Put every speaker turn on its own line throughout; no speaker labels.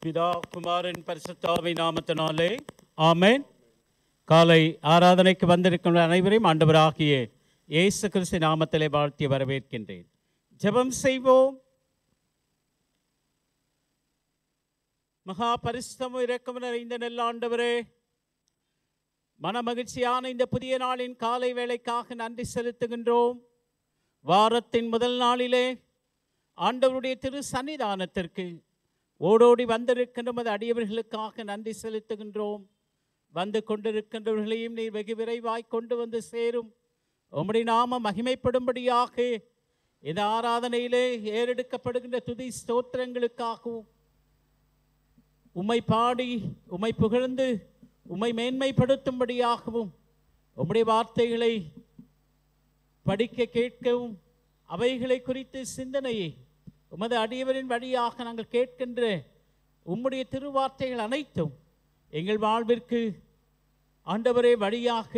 பிதா குமாரன் பரிசுத்தாவின் நாமத்தினாலே ஆமென். காலை ஆராதனைக்கு வந்திருக்கின்ற அனைவரையும் ஆண்டவராகிய இயேசு கிறிஸ்து நாமத்திலே வாழ்த்தி வரவேற்கின்றேன். ஜெபம் செய்வோம். மகா பரிசுத்தமும் இரக்கமும் நிறைந்த நல்ல ஆண்டவரே, மன மகிழ்ச்சியான இந்த புதிய நாளின் காலை வேளைக்காக நன்றி செலுத்துகின்றோம். வாரத்தின் முதல் நாளிலே ஆண்டவருடைய திரு சன்னிதானத்திற்கு ஓடோடி வந்திருக்கின்ற நமது அடியவர்களுக்காக நன்றி செலுத்துகின்றோம். வந்து கொண்டிருக்கின்றவர்களையும் நீர் வெகு விரைவாய் கொண்டு வந்து சேரும். உம்முடைய நாம மகிமைப்படும்படியாக இந்த ஆராதனையிலே ஏறெடுக்கப்படுகின்ற துதி ஸ்தோத்திரங்களுக்காகவும் உம்மை பாடி உம்மை புகழ்ந்து உம்மை மேன்மைப்படுத்தும்படியாகவும் உம்முடைய வார்த்தைகளை படிக்க கேட்கவும் அவைகளை குறித்து சிந்தனையை உமது அடியவரின் வழியாக நாங்கள் கேட்கின்ற உம்முடைய திருவார்த்தைகள் அனைத்தும் எங்கள் வாழ்விற்கு ஆண்டவரே வழியாக,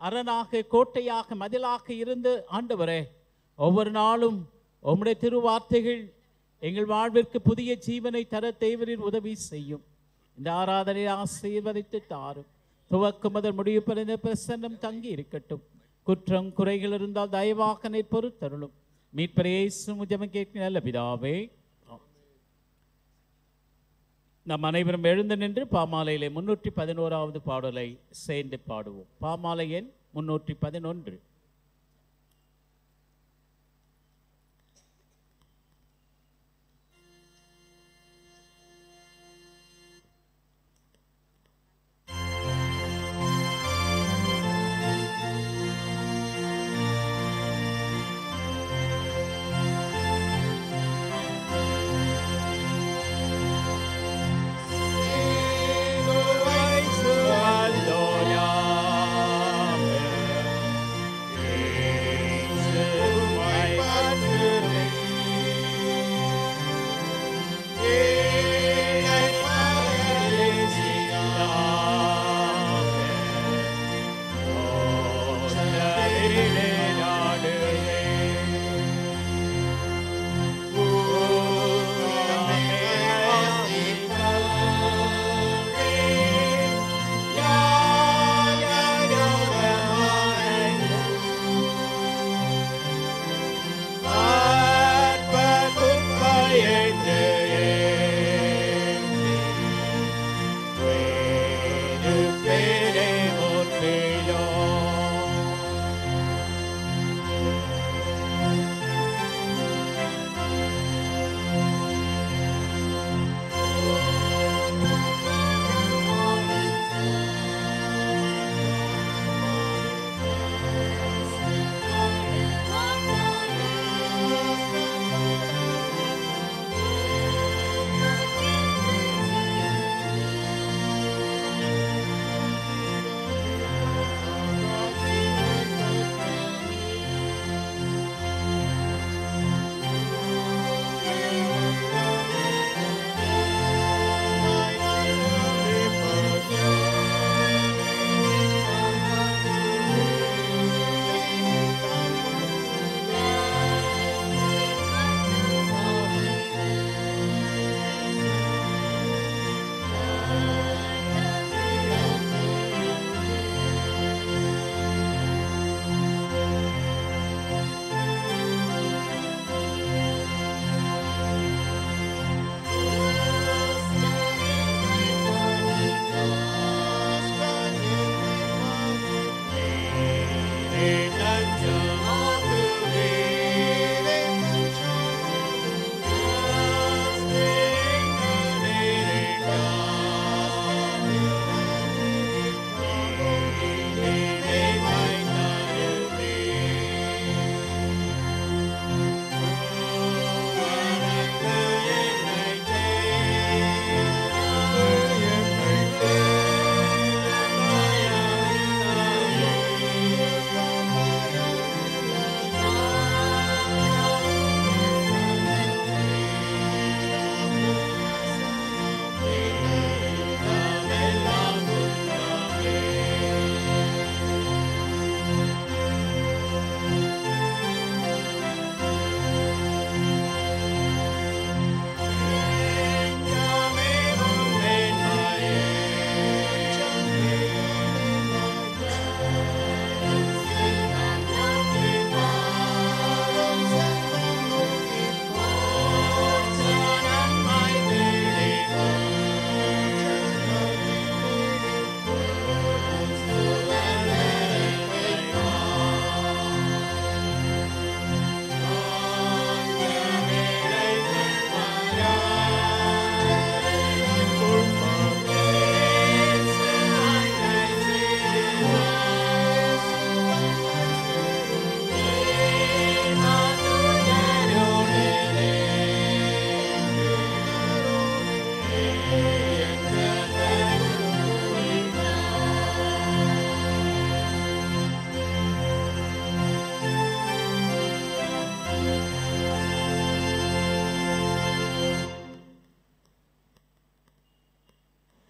அரணாக, கோட்டையாக, மதிலாக இருந்து ஆண்டவரே ஒவ்வொரு நாளும் உம்முடைய திருவார்த்தைகள் எங்கள் வாழ்விற்கு புதிய ஜீவனை தர தேவரின் உதவி செய்யும். இந்த ஆராதனையை ஆசீர்வதித்து தாரும். துவக்கம் முதல் முடிவு பெறுந்த பிரசன்னம் தங்கி இருக்கட்டும். குற்றம் குறைகள் இருந்தால் தயவாக நீர் பொறுத்தருளும். மீட்பர் இயேசு ஜெபம் கேட்கிற நல்ல பிதாவே. நம் அனைவரும் எழுந்து நின்று பாமாலையிலே 311வது பாடலை சேர்ந்து பாடுவோம். பாமாலை எண் 311.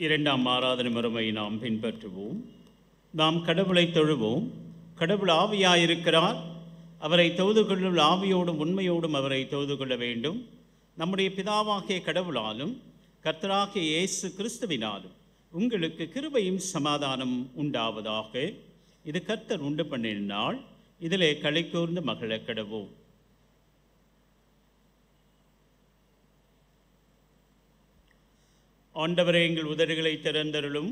இரண்டாம் ஆராதனை முறைமை நாம் பின்பற்றுவோம். நாம் கடவுளை தொழுவோம். கடவுள் ஆவியாயிருக்கிறார். அவரை தொழுது கொள்ளும் ஆவியோடும் உண்மையோடும் அவரை தொழுது கொள்ள வேண்டும். நம்முடைய பிதாவாகிய கடவுளாலும் கர்த்தராகிய இயேசு கிறிஸ்துவினாலும் உங்களுக்கு கிருபையும் சமாதானம் உண்டாவதாக. இது கர்த்தர் உண்டு பண்ணின நாள். இதிலே களி கூர்ந்து மகிழ கடவோம். ஆண்டவரே, எங்கள் உதடுகளை திறந்தருளும்.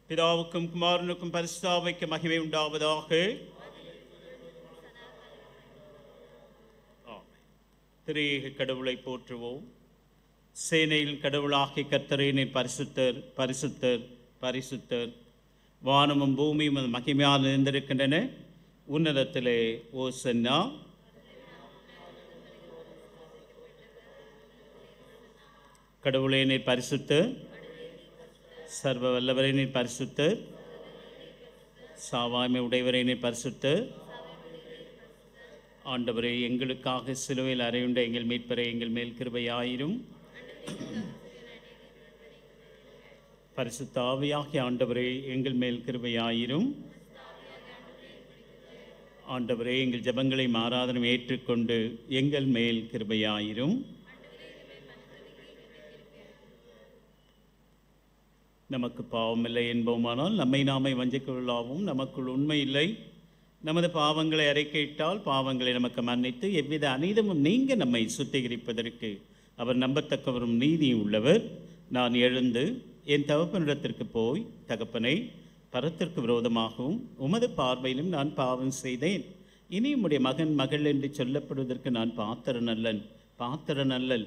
பிதாவுக்கும் குமாரனுக்கும் பரிசுத்த ஆவிக்கும் மகிமை உண்டாவதாக. திரியேக கடவுளை போற்றுவோம். சேனையில் கடவுளாகிய கர்த்தரே, நீர் பரிசுத்தர், பரிசுத்தர், பரிசுத்தர். வானமும் பூமியும் அது மகிமையால் நிறைந்திருக்கின்றன. உன்னதத்திலே ஓசன்னா. கடவுளே, நீர் பரிசுத்தர். சர்வ வல்லவரே, நீர் பரிசுத்தர். சாவாமை உடையவரே, நீர் பரிசுத்தர். ஆண்டவரே, எங்களுக்காக சிலுவையில் அறையுண்ட எங்கள் மீட்பரே, எங்கள் மேல் கிருபையாயிரும். பரிசுத்த ஆவியாகிய ஆண்டவரே, எங்கள் மேல் கிருபையாயிரும். ஆண்டவரே, எங்கள் ஜெபங்களை ஆராதனை ஏற்றுக்கொண்டு எங்கள் மேல் கிருபையாயிரும். நமக்கு பாவமில்லை என்போமானால் நம்மை நாமே வஞ்சிக்கொள்ளாவும். நமக்குள் உண்மை இல்லை. நமது பாவங்களை அறிக்கையிட்டால் பாவங்களை நமக்கு மன்னித்து எவ்வித அநீதமும் நீங்க நம்மை சுத்திகரிப்பதற்கு அவர் நம்பத்தக்கவரும் நீதியும் உள்ளவர். நான் எழுந்து என் தகப்பனிடத்திற்கு போய், தகப்பனை, பரத்திற்கு விரோதமாகவும் உமது பார்வையிலும் நான் பாவம் செய்தேன். இனி உம்முடைய மகன் மகள் என்று சொல்லப்படுவதற்கு நான் பாத்திரன் அல்லல்.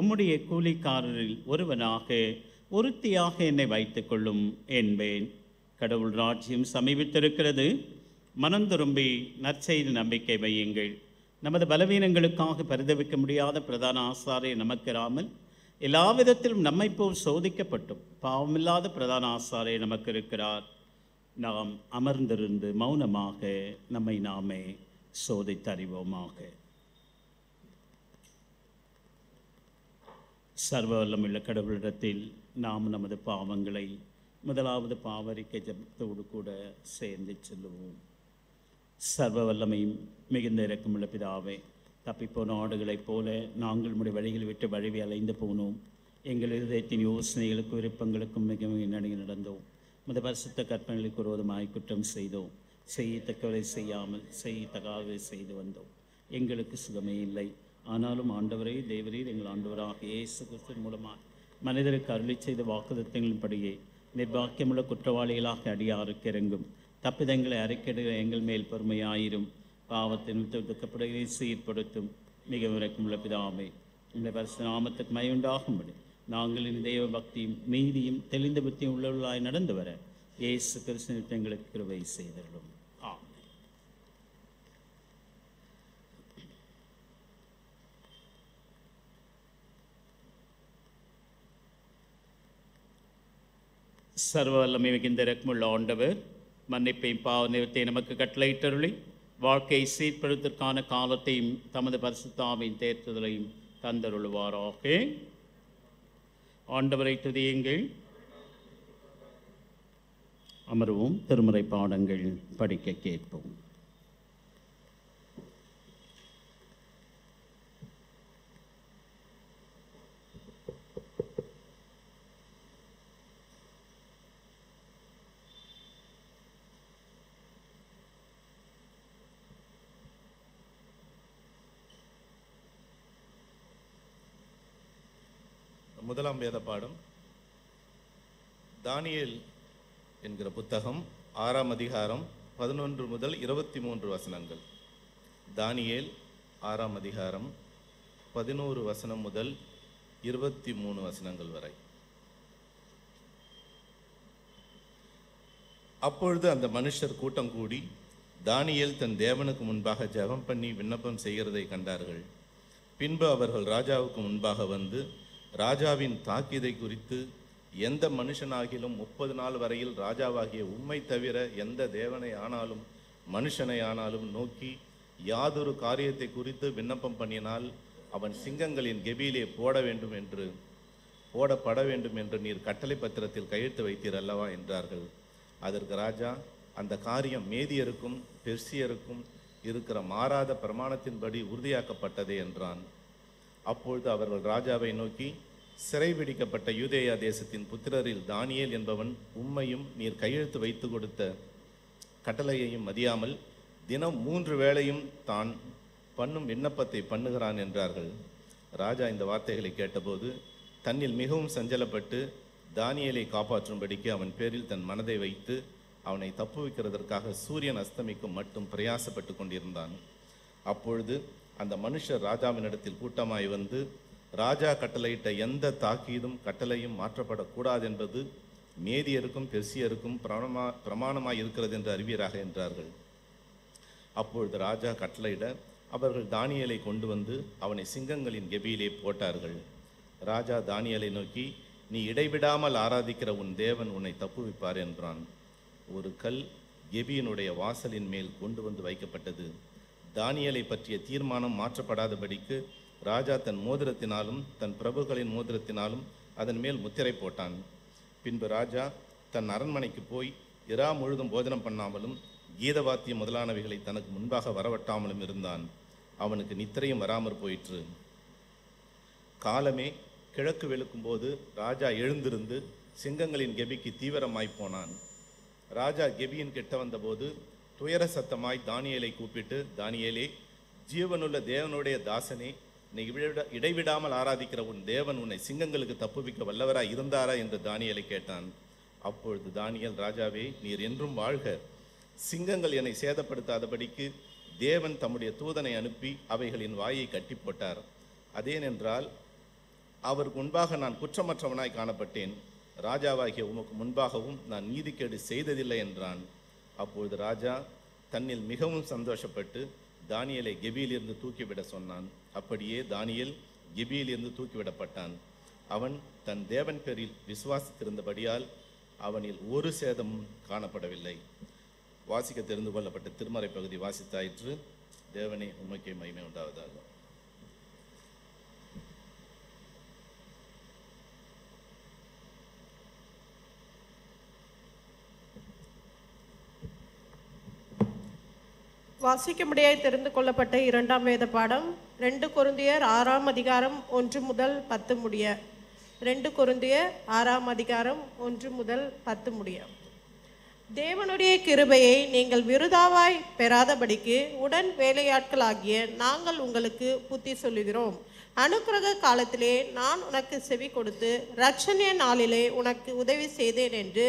உம்முடைய கூலிக்காரரில் ஒருவனாக, ஒருத்தியாக என்னை வைத்துக் கொள்ளும் என்பேன். கடவுள் ராஜ்யம் சமீபித்திருக்கிறது. மனம் திரும்பி நற்செய்தி நம்பிக்கை வையுங்கள். நமது பலவீனங்களுக்காக பரிதவிக்க முடியாத பிரதான ஆசாரியர் நமக்கிராமல் எல்லா விதத்திலும் நம்மை போல் சோதிக்கப்பட்டும் பாவமில்லாத பிரதான ஆசாரியர் நமக்கு இருக்கிறார். நாம் அமர்ந்திருந்து மௌனமாக நம்மை நாமே சோதித்தறிவோமாக. சர்வ வல்லமுள்ள கடவுளிடத்தில் நாம் நமது பாவங்களை முதலாவது பாவரிக்கை ஜெபத்தோடு கூட சேர்ந்து செல்லுவோம். சர்வ வல்லமையும் மிகுந்த இரக்கமுள்ள பிதாவே, தப்பிப்போன ஆடுகளைப் போல நாங்கள் உம்முடைய வழிகளை விட்டு வழுவி அலைந்து போனோம். எங்கள் இருதயத்தின் யோசனைகளுக்கும் விருப்பங்களுக்கும் மிகவும் நடுங்கி நடந்தோம். உமது பரிசுத்த கற்பனைகளுக்கு விரோதமாய் குற்றம் செய்தோம். செய்யத்தக்கவரை செய்யாமல் செய்யத்தகாதவை செய்து வந்தோம். எங்களுக்கு சுகமே இல்லை. ஆனாலும் ஆண்டவரே, தேவரீர் எங்கள் ஆண்டவராக இயேசு கிறிஸ்துவின் மூலமாக மனிதருக்கு அருளி செய்த வாக்குத்தத்தங்களின்படியே நிர்வாக்கியமுள்ள குற்றவாளிகளாக அடியாருக்கு இறங்கும். தப்பிதங்களை அறிக்கையிடுகிற எங்கள் மேல் பொறுமையாயிரும். பாவத்தின் துக்கப்படுகளை சீர்படுத்தும் மிக விரக்கமுள்ள பிதாவே, உங்களுடைய பரிசுத்த நாமத்துக்கு மகிமையுண்டாகும்படி நாங்கள் இந்த தெய்வ பக்தியும் நீதியும் தெளிந்த புத்தியும் உள்ளவர்களாய் நடந்து வர இயேசு கிறிஸ்து எங்களுக்கு கிருபை செய்தருளும். சர்வ வல்லமை மிகுந்த இரக்கமுள்ள ஆண்டவர் மன்னிப்பையும் பாவ நிவர்த்தியை நமக்கு கட்டளையிட்டருளி வாழ்க்கையை சீர்படுவதற்கான காலத்தையும் தமது பரிசுத்த ஆவியின் தேர்த்துதலையும் தந்தருளுவாராக. ஆண்டவரை துதியுங்கள். அமர்வோம். திருமுறை பாடங்கள் படிக்க கேட்போம்.
முதலாம் வேத பாடம் தானியேல் என்கிற புத்தகம் 6ஆம் அதிகாரம் 11 முதல் 23 வசனங்கள். தானியேல் 6ஆம் அதிகாரம் 11 வசனம் முதல் 23 வசனங்கள் வரை. அப்பொழுது அந்த மனுஷர் கூட்டம் கூடி தானியேல் தன் தேவனுக்கு முன்பாக ஜெபம் பண்ணி விண்ணப்பம் செய்கிறதை கண்டார்கள். பின்பு அவர்கள் ராஜாவுக்கு முன்பாக வந்து ராஜாவின் தாக்கீதை குறித்து, எந்த மனுஷனாகிலும் 30 நாள் வரையில் ராஜாவாகிய உம்மை தவிர எந்த தேவனை ஆனாலும் மனுஷனை ஆனாலும் நோக்கி யாதொரு காரியத்தை குறித்து விண்ணப்பம் பண்ணினால் அவன் சிங்கங்களின் கெபியிலே போட வேண்டும் என்று போடப்பட வேண்டும் என்று நீர் கட்டளை பத்திரத்தில் கையெழுத்து வைத்தீர் அல்லவா என்றார்கள். அதற்கு ராஜா, அந்த காரியம் மேதியருக்கும் பெர்சியருக்கும் இருக்கிற மாறாத பிரமாணத்தின்படி உறுதியாக்கப்பட்டதே என்றான். அப்பொழுது அவர்கள் ராஜாவை நோக்கி, சிறைபிடிக்கப்பட்ட யூதேயா தேசத்தின் புத்திரரில் தானியேல் என்பவன் உம்மையும் நீர் கையெழுத்து வைத்து கொடுத்த கட்டளையையும் மதியாமல் தினம் 3 வேளையும் தான் பண்ணும் விண்ணப்பத்தை பண்ணுகிறான் என்றார்கள். ராஜா இந்த வார்த்தைகளை கேட்டபோது தன்னில் மிகவும் சஞ்சலப்பட்டு தானியேலை காப்பாற்றும்படிக்கு அவன் பேரில் தன் மனதை வைத்து அவனை தப்புவிக்கிறதற்காக சூரியன் அஸ்தமிக்கும் மட்டும் பிரயாசப்பட்டு கொண்டிருந்தான். அப்பொழுது அந்த மனுஷர் ராஜாவினிடத்தில் கூட்டமாய் வந்து, ராஜா கட்டளையிட்ட எந்த தாக்கீதும் கட்டளையும் மாற்றப்படக்கூடாது என்பது மேதியருக்கும் பெர்சியருக்கும் பிரமாணமாய் இருக்கிறது என்று அறிவீராக என்றார்கள். அப்பொழுது ராஜா கட்டளையிட அவர்கள் தானியேலை கொண்டு வந்து அவனை சிங்கங்களின் கெபியிலே போட்டார்கள். ராஜா தானியேலை நோக்கி, நீ இடைவிடாமல் ஆராதிக்கிற உன் தேவன் உன்னை தப்புவிப்பார் என்றான். ஒரு கல் கெபியினுடைய வாசலின் மேல் கொண்டு வந்து வைக்கப்பட்டது. தானியேலை பற்றிய தீர்மானம் மாற்றப்படாதபடிக்கு ராஜா தன் மோதிரத்தினாலும் தன் பிரபுக்களின் மோதிரத்தினாலும் அதன் மேல் முத்திரை போட்டான். பின்பு ராஜா தன் அரண்மனைக்கு போய் இரா முழுதும் போஜனம் பண்ணாமலும் கீதவாத்தியம் முதலானவைகளை தனக்கு முன்பாக வரவட்டாமலும் இருந்தான். அவனுக்கு நித்திரையும் வராமற் போயிற்று. காலமே கிழக்கு வெளுக்கும்போது ராஜா எழுந்திருந்து சிங்கங்களின் கெபிக்கு தீவிரமாய் போனான். ராஜா கெபியின் கிட்ட வந்தபோது துயர சத்தமாய் தானியேலை கூப்பிட்டு, தானியேலே, ஜீவனுள்ள தேவனுடைய தாசனே, நீ இடைவிடாமல் ஆராதிக்கிற உன் தேவன் உன்னை சிங்கங்களுக்கு தப்புவிக்க வல்லவராய் இருந்தாரா என்று தானியேலை கேட்டான். அப்பொழுது தானியேல், ராஜாவே, நீர் என்றும் வாழ்க. சிங்கங்கள் என்னை சேதப்படுத்தாதபடிக்கு தேவன் தம்முடைய தூதனை அனுப்பி அவைகளின் வாயை கட்டி போட்டார். அதேனென்றால் அவருக்கு முன்பாக நான் குற்றமற்றவனாய் காணப்பட்டேன். ராஜாவாகிய உமக்கு முன்பாகவும் நான் நீதிக்கேடு செய்ததில்லை என்றான். அப்பொழுது ராஜா தன்னில் மிகவும் சந்தோஷப்பட்டு தானியேலை கெபியிலிருந்து தூக்கிவிட சொன்னான். அப்படியே தானியேல் கெபியிலிருந்து தூக்கிவிடப்பட்டான். அவன் தன் தேவன் பேரில் விசுவாசித்திருந்தபடியால் அவனில் ஒரு சேதமும் காணப்படவில்லை. வாசிக்க தெரிந்து கொள்ளப்பட்ட திருமறை பகுதி வாசித்தாயிற்று. தேவனே, உமக்கே மகிமை உண்டாவதாக.
வாசிக்கும்படியாய் தெரிந்து கொள்ளப்பட்ட 2ஆம் வேத பாடம் 2 கொரிந்தியர் 6ஆம் அதிகாரம் 1 முதல் 10 முடிய. 2 கொரிந்தியர் 6ஆம் அதிகாரம் 1 முதல் 10 முடிய. தேவனுடைய கிருபையை நீங்கள் விருதாவாய் பெறாதபடிக்கு உடன் வேலையாட்களாகிய நாங்கள் உங்களுக்கு புத்தி சொல்லுகிறோம். அனுக்கிரக காலத்திலே நான் உனக்கு செவி கொடுத்து இரட்சணிய நாளிலே உனக்கு உதவி செய்தேன் என்று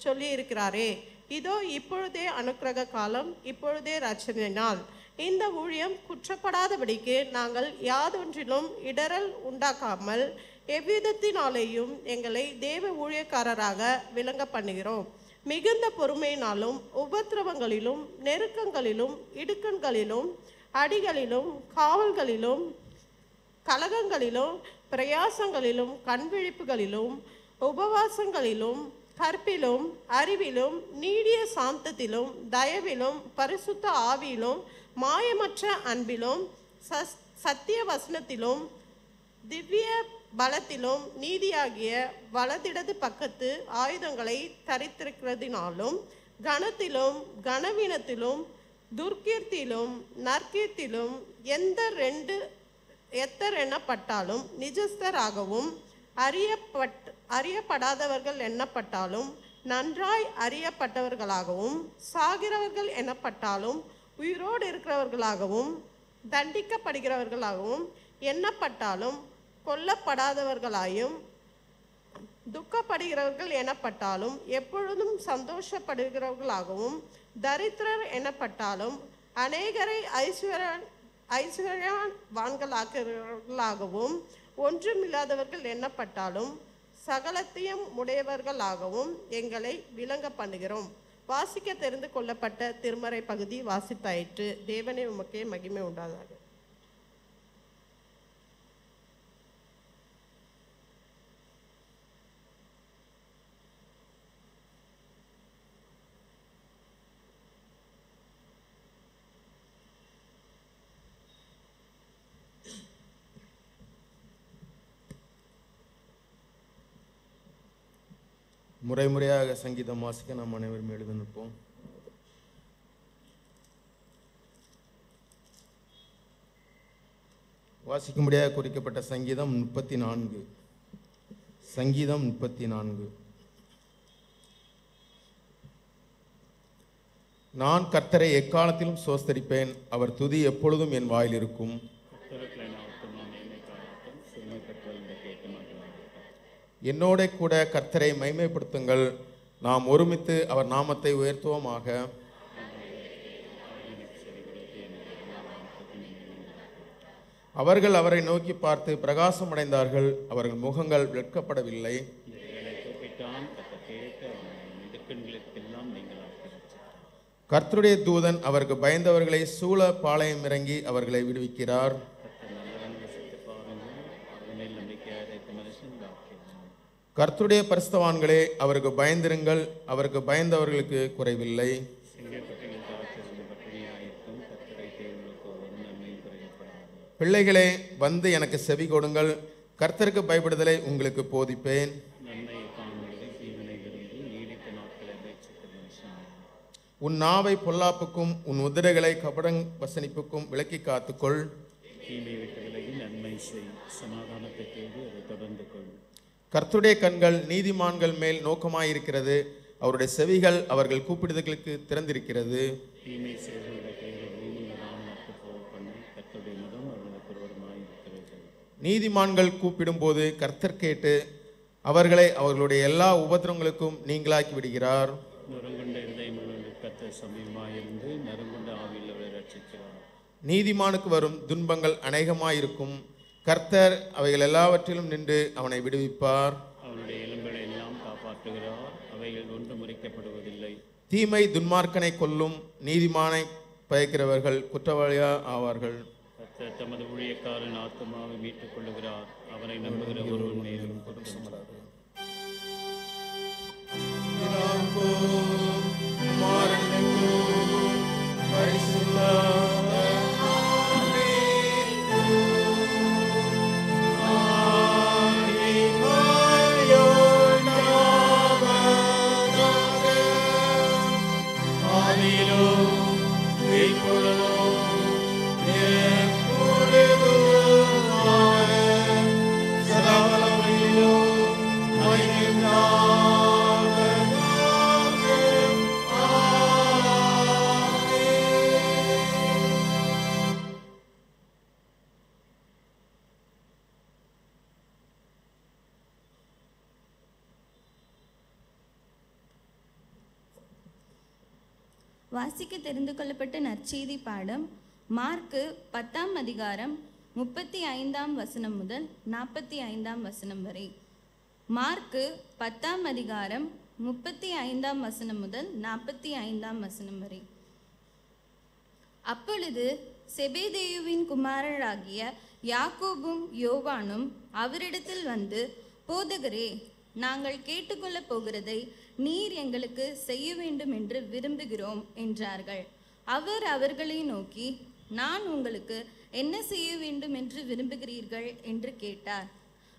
சொல்லி இருக்கிறாரே. இதோ இப்பொழுதே அனுக்கிரக காலம், இப்பொழுதே இரட்சணிய நாள். இந்த ஊழியம் குற்றப்படாதபடிக்கு நாங்கள் யாதொன்றிலும் இடரல் உண்டாக்காமல் எவ்விதத்தினாலேயும் எங்களை தேவ ஊழியக்காரராக விளங்க பண்ணுகிறோம். மிகுந்த பொறுமையினாலும் உபத்திரவங்களிலும் நெருக்கங்களிலும் இடுக்கண்களிலும் அடிகளிலும் காவல்களிலும் கலகங்களிலும் பிரயாசங்களிலும் கண்விழிப்புகளிலும் உபவாசங்களிலும் கற்பிலும் அறிவிலும் நீடிய சாந்தத்திலும் தயவிலும் பரிசுத்த ஆவியிலும் மாயமற்ற அன்பிலும் சத்திய வசனத்திலும் திவ்ய பலத்திலும் நீதியாகிய வலதிடது பக்கத்து ஆயுதங்களை தரித்திருக்கிறதினாலும் கனத்திலும் கனவீனத்திலும் துர்க்கீர்த்தியிலும் நற்கீர்த்தியிலும் எத்தர் எண்ணப்பட்டாலும் நிஜஸ்தராகவும் அறியப்படாதவர்கள் எண்ணப்பட்டாலும் நன்றாய் அறியப்பட்டவர்களாகவும் சாகிறவர்கள் எண்ணப்பட்டாலும் உயிரோடு இருக்கிறவர்களாகவும் தண்டிக்கப்படுகிறவர்களாகவும் எண்ணப்பட்டாலும் கொல்லப்படாதவர்களாயும் துக்கப்படுகிறவர்கள் எனப்பட்டாலும் எப்பொழுதும் சந்தோஷப்படுகிறவர்களாகவும் தரித்திரர் எனப்பட்டாலும் அநேகரை ஐஸ்வர்யவான்களாகிறவர்களாகவும் ஒன்றுமில்லாதவர்கள் எண்ணப்பட்டாலும் சகலத்தையும் உடையவர்களாகவும் எங்களை விளங்க பண்ணுகிறோம். வாசிக்க தெரிந்து கொள்ளப்பட்ட திருமறை பகுதி வாசித்தாயிற்று. தேவனே, உமக்கே மகிமை உண்டாதாக.
முறையாக சங்கீதம் வாசிக்க நாம் அனைவரும் எழுதி நிற்போம். வாசிக்கும்படியாக குறிக்கப்பட்ட சங்கீதம் 34. சங்கீதம் 34. நான் கர்த்தரை எக்காலத்திலும் சோஸ்தரிப்பேன், அவர் துதி எப்பொழுதும் என் வாயில் இருக்கும். என்னோட கூட கர்த்தரை மகிமைப்படுத்துங்கள், நாம் ஒருமித்து அவர் நாமத்தை உயர்த்துவோமாக. அவர்கள் அவரை நோக்கி பார்த்து பிரகாசம் அடைந்தார்கள், அவர்கள் முகங்கள் வெட்கப்படவில்லை. கர்த்தருடைய தூதன் அவருக்கு பயந்தவர்களை சூழ பாளையம் இறங்கி அவர்களை விடுவிக்கிறார். கர்த்தருடைய பரிசுத்தவான்களே, அவருக்கு பயந்திருங்கள், அவருக்கு பயந்தவர்களுக்கு குறைவில்லை. பிள்ளைகளே, வந்து எனக்கு செவி கொடுங்கள், கர்த்தருக்கு பயப்படுதலை உங்களுக்கு போதிப்பேன். உன் நாவை பொல்லாப்புக்கும் உன் உதிரைகளை கபடங் வசனிப்புக்கும் விலக்கி காத்துக்கொள். கர்த்தருடைய கண்கள் நீதிமான்கள் மேல் நோக்கமாயிருக்கிறது, அவருடைய செவிகள் அவர்கள் கூப்பிடுதலுக்கு திறந்திருக்கிறது. நீதிமான்கள் கூப்பிடும்போது கர்த்தர் கேட்டு அவர்களை அவர்களுடைய எல்லா உபத்திரங்களுக்கும் நீங்களாக்கி விடுகிறார். நீதிமானுக்கு வரும் துன்பங்கள் அநேகமாயிருக்கும், கர்த்தர் அவைகள் எல்லாவற்றிலும் நின்று அவனை விடுவிப்பார்.
அவனுடைய எலும்புகளை எல்லாம் காப்பாற்றுகிறார், அவைகள் ஒன்று முறிக்கப்படுவதில்லை.
தீமை துன்மார்க்கனை கொல்லும், நீதிமானை பயக்கிறவர்கள் குற்றவாளியா ஆவார்கள்.
கர்த்தர் தமது ஊழியக்காரன் ஆத்மாவை மீட்டுக் கொள்ளுகிறார், அவனை நம்புகிற ஒருவன் மேலும் குற்றம் சுமராது.
வாசிக்க தெரிந்து கொள்ளப்பட்ட நற்செய்தி பாடம் மார்க்கு 10ஆம் அதிகாரம் 35ஆம் வசனம் முதல் 45ஆம் வசனம் வரை. மார்க்கு 10ஆம் அதிகாரம் 35ஆம் வசனம் முதல் 45ஆம் வசனம் வரை. அப்பொழுது செபெதேயுவின் குமாரராகிய யாக்கோபும் யோவானும் அவரிடத்தில் வந்து, போதகரே, நாங்கள் கேட்டுக்கொள்ளப் போகிறதை நீர் எங்களுக்கு செய்ய வேண்டும் என்று விரும்புகிறோம் என்றார்கள். அவர் அவர்களை நோக்கி, நான் உங்களுக்கு என்ன செய்ய வேண்டும் என்று விரும்புகிறீர்கள் என்று கேட்டார்.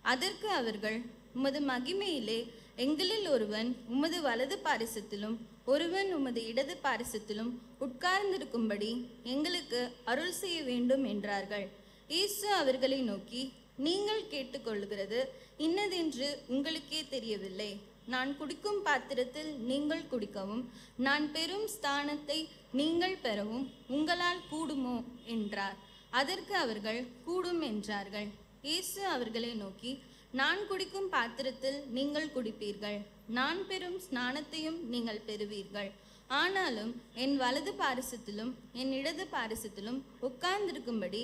அதற்கு அவர்கள், உமது மகிமையிலே எங்களில் ஒருவன் உமது வலது பாரிசத்திலும் ஒருவன் உமது இடது பாரிசத்திலும் உட்கார்ந்திருக்கும்படி எங்களுக்கு அருள் செய்ய வேண்டும் என்றார்கள். இயேசு அவர்களை நோக்கி, நீங்கள் கேட்டுக்கொள்கிறது இன்னதென்று உங்களுக்கே தெரியவில்லை. நான் குடிக்கும் பாத்திரத்தில் நீங்கள் குடிக்கவும் நான் பெறும் ஸ்தானத்தை நீங்கள் பெறவும் உங்களால் கூடுமோ என்றார். அதற்கு அவர்கள், கூடும் என்றார்கள். இயேசு அவர்களை நோக்கி, நான் குடிக்கும் பாத்திரத்தில் நீங்கள் குடிப்பீர்கள், நான் பெறும் ஸ்நானத்தையும் நீங்கள் பெறுவீர்கள். ஆனாலும் என் வலது பாரிசத்திலும் என் இடது பாரிசத்திலும் உட்கார்ந்திருக்கும்படி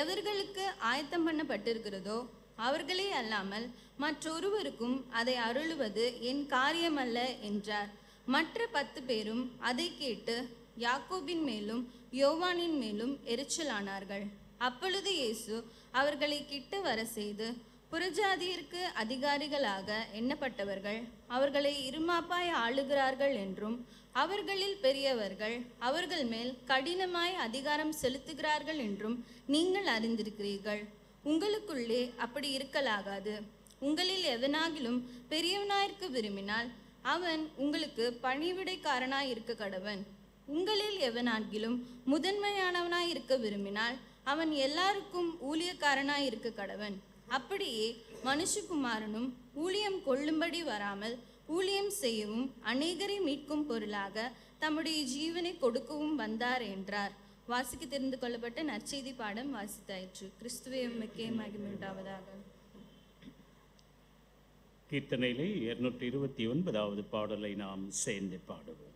எவர்களுக்கு ஆயத்தம் பண்ணப்பட்டிருக்கிறதோ அவர்களே அல்லாமல் மற்றொருவருக்கும் அதை அருளுவது என் காரியமல்ல என்றார். மற்ற 10 பேரும் அதை கேட்டு யாக்கோபின் மேலும் யோவானின் மேலும் எரிச்சலானார்கள். அப்பொழுது இயேசு அவர்களை கிட்ட வர செய்து, புறஜாதியருக்கு அதிகாரிகளாக எண்ணப்பட்டவர்கள் அவர்களை இருமாப்பாய் ஆளுகிறார்கள் என்றும் அவர்களில் பெரியவர்கள் அவர்கள் மேல் கடினமாய் அதிகாரம் செலுத்துகிறார்கள் என்றும் நீங்கள் அறிந்திருக்கிறீர்கள். உங்களுக்குள்ளே அப்படி இருக்கலாகாது. உங்களில் எவனாகிலும் பெரியவனாயிருக்க விரும்பினால் அவன் உங்களுக்கு பணிவிடைக்காரனாய் இருக்க கடவன். உங்களில் எவனாகிலும் முதன்மையானவனாய் இருக்க விரும்பினால் அவன் எல்லாருக்கும் ஊழியக்காரனாய் இருக்க கடவன். அப்படியே மனுஷகுமாரனும் ஊழியம் கொள்ளும்படி வராமல் ஊழியம் செய்யவும் அநேகரை மீட்கும் பொருளாக தம்முடைய ஜீவனை கொடுக்கவும் வந்தார் என்றார். வாசிக்க தெரிந்து கொள்ளப்பட்ட நற்செய்தி பாடம் வாசித்தாயிற்று. கிறிஸ்துவே உமக்கே மகிமை உண்டாவதாக.
கீர்த்தனையிலே 229வது பாடலை நாம் சேர்ந்து பாடுவோம்.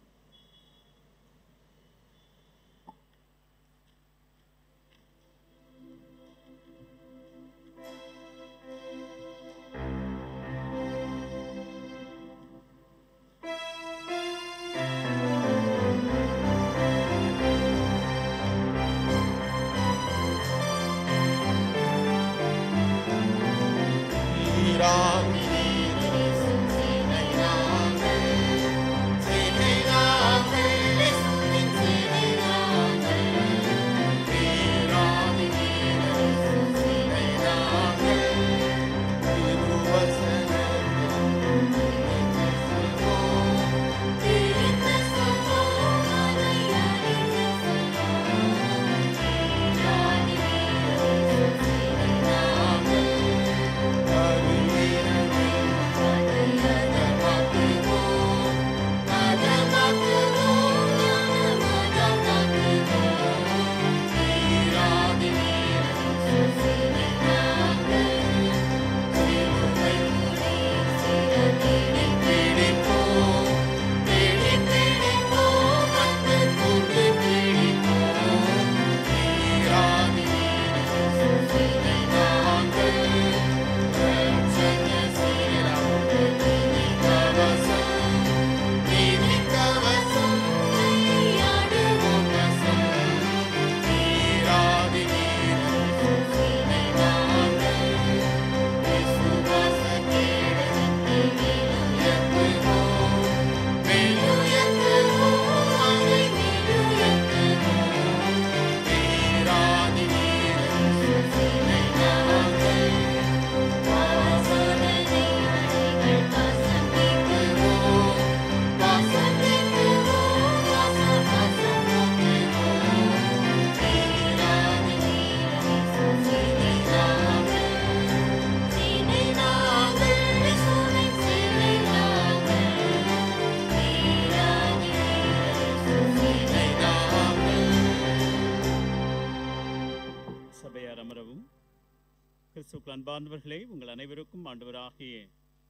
கிறிஸ்துவுக்குள் அன்பார்ந்தவர்களே, உங்கள் அனைவருக்கும் ஆண்டவராகிய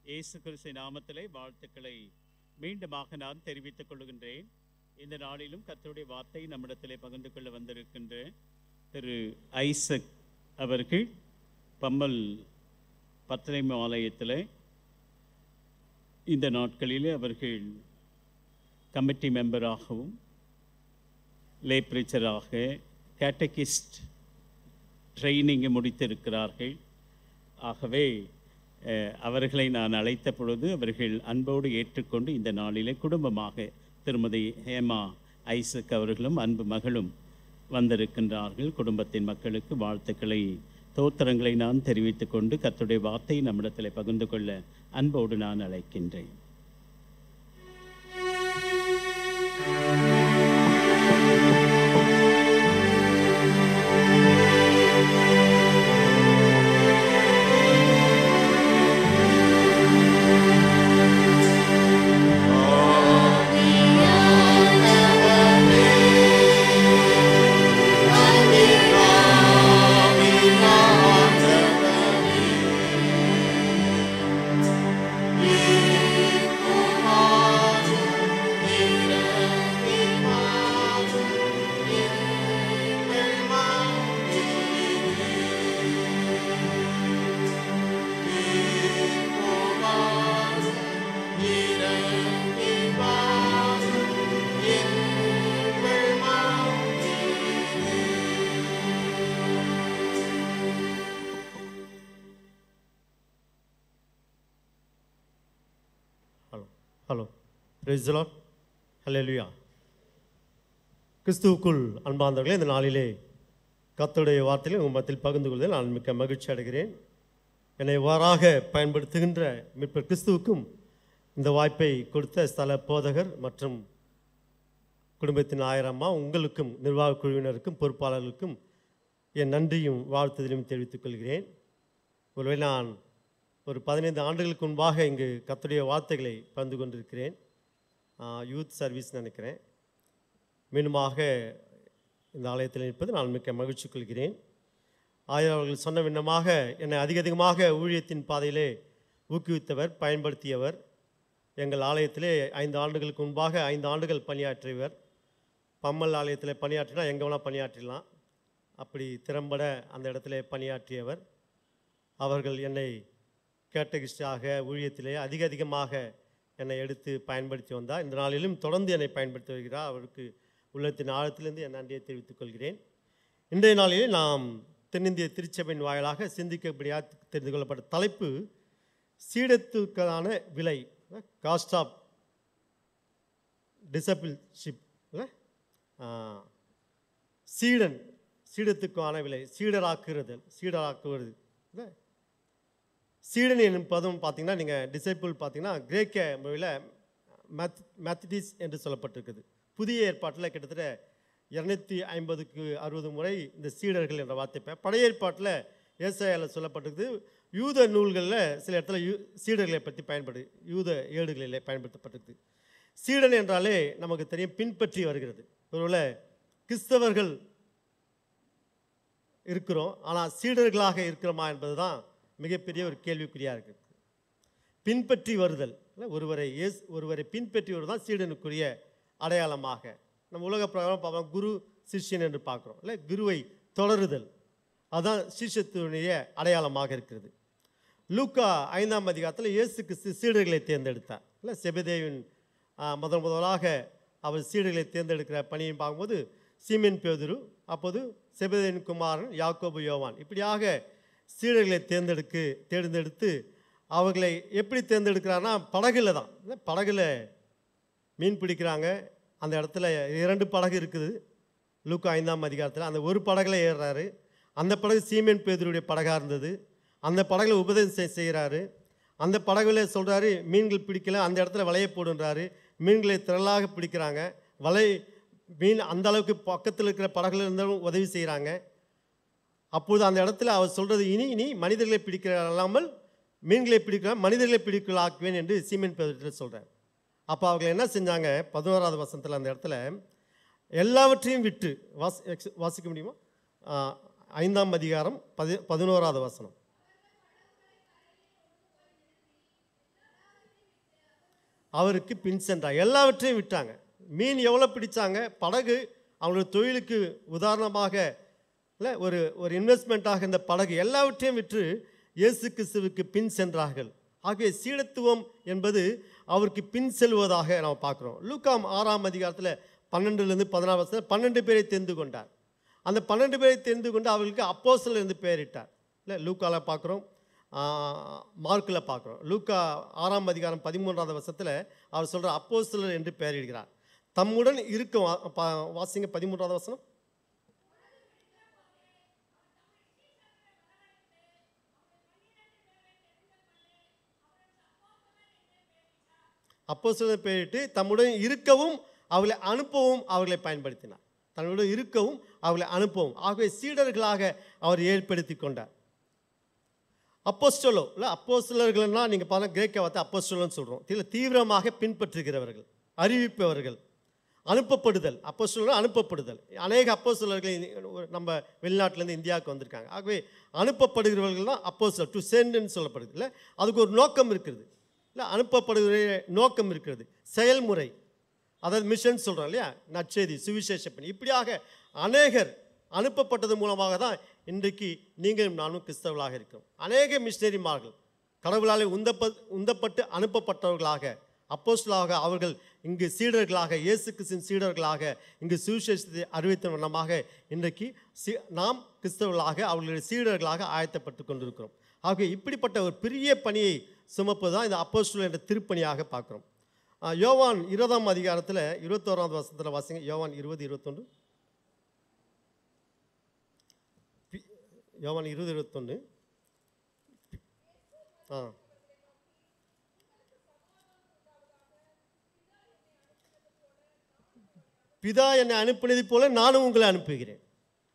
இயேசு கிறிஸ்து நாமத்திலே வாழ்த்துக்களை மீண்டுமாக நான் தெரிவித்துக் கொள்கின்றேன். இந்த நாளிலும் கர்த்தருடைய வார்த்தை நம்மிடத்திலே பகிர்ந்து கொள்ள வந்திருக்கின்ற திரு ஐசக் அவர்கள் பம்மல் பத்ரேம் ஆலயத்தில் இந்த நாட்களிலே அவர்கள் கமிட்டி மெம்பராகவும் லே பிரீச்சராக கேட்டகிஸ்ட் ட்ரைனிங்கை முடித்திருக்கிறார்கள். ஆகவே அவர்களை நான் அழைத்த பொழுது அவர்கள் அன்போடு ஏற்றுக்கொண்டு இந்த நாளிலே குடும்பமாக திருமதி ஹேமா ஐசக் அவர்களும் அன்பு மகளும் வந்திருக்கின்றார்கள். குடும்பத்தின் மக்களுக்கு வாழ்த்துக்களை தோத்திரங்களை நான் தெரிவித்துக் கொண்டு கர்த்தருடைய வார்த்தை நம்மிடத்தில் பகிர்ந்து கொள்ள அன்போடு நான் அழைக்கின்றேன்.
ஹலோ, பிரைஸ் தி லார்ட், ஹல்லேலூயா. கிறிஸ்துவுக்குள் அன்பார்ந்தவர்களே, இந்த நாளிலே கர்த்தருடைய வார்த்தையில் உங்கள் மத்தியில் பகிர்ந்து கொள்வதில் நான் மிக்க மகிழ்ச்சி அடைகிறேன். என்னை இவ்வாறாக பயன்படுத்துகின்ற மீட்பர் கிறிஸ்துவுக்கும் இந்த வாய்ப்பை கொடுத்த ஸ்தல போதகர் மற்றும் குடும்பத்தின் ஆயரம்மா, உங்களுக்கும் நிர்வாக குழுவினருக்கும் பொறுப்பாளர்களுக்கும் என் நன்றியும் வாழ்த்துதலையும் தெரிவித்துக் கொள்கிறேன். ஒருவேளை நான் ஒரு 15 ஆண்டுகளுக்கு முன்பாக இங்கு கர்த்தருடைய வார்த்தைகளை பகிர்ந்து கொண்டிருக்கிறேன். யூத் சர்வீஸ் நினைக்கிறேன். மீண்டுமாக இந்த ஆலயத்தில் நிற்பது நான் மிக்க மகிழ்ச்சி கொள்கிறேன். ஆயர் அவர்கள் சொன்ன விண்ணமாக என்னை அதிகமாக ஊழியத்தின் பாதையிலே ஊக்குவித்தவர், பயன்படுத்தியவர். எங்கள் ஆலயத்திலே 5 ஆண்டுகளுக்கு முன்பாக 5 ஆண்டுகள் பணியாற்றியவர். பம்மல் ஆலயத்தில் பணியாற்றினா எங்கே வேணால் பணியாற்றிடலாம், அப்படி திறம்பட அந்த இடத்துல பணியாற்றியவர். அவர்கள் என்னை கேட்டகிஸ்டாக ஊழியத்திலே அதிகமாக என்னை எடுத்து பயன்படுத்தி வந்தார். இந்த நாளிலும் தொடர்ந்து என்னை பயன்படுத்தி வருகிறார். அவருக்கு உள்ளத்தின் ஆழத்திலிருந்து என் நன்றியை தெரிவித்துக் கொள்கிறேன். இன்றைய நாளிலே நாம் தென்னிந்திய திருச்சபையின் வாயிலாக சிந்திக்கப்படியாக தெரிந்து கொள்ளப்பட்ட தலைப்பு சீடத்துக்கான விலை, காஸ்ட் ஆஃப் டிசபிள்ஷிப். சீடத்துக்கான விலை, சீடராக்குவது. சீடன் என்னும் பதம் பார்த்தீங்கன்னா, நீங்கள் டிசைபிள் பார்த்தீங்கன்னா கிரேக்க மொழியில் மேத்தடிஸ் என்று சொல்லப்பட்டிருக்குது. புதிய ஏற்பாட்டில் கிட்டத்தட்ட 250-60 முறை இந்த சீடர்கள் என்ற வார்த்தை. பழைய ஏற்பாட்டில் ஏசாயாவில் சொல்லப்பட்டிருக்குது. யூத நூல்களில் சில இடத்துல சீடர்களை பற்றி யூத ஏடுகளில் பயன்படுத்தப்பட்டிருக்குது. சீடன் என்றாலே நமக்கு தெரியும், பின்பற்றி வருகிறது. ஒருவேளை கிறிஸ்தவர்கள் இருக்கிறோம், ஆனால் சீடர்களாக இருக்கிறோமா என்பது தான் மிகப்பெரிய ஒரு கேள்விக்குறியாக இருக்குது. பின்பற்றி வருதல், ஒருவரை பின்பற்றி வருவது தான் சீடனுக்குரிய அடையாளமாக. நம்ம உலக பிரகாரம் பார்ப்போம், குரு சிஷ்யன் என்று பார்க்குறோம் இல்லை, குருவை தொடருதல், அதுதான் சிஷ்யத்தினுடைய அடையாளமாக இருக்கிறது. லூக்கா 5ஆம் அதிகாரத்தில் இயேசுக்கு சீடர்களை தேர்ந்தெடுத்தார் இல்லை. செபதேவின் முதலாக அவர் சீடர்களை தேர்ந்தெடுக்கிற பணியை பார்க்கும்போது சீமோன் பேதுரு, அப்போது செபதேவின் குமாரன் யாக்கோபு, யோவான், இப்படியாக சீடர்களை தேர்ந்தெடுத்து அவர்களை எப்படி தேர்ந்தெடுக்கிறாருன்னா படகுல தான். படகுல மீன் பிடிக்கிறாங்க. அந்த இடத்துல 2 படகு இருக்குது லூக்கா 5ஆம் அதிகாரத்தில். அந்த ஒரு படகுல ஏறுறாரு. அந்த படகு சீமோன் பேதுருடைய படகாக இருந்தது. அந்த படகுல உபதேசம் செய்கிறாரு. அந்த படகுல சொல்கிறாரு மீன்கள் பிடிக்கல, அந்த இடத்துல வலையை போடுன்றாரு. மீன்களை திரளாக பிடிக்கிறாங்க. மீன் அந்த அளவுக்கு பக்கத்தில் இருக்கிற படகுல இருந்தாலும் உதவி செய்கிறாங்க. அப்போது அந்த இடத்துல அவர் சொல்கிறது, இனி மனிதர்களை பிடிக்கிற இல்லாமல் மீன்களை பிடிக்கலாம், மனிதர்களை பிடிக்கலாக்குவேன் என்று சீமோன் பேதுரு சொல்கிறார். அப்போ அவங்க என்ன செஞ்சாங்க? 11வது வசனத்தில் அந்த இடத்துல எல்லாவற்றையும் விட்டு வாசிக்க முடியுமா? 5ஆம் அதிகாரம் 11வது வசனம். அவருக்கு பின் சென்றார். எல்லாவற்றையும் விட்டாங்க. மீன் எவ்வளோ பிடிச்சாங்க, படகு அவங்களோட தொழிலுக்கு உதாரணமாக இல்லை, ஒரு இன்வெஸ்ட்மெண்ட்டாக இந்த படகு, எல்லாவற்றையும் விற்று இயேசு கிறிஸ்துவுக்கு பின் சென்றார்கள். ஆகிய சீடத்துவம் என்பது அவருக்கு பின் செல்வதாக நாம் பார்க்குறோம். லூக்கா 6ஆம் அதிகாரத்தில் 12-14 12 பேரை தெரிந்து கொண்டார். அந்த 12 பேரை தெரிந்து கொண்டு அவர்களுக்கு அப்போஸ்தலர் என்று பெயரிட்டார் இல்லை. லூக்காவில் பார்க்குறோம், மார்க்கில் பார்க்குறோம். லூக்கா 6ஆம் அதிகாரம் 13வது வசனத்தில் அவர் சொல்கிற அப்போஸ்தலர் என்று பெயரிடுகிறார். தம்முடன் இருக்கும் வாசிங்க 13வது வசனம். அப்போஸ்தலர் பெயரிட்டு தம்முடன் இருக்கவும் அவர்களை அனுப்பவும் அவர்களை பயன்படுத்தினார். தன்னுடன் இருக்கவும் அவர்களை அனுப்பவும், ஆகவே சீடர்களாக அவர் ஏற்படுத்தி கொண்டார். அப்போஸ்தலோ இல்லை, அப்போஸ்தலர்கள்னா நீங்கள் பார்த்தா கிரேக்க வார்த்தை அப்போஸ்தலன்னு சொல்கிறோம். இதில் தீவிரமாக பின்பற்றுகிறவர்கள், அறிவிப்பவர்கள், அனுப்பப்படுதல். அப்போஸ்தலர்னா அனுப்பப்படுதல். அநேக அப்போஸ்தலர்கள் நம்ம வெளிநாட்டிலேருந்து இந்தியாவுக்கு வந்திருக்காங்க. ஆகவே அனுப்பப்படுகிறவர்கள் தான் அப்போஸ்தலர், டு சென்ட்னு சொல்லப்படுது இல்லை. அதுக்கு ஒரு நோக்கம் இருக்குது இல்லை, அனுப்பப்படுகிற நோக்கம் இருக்கிறது, செயல்முறை, அதாவது மிஷன் சொல்கிறோம் இல்லையா, நற்செய்தி, சுவிசேஷ பணி. இப்படியாக அநேகர் அனுப்பப்பட்டது மூலமாக தான் இன்றைக்கு நீங்களும் நானும் கிறிஸ்தவர்களாக இருக்கிறோம். அநேக மிஷனரிமார்கள் கடவுளாலே உந்தப்பட்டு அனுப்பப்பட்டவர்களாக, அப்போஸ்தலராக அவர்கள் இங்கு சீடர்களாக, இயேசு கிறிஸ்துவின் சீடர்களாக இங்கு சுவிசேஷத்தை அறிவித்த வண்ணமாக இன்றைக்கு நாம் கிறிஸ்தவர்களாக அவர்களுடைய சீடர்களாக ஆயத்தப்பட்டு கொண்டிருக்கிறோம். ஆகவே இப்படிப்பட்ட ஒரு பெரிய பணியை சுமப்பது தான் இந்த அப்போஸ்தலர் என்ற திருப்பணியாக பார்க்குறோம். யோவான் 20ஆம் அதிகாரத்தில் 21வது வசனத்தில் வாசிங்க. யோவான் 20:21. யோவான் 20:21. பிதா என்னை அனுப்பினது போல நானும் உங்களை அனுப்புகிறேன்.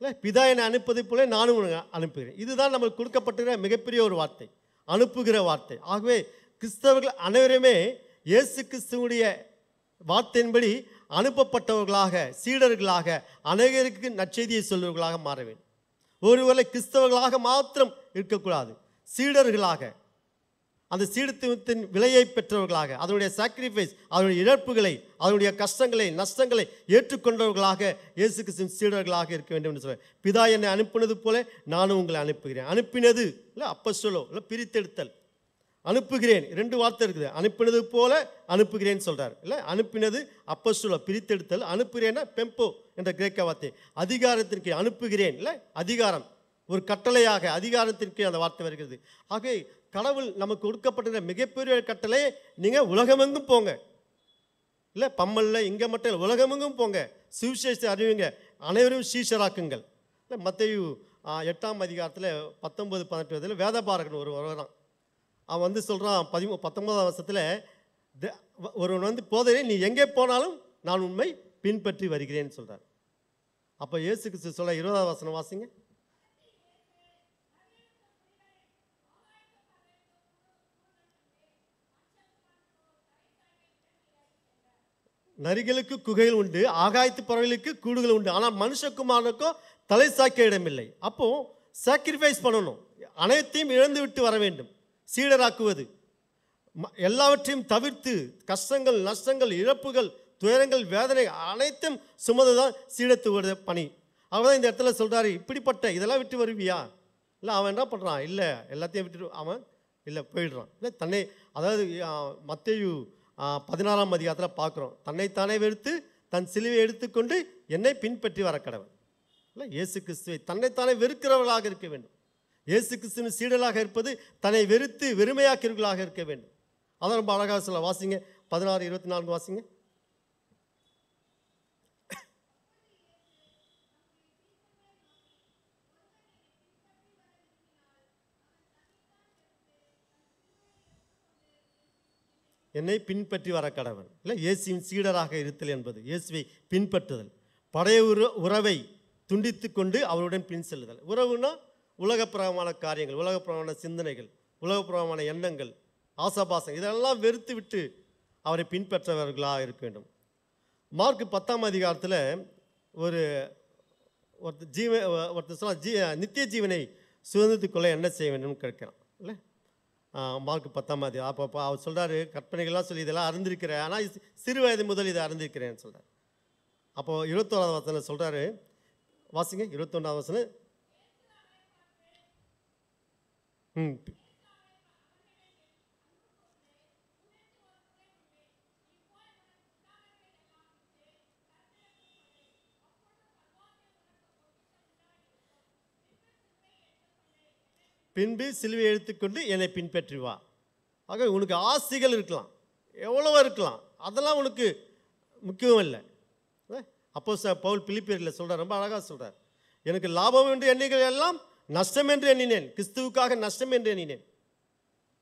இல்லை, பிதா என்னை அனுப்பதை போல நானும் உங்களை அனுப்புகிறேன். இதுதான் நமக்கு கொடுக்கப்பட்டிருக்கிற மிகப்பெரிய ஒரு வார்த்தை, அனுப்புகிற வார்த்தை. ஆகவே கிறிஸ்தவர்கள் அனைவருமே இயேசு கிறிஸ்துவுடைய வார்த்தையின்படி அனுப்பப்பட்டவர்களாக, சீடர்களாக, அநேகருக்கு நற்செய்தியை சொல்வர்களாக மாற வேண்டும். ஒருவேளை கிறிஸ்தவர்களாக மாத்திரம் இருக்கக்கூடாது, சீடர்களாக, அந்த சீடத்துவத்தின் விலையை பெற்றவர்களாக, அதனுடைய சாக்ரிஃபைஸ், அதனுடைய இழப்புகளை, அதனுடைய கஷ்டங்களை, நஷ்டங்களை ஏற்றுக்கொண்டவர்களாக இயேசு கிறிஸ்துவின் சீடர்களாக இருக்க வேண்டும் என்று சொல்ல, பிதா என்னை அனுப்பினது போல நானும் உங்களை அனுப்புகிறேன். அனுப்பினது இல்லை அப்போஸ்தலோ இல்லை பிரித்தெடுத்தல், அனுப்புகிறேன் 2 வார்த்தை இருக்குது. அனுப்பினது போல அனுப்புகிறேன்னு சொல்கிறார். இல்லை, அனுப்பினது அப்போஸ்தலோ பிரித்தெடுத்தல், அனுப்புகிறேன்னா பெம்போ என்ற கிரேக்க வார்த்தை, அதிகாரத்திற்கு அனுப்புகிறேன். இல்லை, அதிகாரம் ஒரு கட்டளையாக அதிகாரத்திற்கு அந்த வார்த்தை வருகிறது. ஆகவே கடவுள் நமக்கு கொடுக்கப்பட்ட மிகப்பெரிய கட்டளை, நீங்கள் உலகமெங்கும் போங்க. இல்லை, பம்மல்ல இங்கே மட்டும் இல்லை, உலகமெங்கும் போங்க, சுவிசேஷத்தை அறிவிங்க, அனைவரும் சீஷராக்குங்கள். இல்லை, மத்தேயு 8ஆம் அதிகாரத்தில் 19-18 வேதபாரகன் ஒரு வருவான். அவன் வந்து சொல்கிறான் 19ஆம் வருஷத்தில், ஒருவன் வந்து போதே நீ எங்கே போனாலும் நான் உண்மை பின்பற்றி வருகிறேன்னு சொல்கிறார். அப்போ இயேசு கிறிஸ்து சொல்ல 20ஆம் வசனம் வாசிங்க. நரிகளுக்கு குகைகள் உண்டு, ஆகாயத்து பறவைகளுக்கு கூடுகள் உண்டு, ஆனால் மனுஷகுமாரனுக்கோ தலை சாய்க்க இடமில்லை. அப்போ சாக்ரிஃபைஸ் பண்ணணும், அனைத்தையும் இழந்து விட்டு வர வேண்டும். சீடராக்குவது எல்லாவற்றையும் தவிர்த்து, கஷ்டங்கள், நஷ்டங்கள், இழப்புகள், துயரங்கள், வேதனை அனைத்தும் சுமந்து தான் சீடத்துவ பணி. அவன் இந்த இடத்துல சொல்கிறாரு, இப்படிப்பட்ட இதெல்லாம் விட்டு வருவியா? இல்லை, அவன் என்ன பண்ணுறான்? இல்லை, எல்லாத்தையும் விட்டுட்டு அவன் இல்லை போயிடுறான். இல்லை, தன்னை, அதாவது மத்தேயு 16ஆம் அதிகாரத்தில் பார்க்குறோம், தன்னைத்தானே வெறுத்து தன் சிலுவை எடுத்துக்கொண்டு என்னை பின்பற்றி வர கடவுள். இல்லை, இயேசு கிறிஸ்துவை தன்னைத்தானே வெறுக்கிறவர்களாக இருக்க வேண்டும். இயேசு கிறிஸ்துவின் சீடலாக இருப்பது தன்னை வெறுத்து வெறுமையாக்கிறவர்களாக இருக்க வேண்டும். அதான் ரொம்ப அழகாக சொல்ல. வாசிங்க 16-24 வாசிங்க. என்னை பின்பற்றி வர கடவன். இல்லை, இயேசுவின் சீடராக இருத்தல் என்பது இயேசுவை பின்பற்றுதல், பழைய உறவை துண்டித்து கொண்டு அவருடன் பின் செல்லுதல். உறவுனா உலகப்பிரகமான காரியங்கள், உலகப்பிரகமான சிந்தனைகள், உலகப்பிரகமான எண்ணங்கள், ஆசாபாசம், இதெல்லாம் வெறுத்து விட்டு அவரை பின்பற்றவர்களாக இருக்க வேண்டும். மார்க் 10ஆம் அதிகாரத்தில் ஒருத்தர் சொல்ல, நித்திய ஜீவனை சுதந்திரத்துக்குள்ளே என்ன செய்ய வேண்டும் கேட்கிறான். இல்லை, மார்க் 10ஆம் அதிகாரம். அப்போ அவர் சொல்கிறாரு, கற்பனைகள்லாம் சொல்லி இதெல்லாம் அறிந்திருக்கிறேன், ஆனால் சிறு வயது முதல் இதை அறிந்திருக்கிறேன்னு சொல்கிறார். அப்போது 21ஆம் வசனம் சொல்கிறாரு, வாசிங்க 21ஆம் வசனம். பின்பு சிலுவை எடுத்துக்கொண்டு என்னை பின்பற்றி வா. ஆக உனக்கு ஆசைகள் இருக்கலாம், எவ்வளவோ இருக்கலாம், அதெல்லாம் உனக்கு முக்கியம் இல்லை. அப்போ பவுல் பிலிப்பியரில் சொல்கிறார், ரொம்ப அழகாக சொல்கிறார், எனக்கு லாபம் என்று எண்ணிகள் எல்லாம் நஷ்டம் என்று எண்ணினேன், கிறிஸ்துவுக்காக நஷ்டம் என்று எண்ணினேன்.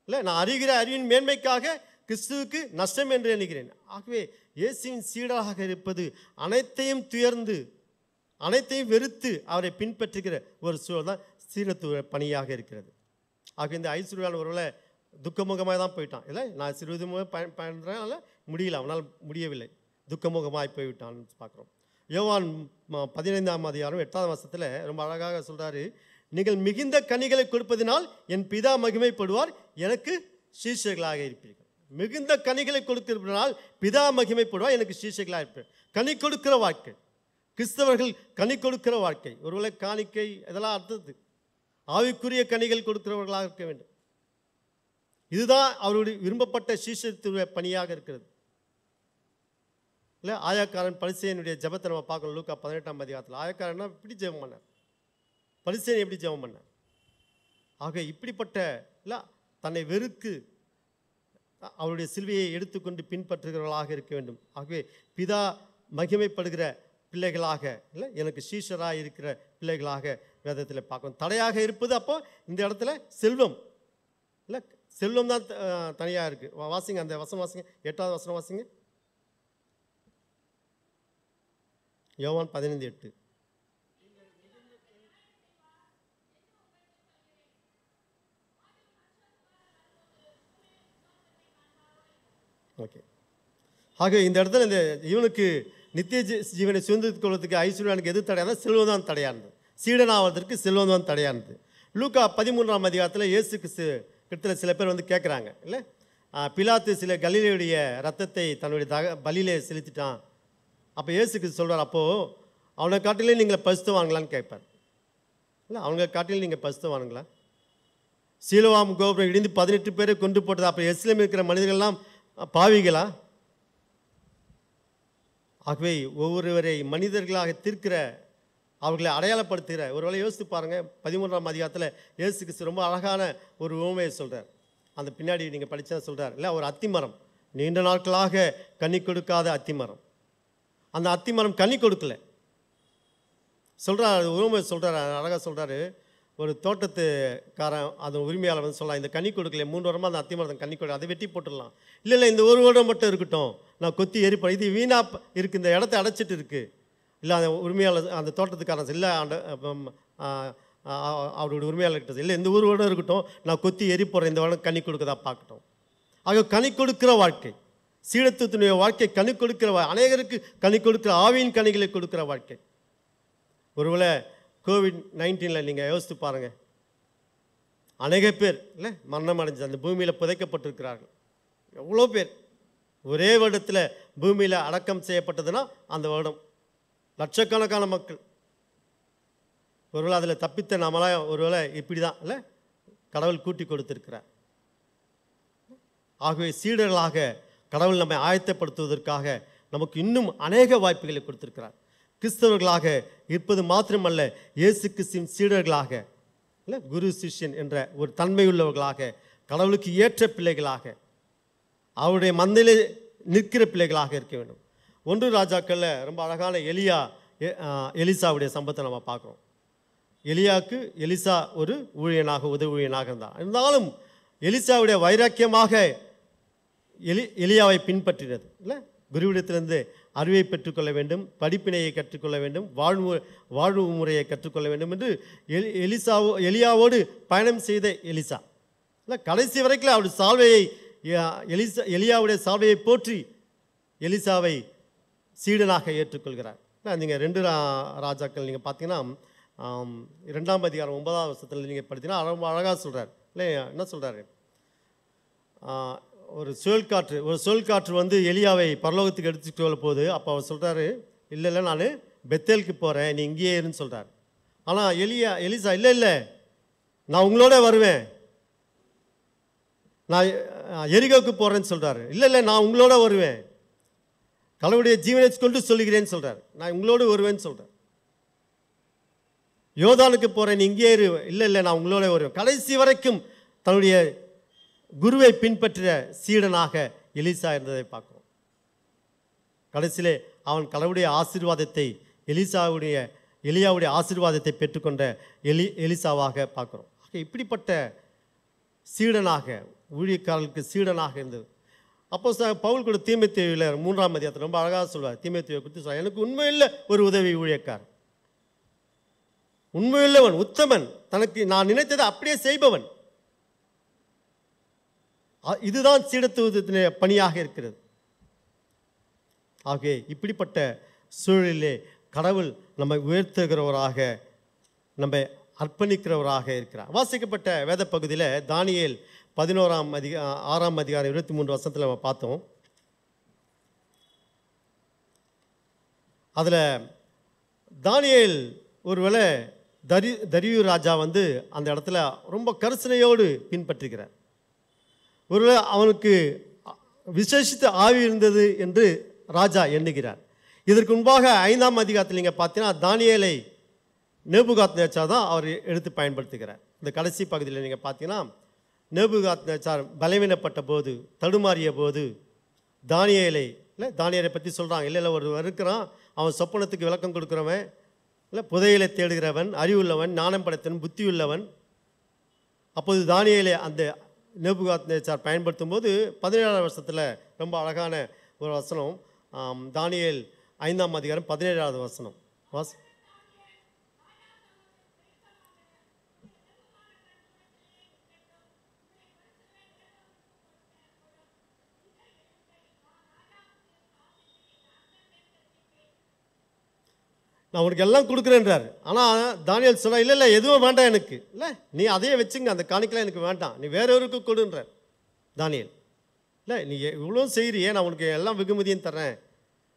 இல்லை, நான் அறிகிற அறிவின் மேன்மைக்காக கிறிஸ்துவுக்கு நஷ்டம் என்று எண்ணுகிறேன். ஆகவே இயேசுவின் சீடராக இருப்பது அனைத்தையும் துயர்ந்து, அனைத்தையும் வெறுத்து அவரை பின்பற்றுகிற ஒரு சூழல் தான் சீடத்துவ பணியாக இருக்கிறது. ஆக இந்த ஐஸ்வர்யான ஒருவேளை துக்கமுகமாக தான் போயிட்டான். இல்லை, நான் சிறுதுமாக பயன்றனால முடியல, அவனால் முடியவில்லை, துக்கமுகமாக போய்விட்டான்னு பார்க்குறோம். யோவான் 15ஆம் அதிகாரம் 8ஆம் வசனத்தில் ரொம்ப அழகாக சொல்கிறாரு, நீங்கள் மிகுந்த கனிகளை கொடுப்பதினால் என் பிதா மகிமைப்படுவார், எனக்கு சீஷர்களாக இருப்பீர்கள். மிகுந்த கனிகளை கொடுக்கிறதுனால் பிதா மகிமைப்படுவார், எனக்கு சீஷர்களாக இருப்பீர்கள். கனி கொடுக்கிற வாழ்க்கை, கிறிஸ்தவர்கள் கனி கொடுக்கிற வாழ்க்கை. ஒருவேளை காணிக்கை இதெல்லாம் அர்த்தது, ஆவிக்குரிய கனிகள் கொடுக்கிறவர்களாக இருக்க வேண்டும். இதுதான் அவருடைய விரும்பப்பட்ட சீஷத்துவ பணியாக இருக்கிறது. இல்லை, ஆயக்காரன் பரிசேயனுடைய ஜெபத்தை நம்ம பார்க்கணும். லூக்கா 18ஆம் அதிகாரத்தில் ஆயக்காரன்னா இப்படி ஜெபம் பண்ணார், பரிசேயன் எப்படி ஜெபம் பண்ணார். ஆக இப்படிப்பட்ட இல்லை, தன்னை வெறுக்கு அவருடைய சிலுவையை எடுத்துக்கொண்டு பின்பற்றுகிறவர்களாக இருக்க வேண்டும். ஆகவே பிதா மகிமைப்படுகிற பிள்ளைகளாக, இல்லை எனக்கு சீஷராக இருக்கிற பிள்ளைகளாக வேதத்தில் பார்க்கணும். தடையாக இருப்பது அப்போ இந்த இடத்துல செல்வம். இல்லை, செல்வம் தான் தனியாக இருக்குது. வாசிங்க அந்த வசனம் வாசிங்க, 8ஆவது வசனம் வாசிங்க. யோவான் 15:8. ஓகே. ஆக இந்த இடத்துல இந்த இவனுக்கு நித்திய ஜீவனை சுதந்திரித்துக் கொள்வதற்கு ஐஸ்வர்யானுக்கு எது தடையானது? செல்வம் தான் தடையானது. சீடனாவதற்கு செல்வம் தான் தடையானது. லூக்கா 13ஆம் அதிகாரத்தில் இயேசு கிட்ட சில பேர் வந்து கேட்குறாங்க, இல்லை பிலாத்து சில கலிலேயுடைய ரத்தத்தை தன்னுடைய பலியிலே செலுத்திட்டான். அப்போ இயேசுக்கு சொல்கிறார், அப்போது அவனை காட்டிலே நீங்கள் பரிசுத்தவான்களான்னு கேட்பார். இல்லை, அவங்க காட்டிலும் நீங்கள் பரிசுத்தவான்களா? சீலோவாம் கோபுரம் இடிந்து 18 பேரை கொண்டு போட்டது, அப்போ எஸ்லேம் இருக்கிற மனிதர்கள்லாம் பாவிகளா? ஆகவே ஒவ்வொருவரை மனிதர்களாக தீர்க்கிற, அவர்களை அடையாளப்படுத்துகிற, ஒருவேளை யோசித்து பாருங்கள். 13ஆம் அதிகாரத்தில் இயேசு கிறிஸ்து ரொம்ப அழகான ஒரு உவமையை சொல்கிறார். அந்த பின்னாடி நீங்கள் படித்தா சொல்கிறார், இல்லை, ஒரு அத்திமரம், நீண்ட நாட்களாக கனி கொடுக்காத அத்திமரம். அந்த அத்திமரம் கனி கொடுக்கல. சொல்கிறார், உவமை சொல்கிறார், அழகாக சொல்கிறாரு. ஒரு தோட்டத்துக்காரன் அது உரிமையாளர் வந்து சொல்லலாம், இந்த கனி கொடுக்கல, 3 வருடமாக அந்த அத்திமரத்தை கனி கொடுக்க, அதை வெட்டி போட்டுடலாம். இல்லை, இந்த 1 வருடம் மட்டும் இருக்கட்டும், நான் கொத்தி எரிப்பேன், இது வீணாக இருக்குது, இந்த இடத்த அடைச்சிட்டு இருக்குது. இல்லை, அந்த உரிமையாளர், அந்த தோட்டத்துக்காரன் இல்லை, அவருடைய உரிமையாளர்கிட்ட, இல்லை, இந்த 1 வருடம் இருக்கட்டும், நான் கொத்தி எரிப்போகிறேன், இந்த வருடம் கனி கொடுக்கதா பார்க்கட்டும். ஆக கனி கொடுக்கிற வாழ்க்கை, சீடத்துவத்தினுடைய வாழ்க்கை கனி கொடுக்கிற, அநேகருக்கு கனி கொடுக்கிற, ஆவியின் கனிகளை கொடுக்கிற வாழ்க்கை. ஒருவேளை COVID-19 நீங்கள் யோசித்து பாருங்கள், அநேக பேர் இல்லை மரணம் அடைஞ்சு அந்த பூமியில் புதைக்கப்பட்டிருக்கிறார்கள். எவ்வளோ பேர் ஒரே வருடத்தில் பூமியில் அடக்கம் செய்யப்பட்டதுன்னா அந்த வருடம் லட்சக்கணக்கான மக்கள். ஒருவேளை அதில் தப்பித்த நாமெல்லாம் ஒருவேளை இப்படி தான் இல்லை கடவுள் கூட்டி கொடுத்திருக்கிறார். ஆகவே சீடர்களாக கடவுள் நம்மை ஆயத்தப்படுத்துவதற்காக நமக்கு இன்னும் அநேக வாய்ப்புகளை கொடுத்திருக்கிறார். கிறிஸ்தவர்களாக இருப்பது மாத்திரமல்ல, இயேசு கிறிஸ்துவின் சீடர்களாக இல்லை குரு சிஷ்யன் என்ற ஒரு தன்மையுள்ளவர்களாக, கடவுளுக்கு ஏற்ற பிள்ளைகளாக, அவருடைய மந்தையிலே நிற்கிற பிள்ளைகளாக இருக்க வேண்டும். 1 ராஜாக்களில் ரொம்ப அழகான எலிசாவுடைய சம்பவத்தை நம்ம பார்க்குறோம். எலியாவுக்கு எலிசா ஒரு ஊழியனாக, உதவி ஊழியனாக இருந்தாலும் எலிசாவுடைய வைராக்கியமாக எலியாவை பின்பற்றினது இல்லை. குருவிடத்திலிருந்து அறிவை பெற்றுக்கொள்ள வேண்டும், படிப்பினையை கற்றுக்கொள்ள வேண்டும், வாழ்வு முறையை கற்றுக்கொள்ள வேண்டும் என்று எலியாவோடு பயணம் செய்த எலிசா இல்லை கடைசி வரைக்கும் அவருடைய சால்வையை எலியாவுடைய சால்வையை போற்றி எலிசாவை சீடனாக ஏற்றுக்கொள்கிறார். நீங்கள் 2 ராஜாக்கள் நீங்கள் பார்த்தீங்கன்னா 2ஆம் அதிகாரம் 9ஆம் வருஷத்தில் நீங்கள் படித்தீங்கன்னா ரொம்ப அழகாக சொல்கிறார் இல்லை. என்ன சொல்கிறாரு? ஒரு சுழல் காற்று வந்து எலியாவை பரலோகத்துக்கு எடுத்துட்டு வர போகுது. அப்போ அவர் சொல்கிறாரு, இல்லை, நான் பெத்தேலுக்கு போகிறேன், நீ இங்கேயே இருன்னு சொல்கிறார். ஆனால் எலிசா இல்லை, நான் உங்களோட வருவேன், நான் எரிகோவுக்கு போகிறேன்னு சொல்கிறாரு. இல்லை, நான் உங்களோட வருவேன், கடவுளுடைய ஜீவனை கொண்டு சொல்லுகிறேன்னு சொல்கிறார். நான் உங்களோடு வருவேன்னு சொல்கிறேன். யோர்தானுக்கு போகிறேன், நீ இங்கேயே இரு. இல்லை, நான் உங்களோட வருவேன். கடைசி வரைக்கும் தன்னுடைய குருவை பின்பற்ற சீடனாக எலிசா இருந்ததை பார்க்கிறோம். கடைசியிலே அவன் கடவுளுடைய ஆசீர்வாதத்தை, எலியாவுடைய ஆசீர்வாதத்தை பெற்றுக்கொண்ட எலிசாவாக பார்க்குறோம். இப்படிப்பட்ட சீடனாக, ஊழியக்காரர்களுக்கு சீடனாக இருந்தது. அப்போ பவுல் கூட தீமோத்தேயுவில் 3ஆம் அதிகாரத்தில் ரொம்ப அழகாக சொல்வார். தீமோத்தேயுவை குறித்து சொல்வார், எனக்கு உண்மையுள்ள ஒரு உதவி ஊழியக்காரன், உண்மையுள்ளவன், உத்தமன், தனக்கு நான் நினைத்ததை அப்படியே செய்பவன். இதுதான் சீடத்துவத்தின் பணியாக இருக்கிறது. ஆகவே இப்படிப்பட்ட சூழலிலே கடவுள் நம்மை உயர்த்துகிறவராக, நம்மை அர்ப்பணிக்கிறவராக இருக்கிறார். வாசிக்கப்பட்ட வேத பகுதியில் தானியேல் 6ஆம் அதிகாரம் 23 வருஷத்தில் நம்ம பார்த்தோம். அதில் தானியேல் ஒருவேளை தரியு ராஜா வந்து அந்த இடத்துல ரொம்ப கரிசனையோடு பின்பற்றுகிறார். ஒருவேளை அவனுக்கு விசேஷித்த ஆவி இருந்தது என்று ராஜா எண்ணுகிறார். இதற்கு முன்பாக 5ஆம் அதிகாரத்தில் நீங்கள் பார்த்தீங்கன்னா தானியேலை நேபுகாத்நேச்சார் தான் அவர் எடுத்து பயன்படுத்துகிறார். இந்த கடைசி பகுதியில் நீங்கள் பார்த்தீங்கன்னா நேபுகாத்நேச்சார் பலவீனப்பட்ட போது, தடுமாறிய போது தானியேலை பற்றி சொல்கிறாங்க. இல்லை, ஒருவன் இருக்கிறான், அவன் சொப்பனத்துக்கு விளக்கம் கொடுக்குறவன், இல்லை புதையலை தேடுகிறவன், அறிவுள்ளவன், ஞானம் படைத்தவன், புத்தியுள்ளவன். அப்போது தானியேலை அந்த நேபுகாத்நேச்சார் பயன்படுத்தும் போது 17ஆம் வருஷத்தில் ரொம்ப அழகான ஒரு வசனம், தானியேல் 5ஆம் அதிகாரம் 17வது வசனம் வாசி. நான் உனக்கு எல்லாம் கொடுக்குறேன்றார். ஆனால் தானியேல் சொல்ல, இல்லை இல்லை எதுவும் வேண்டாம் எனக்கு, இல்லை நீ அதையே வச்சுங்க, அந்த காணிக்கலாம் எனக்கு வேண்டாம், நீ வேறொருக்கு கொடுன்றார் தானியேல். இல்லை நீ இவ்வளோ செய்கிறியே, நான் உனக்கு எல்லாம் வெகுமதியும் தர்றேன்.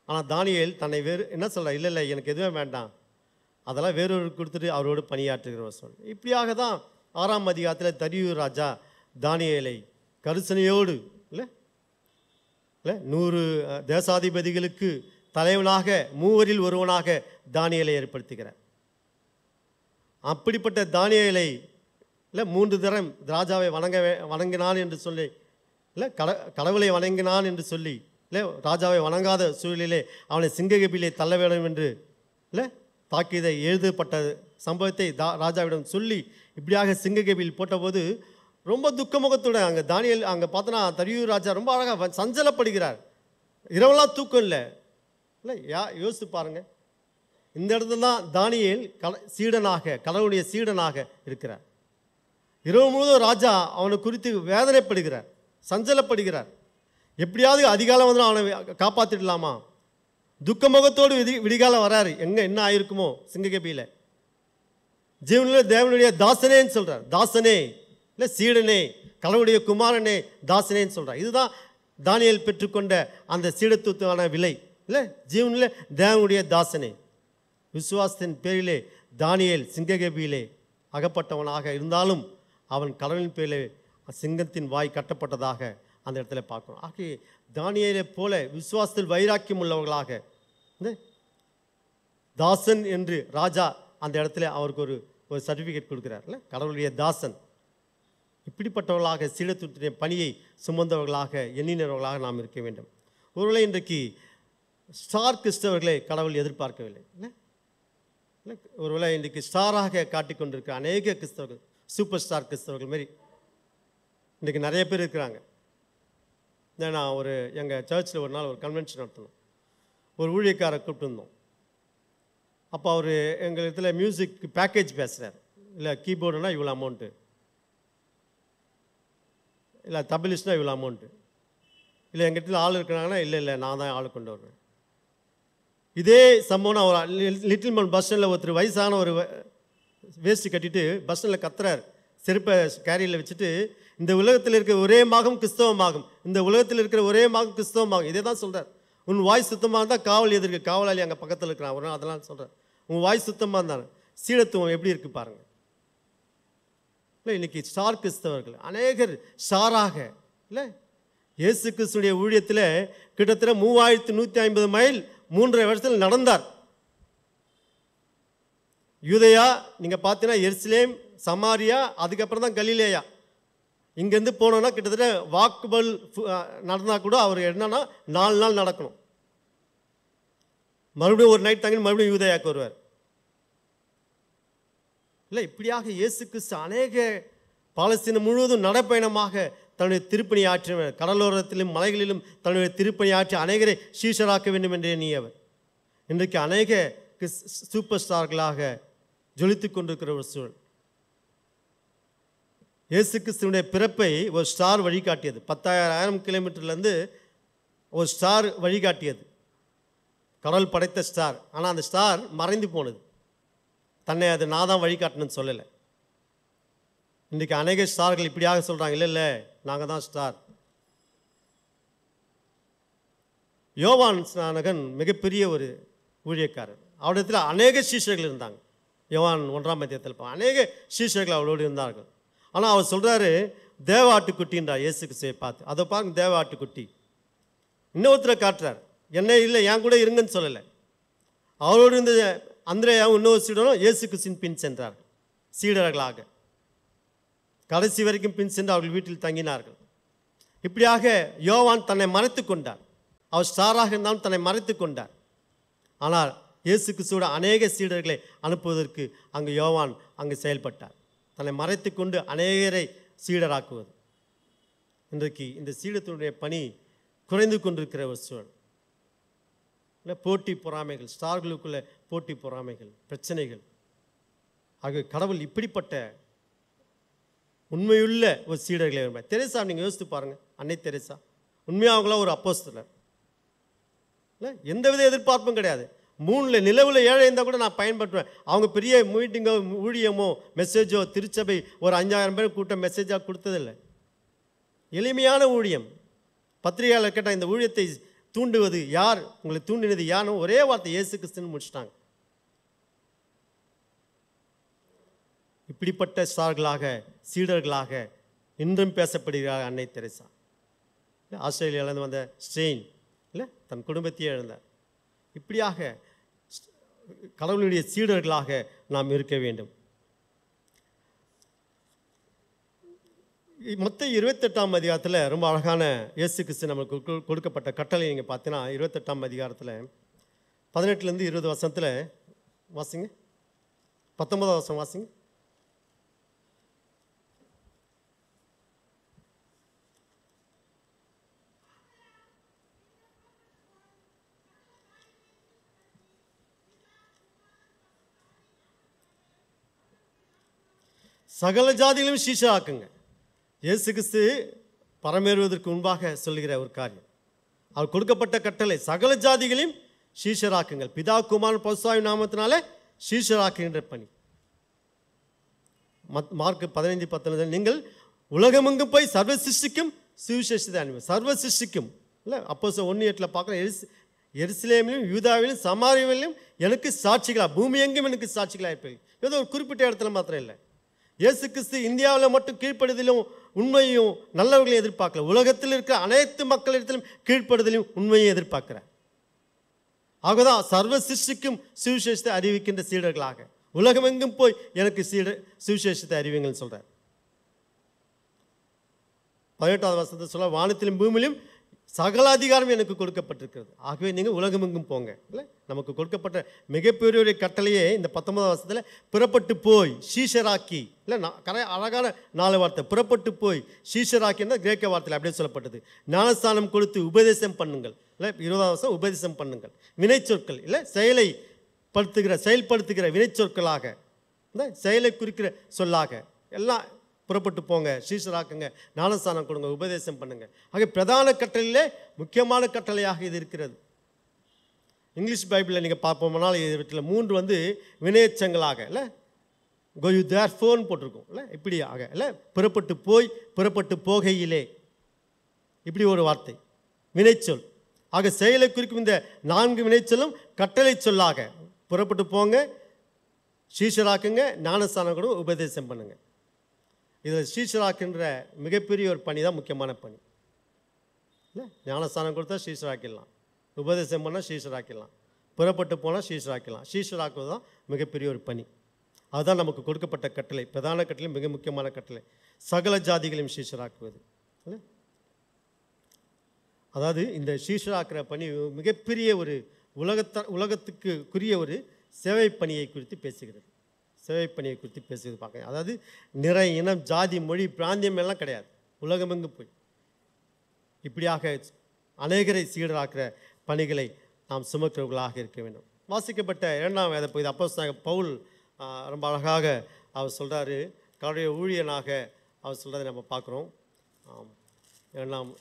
ஆனால் தானியேல் தன்னை என்ன சொல்ற, இல்லை இல்லை எனக்கு எதுவும் வேண்டாம், அதெல்லாம் வேறொருக்கு கொடுத்துட்டு அவரோடு பணியாற்றுகிறவர் சொல். இப்படியாக தான் 6ஆம் அதிகாரத்தில் தரியு ராஜா தானியேலை கருசனையோடு இல்லை இல்லை 100 தேசாதிபதிகளுக்கு தலைவனாக, மூவரில் ஒருவனாக தானியேலை ஏற்படுத்துகிறார். அப்படிப்பட்ட தானியேலை இல்லை 3 தரம் ராஜாவை வணங்கினான் என்று சொல்லி, இல்லை கடவுளை வணங்கினான் என்று சொல்லி, இல்லை ராஜாவை வணங்காத சூழலிலே அவனை சிங்ககபிலே தள்ள வேண்டும் என்று இல்லை தாக்கீதை எழுதப்பட்ட சம்பவத்தை ராஜாவிடம் சொல்லி இப்படியாக சிங்ககபில் போட்டபோது ரொம்ப துக்கமுகத்துடன் அங்கே தானியேல் அங்கே பார்த்தோன்னா தரியு ராஜா ரொம்ப அழகாக சஞ்சலப்படுகிறார். இரவெல்லாம் தூக்கம் இல்லை. இல்லை யோசித்து பாருங்கள், இந்த இடத்துல தான் தானியேல் சீடனாக, கடவுளுடைய சீடனாக இருக்கிறார். இரவு முழுவதும் ராஜா அவனை குறித்து வேதனைப்படுகிறார், சஞ்சலப்படுகிறார். எப்படியாவது அதிகாலம் வந்து அவனை காப்பாற்றிடலாமா, துக்கமுகத்தோடு விடிகாலம் வராரு. என்ன ஆயிருக்குமோ சிங்ககபியில். ஜீவனில் தேவனுடைய தாசனேன்னு சொல்கிறார். தாசனே இல்லை சீடனே, கடவுளுடைய குமாரனே, தாசனேன்னு சொல்கிறார். இதுதான் தானியேல் பெற்றுக்கொண்ட அந்த சீடத்துவத்தான விலை. இல்லை ஜீவனில் தேவனுடைய தாசனே. விசுவாசத்தின் பேரிலே தானியேல் சிங்ககபியிலே அகப்பட்டவனாக இருந்தாலும் அவன் கடவுளின் பேரிலே சிங்கத்தின் வாய் கட்டப்பட்டதாக அந்த இடத்துல பார்க்கணும். ஆகிய தானியேலை போல விசுவாசத்தில் வைராக்கியம் உள்ளவர்களாக தாசன் என்று ராஜா அந்த இடத்துல அவருக்கு ஒரு சர்டிஃபிகேட் கொடுக்குறார். கடவுளுடைய தாசன். இப்படிப்பட்டவர்களாக சீடத்துவத்தினுடைய பணியை சுமந்தவர்களாக எண்ணினவர்களாக நாம் இருக்க வேண்டும். ஒருவேளை இன்றைக்கு ஸ்டார் கிறிஸ்தவர்களை கடவுள் எதிர்பார்க்கவில்லை. இல்லை ஒருவேளை இன்றைக்கு ஸ்டாராக காட்டிக்கொண்டிருக்கிற அநேக கிறிஸ்தவர்கள், சூப்பர் ஸ்டார் கிறிஸ்தவர்கள் மாரி இன்றைக்கி நிறைய பேர் இருக்கிறாங்க. நான் எங்கள் சர்ச்சில் ஒரு நாள் ஒரு கன்வென்ஷன் நடத்தணும். ஒரு ஊழியக்காரை கூப்பிட்டுருந்தோம். அப்போ அவர் எங்கள் இடத்துல மியூசிக் பேக்கேஜ் பேசுகிறார். இல்லை கீபோர்டுனா இவ்வளோ அமௌண்ட்டு, இல்லை தபிலிஸ்னா இவ்வளோ அமௌண்ட்டு, இல்லை எங்கள் இடத்துல ஆள் இருக்கிறாங்கன்னா இல்லை நான் தான் ஆள் கொண்டு வருவேன். இதே சம்பவம் ஒரு லிட்டில் மன் பஸ் ஸ்டாண்டில் ஒருத்தர் வயசான ஒரு வேஸ்ட்டு கட்டிட்டு பஸ் ஸ்டாண்டில் கத்துறார், செருப்பை கேரியில் வச்சுட்டு, இந்த உலகத்தில் இருக்கிற ஒரே மாகம் கிறிஸ்தவமாகும், இந்த உலகத்தில் இருக்கிற ஒரே மாகம் கிறிஸ்தவமாகும். இதே தான் சொல்கிறார். உன் வாய் சுத்தமாக இருந்தால் காவல் எதிர்க்கு, காவலாளி அங்கே பக்கத்தில் இருக்கிறான் ஒரு நாள், அதெல்லாம் சொல்கிறேன். உன் வாய் சுத்தமாக இருந்தாலும் சீடத்துவம் எப்படி இருக்குது பாருங்கள். இல்லை இன்றைக்கி ஸ்டார் கிறிஸ்தவர்கள் அநேகர் ஸ்டாராக இல்லை இயேசு கிறிஸ்துடைய ஊழியத்தில் கிட்டத்தட்ட 3150 மைல் 3.5 வருஷத்தில் நடந்தார். யூதேயா நீங்கள் பார்த்தீங்கன்னா எருசலேம், சமாரியா, அதுக்கப்புறம் தான் கலிலேயா. இங்கேருந்து போனோன்னா கிட்டத்தட்ட வாக்குபல் நடந்தால் கூட அவர் என்னன்னா 4 நாள் நடக்கணும். மறுபடியும் ஒரு நைட் தங்கி மறுபடியும் யூதேயாவுக்கு வருவார். இல்லை இப்படியாக இயேசு கிறிஸ்து அநேக பாலஸ்தீனம் முழுவதும் நடைப்பயணமாக தன்னுடைய திருப்பணி ஆற்றினார். கடலோரத்திலும் மலைகளிலும் தன்னுடைய திருப்பணி ஆற்றி அநேகரை சீஷராக்க வேண்டும் என்று எண்ணியவர். இன்றைக்கு அநேக சூப்பர் ஸ்டார்களாக ஜொலித்து கொண்டிருக்கிற ஒரு சூழல். இயேசு கிறிஸ்துவனுடைய பிறப்பை ஒரு ஸ்டார் வழிகாட்டியது. 10,000 கிலோமீட்டர்லேருந்து ஒரு ஸ்டார் வழிகாட்டியது, கடவுள் படைத்த ஸ்டார். ஆனால் அந்த ஸ்டார் மறைந்து போனது. தன்னை அது நான் தான் வழிகாட்டணும்னு சொல்லலை. இன்றைக்கி அநேக ஸ்டார்கள் இப்படியாக சொல்கிறாங்க, இல்லை நாங்கள் தான் ஸ்டார். யோவான் ஸ்நானகன் மிகப்பெரிய ஒரு ஊழியக்காரர். அவரிடத்தில் அநேக சீஷர்கள் இருந்தாங்க. யோவான் 1ஆம் அத்தியாயத்தில் அநேக சீஷர்கள் அவளோடு இருந்தார்கள். ஆனால் அவர் சொல்கிறாரு தேவ ஆட்டுக்குட்டின்றார் இயேசு கிறிஸ்துவை பார்த்து. அதை பாருங்க, தேவ ஆட்டுக்குட்டி. இன்னொருத்தரை காட்டுறார், என்ன இல்லை என் கூட இருங்கன்னு சொல்லலை. அவரோடு இருந்த அந்திரேயாவும் இன்னொரு சீடரும் இயேசு கிறிஸ்துவின் பின் சென்றார்கள் சீடர்களாக. கடைசி வரைக்கும் பின் சென்று அவர்கள் வீட்டில் தங்கினார்கள். இப்படியாக யோவான் தன்னை மறைத்து கொண்டார். அவர் ஸ்டாராக இருந்தாலும் தன்னை மறைத்து கொண்டார். ஆனால் இயேசு கிறிஸ்துவோட அநேக சீடர்களை அனுப்புவதற்கு அங்கு யோவான் அங்கு செயல்பட்டார். தன்னை மறைத்து கொண்டு அநேகரை சீடராக்குவது. இன்றைக்கு இந்த சீடத்தினுடைய பணி குறைந்து கொண்டிருக்கிற ஒரு சூழல். இல்லை போட்டி பொறாமைகள், ஸ்டார்களுக்குள்ள போட்டி பொறாமைகள், பிரச்சனைகள் ஆகிய கடவுள் இப்படிப்பட்ட உண்மையுள்ள ஒரு சீடர்களை விரும்புகிறார். தெரேசா நீங்கள் யோசித்து பாருங்கள். அன்னை தெரேசா உண்மையாக அவங்களாம் ஒரு அப்போஸ்தலர் இல்லை, எந்தவித எதிர்பார்ப்பும் கிடையாது. 3 நிலவில் ஏழை இருந்தால் கூட நான் பயன்படுத்துவேன். அவங்க பெரிய மீட்டிங்கோ ஊழியமோ மெசேஜோ திருச்சபை ஒரு 5000 பேர் கூட்டம் மெசேஜாக கொடுத்ததில்லை. எளிமையான ஊழியம். பத்திரிகையாளர் கேட்டால் இந்த ஊழியத்தை தூண்டுவது யார், உங்களை தூண்டினது யாரும், ஒரே வார்த்தை இயேசு கிறிஸ்துன்னு முடிச்சிட்டாங்க. இப்படிப்பட்ட ஸ்டார்களாக சீடர்களாக இன்றும் பேசப்படுகிறார் அன்னை தெரேசா. ஆஸ்திரேலியாவிலேருந்து வந்த ஸ்ட்ரெயின் இல்லை, தன் குடும்பத்தையே இழந்தார். இப்படியாக கடவுளுடைய சீடர்களாக நாம் இருக்க வேண்டும். மத்தேயு 28ஆம் அதிகாரத்தில் ரொம்ப அழகான இயேசு கிறிஸ்து நமக்கு கொடுக்கப்பட்ட கட்டளை நீங்கள் பார்த்தீங்கன்னா 28ஆம் அதிகாரத்தில் 18லேருந்து 20 வசனத்தில் வாசிங்க. 19ஆம் வசனம் வாசிங்க. சகல ஜாதிகளையும் சீஷராக்குங்க. இயேசு கிறிஸ்து பரமேறுவதற்கு முன்பாக சொல்லுகிற ஒரு காரியம். அவர் கொடுக்கப்பட்ட கட்டளை சகல ஜாதிகளையும் சீஷராக்குங்கள், பிதா குமாரன் பரிசுத்தாவின் நாமத்தினாலே சீஷராக்குகின்ற பணி. மார்க் 15:19 நீங்கள் உலகமெங்கும் போய் சர்வ சிருஷ்டிக்கும் சுவிசேஷத்தை அனுப்பி. சர்வ சிருஷ்டிக்கும் இல்லை, அப்போஸ்தலர் 1:8 பார்க்குறோம். எருசலேமிலும் யூதாவிலும் சமாரியாவிலும் எனக்கு சாட்சிகளா, பூமி எங்கும் எனக்கு சாட்சிகளாக இருப்பீர்கள். ஏதோ ஒரு குறிப்பிட்ட இடத்துல மாத்திரம் இல்லை. இயேசு கிறிஸ்து இந்தியாவில் மட்டும் கீழ்ப்படுதலும் உண்மையும் நல்லவர்களையும் எதிர்பார்க்கல, உலகத்தில் இருக்கிற அனைத்து மக்களிடத்திலும் கீழ்ப்படுதலையும் உண்மையை எதிர்பார்க்கிறார். ஆகதான் சர்வ சிருஷ்டிக்கும் சுவிசேஷத்தை அறிவிக்கின்ற சீடர்களாக உலகமெங்கும் போய் எனக்கு சுவிசேஷத்தை அறிவிங்கள்னு சொல்கிறார். 18ஆவது வசனத்தை சொல்ல, வானத்திலும் பூமியிலும் சகல அதிகாரம் எனக்கு கொடுக்கப்பட்டிருக்கிறது, ஆகவே நீங்கள் உலகமெங்கும் போங்க. இல்லை, நமக்கு கொடுக்கப்பட்ட மிகப்பெரிய ஒரு கட்டளையே இந்த 19ஆம் வசனத்தில் புறப்பட்டு போய் சீஷராக்கி. இல்லை, அழகான 4 வார்த்தை. புறப்பட்டு போய் சீஷராக்கின்னா கிரேக்க வார்த்தையில் அப்படியே சொல்லப்பட்டது. ஞானஸ்தானம் கொடுத்து உபதேசம் பண்ணுங்கள். இல்லை, 20ஆம் வசனம் உபதேசம் பண்ணுங்கள். வினைச்சொற்கள் இல்லை, செயல்படுத்துகிற வினைச்சொற்களாக, இந்த செயலை குறிக்கிற சொல்லாக எல்லாம் புறப்பட்டு போங்க, சீஷராக்குங்க, ஞானஸ்தானம் கொடுங்க, உபதேசம் பண்ணுங்க. ஆக பிரதான கட்டளையிலே முக்கியமான கட்டளையாக இது இருக்கிறது. இங்கிலீஷ் பைபிளில் நீங்கள் பார்ப்போம்னால் இதில் 3 வினையச்சங்களாக இல்லை, கோ யூ தேர்ஃபோர்னு போட்டிருக்கோம். இல்லை, இப்படியாக இல்லை, புறப்பட்டு போய், புறப்பட்டு போகையிலே, இப்படி ஒரு வார்த்தை வினைச்சொல். ஆக செயலை குறிக்கும் இந்த 4 வினைச்சொல்லும் கட்டளை சொல்லாக புறப்பட்டு போங்க, சீஷராக்குங்க, ஞானஸ்தானம் கொடுங்க, உபதேசம் பண்ணுங்க. இதில் சீஷராக்குன்ற மிகப்பெரிய ஒரு பணி தான் முக்கியமான பணி. இல்லை, ஞானஸ்தானம் கொடுத்தா சீஷராக்கிடலாம், உபதேசம் பண்ணால் சீஷராக்கிடலாம், புறப்பட்டு போனால் சீஷராக்கிடலாம். சீஷராக்குவது தான் மிகப்பெரிய ஒரு பணி. அதுதான் நமக்கு கொடுக்கப்பட்ட கட்டளை, பிரதான கட்டளை, மிக முக்கியமான கட்டளை. சகல ஜாதிகளையும் சீஷராக்குவது. இல்லை, அதாவது இந்த சீஷராக்குற பணி மிகப்பெரிய ஒரு உலகத்துக்குரிய ஒரு சேவை பணியை குறித்து பேசுகிறது. சேவை பணியை குறித்து பேசுகிறது பார்க்க. அதாவது நிறை, இனம், ஜாதி, மொழி, பிராந்தியம் எல்லாம் கிடையாது, உலகமெங்கும் போய் இப்படியாக அநேகரை சீடராக்குற பணிகளை நாம் சுமக்கிறவர்களாக இருக்க வேண்டும். வாசிக்கப்பட்ட 2ஆம் வேத பகுதி அப்போஸ்தலனாகிய பவுல் ரொம்ப அழகாக அவர் சொல்கிறாரு, கடவுளுடைய ஊழியனாக அவர் சொல்கிறதை நம்ம பார்க்குறோம். 2ஆம்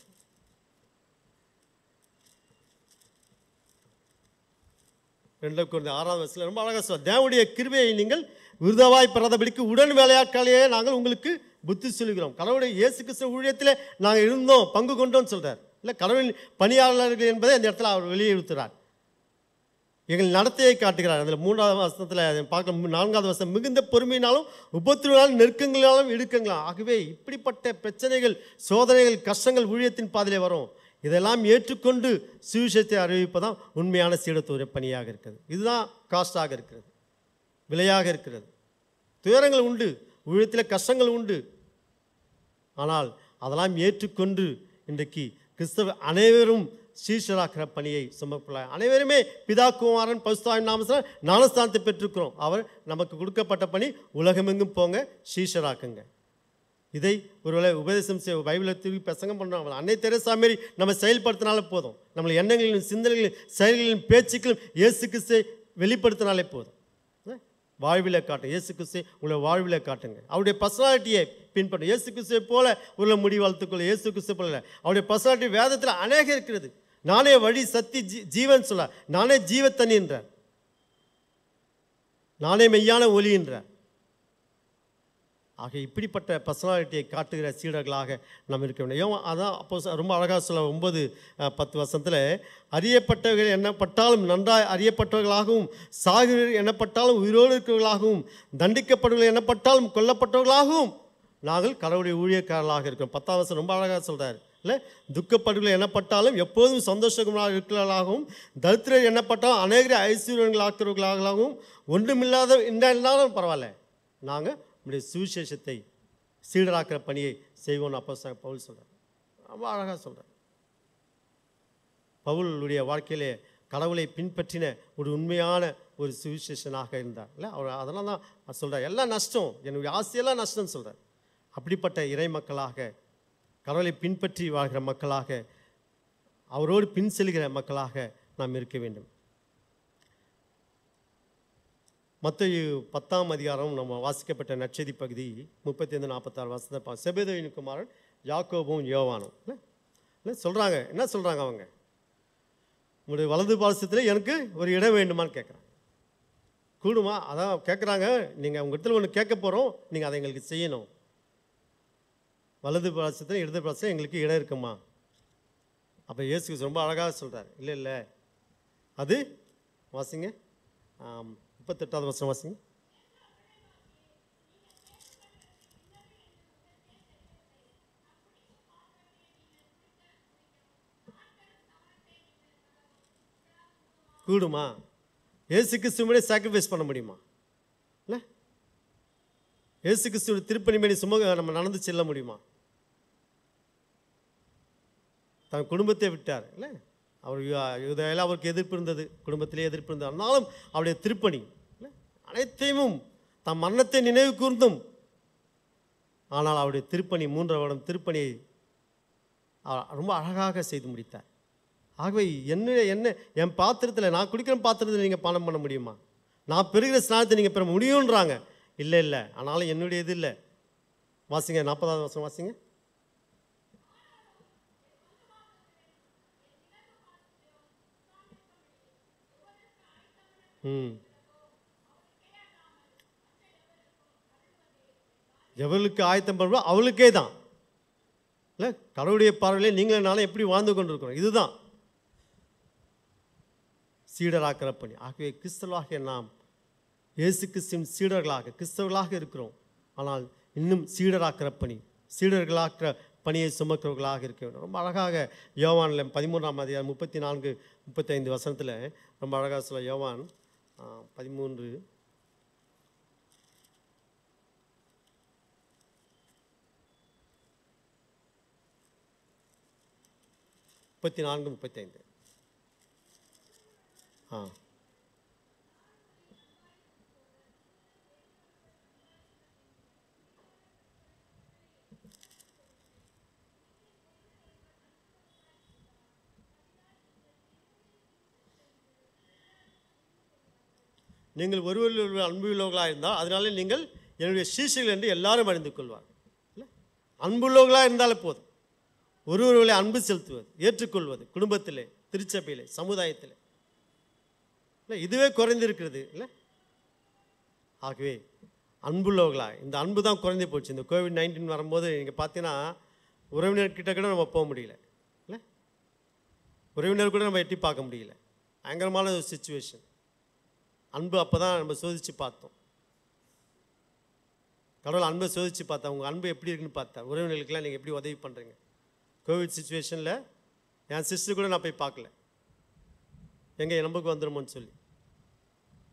2 கொரிந்தியர் 6ஆம் வசனத்தில் ரொம்ப அழகாக சொல்கிறார், தேவனுடைய கிருபையை நீங்கள் விருதாவாய் பெறாதபடிக்கு உடன் வேலையாட்களையே நாங்கள் உங்களுக்கு புத்தி சொல்கிறோம். கடவுளுடைய இயேசு கிறிஸ்து ஊழியத்தில் நாங்கள் இருந்தோம், பங்கு கொண்டோம்னு சொல்கிறார். இல்லை, கடவுளின் பணியாளர்கள் என்பதை அந்த இடத்துல அவர் வெளியிடுத்துறார். எங்கள் நடத்தையை காட்டுகிறார். அதில் 3ஆவது வசனத்தில் பார்க்க 4ஆவது வசனம், மிகுந்த பொறுமையினாலும் உபத்திரவாலும் நெருக்கங்களாலும் இடுக்கங்களாம். ஆகவே இப்படிப்பட்ட பிரச்சனைகள், சோதனைகள், கஷ்டங்கள் ஊழியத்தின் பாதையிலே வரும். இதெல்லாம் ஏற்றுக்கொண்டு சுவிசேஷத்தை அறிவிப்பதான் உண்மையான சீடத்துவ பணியாக இருக்கிறது. இதுதான் காஸ்டாக இருக்கிறது, விலையாக இருக்கிறது. துயரங்கள் உண்டு, ஊழியத்தில் கஷ்டங்கள் உண்டு. ஆனால் அதெல்லாம் ஏற்றுக்கொண்டு இன்றைக்கு கிறிஸ்தவ அனைவரும் சீஷராக்கிற பணியை சுமக்கலாம். அனைவருமே பிதா குமாரன் பரிசுத்தாவின் நாமத்தில் ஞானஸ்தானத்தை பெற்றிருக்கிறோம். அவர் நமக்கு கொடுக்கப்பட்ட பணி உலகமெங்கும் போங்க, சீஷராக்குங்க. இதை ஒருவேளை உபதேசம் செய்ய பைபிளை திருப்பி பிரசங்கம் பண்ணுறோம். அன்னை தெரசா மாரி நம்ம செயல்படுத்தினாலே போதும். நம்மளை எண்ணங்களிலும் சிந்தனைகளிலும் செயல்களிலும் பேச்சுக்களும் இயேசு கிறிஸ்துவை வெளிப்படுத்தினாலே போதும். வாழ்விலை காட்டுங்க. இயேசு கிறிஸ்துவை உங்களை வாழ்விலை காட்டுங்க. அவருடைய பர்சனாலிட்டியை பின்பற்றும். இயேசு கிறிஸ்துவை போல உள்ள முடி வளர்த்துக்கொள்ள. இயேசு கிறிஸ்துவ போல அவருடைய பர்சனாலிட்டி வேதத்தில் அநேகம் இருக்கிறது. நானே வழி சத்தி ஜீவன் சொல்ல, நானே ஜீவத்தண்ணி என்றார், நானே மெய்யான ஒளி என்றார். ஆக இப்படிப்பட்ட பர்சனாலிட்டியை காட்டுகிற சீடர்களாக நாம் இருக்க வேண்டும். ஏன் அதான் அப்போ ரொம்ப அழகாக சொல்ல 9-10 வசனத்தில், அறியப்பட்டவர்கள் எண்ணப்பட்டாலும் நன்றாய் அறியப்பட்டவர்களாகவும், சாகிறவர்கள் எண்ணப்பட்டாலும் உயிரோடு இருக்கிறவர்களாகவும், தண்டிக்கப்படுவர்கள் எண்ணப்பட்டாலும் கொல்லப்பட்டவர்களாகவும் நாங்கள் கடவுளுடைய ஊழியக்காரர்களாக இருக்கிறோம். 10ஆம் வசனம் ரொம்ப அழகாக சொல்கிறார் இல்லை, துக்கப்படுவர்கள் எண்ணப்பட்டாலும் எப்போதும் சந்தோஷமாக இருக்கிறவர்களாகவும், தரித்திரர் எண்ணப்பட்டாலும் அநேகரை ஐஸ்வர்யங்களாக்கிறவர்களாகவும், ஒன்றுமில்லாத இருந்தாலும் பரவாயில்ல, நாங்கள் நம்முடைய சுவிசேஷத்தை சீடராக்கிற பணியை செய்வோம்னு அப்போஸ்தலன் பவுல் சொல்கிறார். ரொம்ப அழகாக சொல்கிறார். பவுலுடைய வாழ்க்கையிலே கடவுளை பின்பற்றின ஒரு உண்மையான ஒரு சுவிசேஷனாக இருந்தார் இல்லை. அவர் அதெல்லாம் தான் சொல்கிறார். எல்லாம் நஷ்டம், என்னுடைய ஆசையெல்லாம் நஷ்டம்னு சொல்கிறார். அப்படிப்பட்ட இறை மக்களாக, கடவுளை பின்பற்றி வாழ்கிற மக்களாக, அவரோடு பின் செல்கிற மக்களாக நாம் இருக்க வேண்டும். மத்தேயு 10ஆம் அதிகாரம் நம்ம வாசிக்கப்பட்ட நற்செய்தி பகுதி 35-46 வசனத்தை செபெதேயுவின் குமாரன் யாக்கோபும் யோவானும் இல்லை சொல்கிறாங்க. என்ன சொல்கிறாங்க அவங்க? உங்களுடைய வலது பாரசத்தில் எனக்கு ஒரு இடம் வேண்டுமான்னு கேட்குறாங்க. கூடுமா? அதான் கேட்குறாங்க. நீங்கள் உங்கள் இடத்துல ஒன்று கேட்க போகிறோம், நீங்கள் அதை எங்களுக்கு செய்யணும். வலது பாரசத்தில் இடது பாரசத்தில் எங்களுக்கு இடம் இருக்குமா? அப்போ இயேசு ரொம்ப அழகாக சொல்கிறார். இல்லை இல்லை, அது வாசிங்க 38வது வசனம் வாசிங்க. கூடுமா? இயேசு கிறிஸ்துவனை சாக்ரிஃபைஸ் பண்ண முடியுமா? இல்லை, இயேசு கிறிஸ்துவ திருப்பணிமணி நம்ம நடந்து செல்ல முடியுமா? தன் குடும்பத்தை விட்டார் இல்லை. அவர் யூதேயாவில் அவருக்கு எதிர்ப்பு இருந்தது, குடும்பத்திலே எதிர்ப்பு இருந்தது. ஆனாலும் அவருடைய திருப்பணி இல்லை, அனைத்தையும் தம் மரணத்தை நினைவு கூர்ந்தும், ஆனால் அவருடைய திருப்பணி 3 வருடம் திருப்பணியை ரொம்ப அழகாக செய்து முடித்தார். ஆகவே என்ன என் பாத்திரத்தில், நான் குடிக்கிற பாத்திரத்தில் நீங்கள் பானம் பண்ண முடியுமா? நான் பெறுகிற ஸ்நானத்தை நீங்கள் பெற முடியுன்றாங்க. இல்லை இல்லை, ஆனாலும் என்னுடைய இது இல்லை. வாசிங்க 40வது வசனம் வாசிங்க. எவளுக்கு ஆயத்தம் பண்ணுறோ அவளுக்கே தான் இல்லை. கடவுளுடைய பார்வையிலே நீங்களும் நானும் எப்படி வாழ்ந்து கொண்டிருக்கிறோம், இதுதான் சீடராக்கிற பணி. ஆகவே கிறிஸ்தவர்களாக நாம் இயேசு கிறிஸ்துவின் சீடர்களாக கிறிஸ்தவர்களாக இருக்கிறோம். ஆனால் இன்னும் சீடராக்கிற பணி, சீடர்களாக்கிற பணியை சுமக்கிறவர்களாக இருக்க வேண்டும். ரொம்ப அழகாக யோவானில் 13ஆம் அதிகாரம் 34-35 வசனத்தில் ரொம்ப அழகாக சொல்ல. யோவான் 13 34-35. நீங்கள் ஒருவர் அன்புள்ளவர்களாக இருந்தால் அதனால நீங்கள் என்னுடைய சீஷர்கள் என்று எல்லாரும் அறிந்து கொள்வார் இல்லை. அன்புள்ளவர்களாக இருந்தாலே போதும். ஒருவர்களை அன்பு செலுத்துவது, ஏற்றுக்கொள்வது, குடும்பத்திலே, திருச்சபையிலே, சமுதாயத்தில் இல்லை, இதுவே குறைந்திருக்கிறது இல்லை. ஆகவே அன்புள்ளவர்களாக, இந்த அன்பு தான் குறைந்து போச்சு. இந்த கோவிட்-19 வரும்போது நீங்கள் பார்த்தீங்கன்னா உறவினர்கிட்ட கூட நம்ம போக முடியல இல்லை, உறவினர் கூட நம்ம எட்டி பார்க்க முடியல. பயங்கரமான ஒரு சிச்சுவேஷன். அன்பு அப்போ தான் நம்ம சோதித்து பார்த்தோம். கடவுள் அன்பை சோதித்து பார்த்தா, உங்கள் அன்பு எப்படி இருக்குன்னு பார்த்தா, உறவினர்களுக்கெல்லாம் நீங்கள் எப்படி உதவி பண்ணுறீங்க. கோவிட் சுச்சுவேஷனில் என் சிஸ்டர் கூட நான் போய் பார்க்கல, எங்கே நம்புக்கு வந்துடுமோன்னு சொல்லி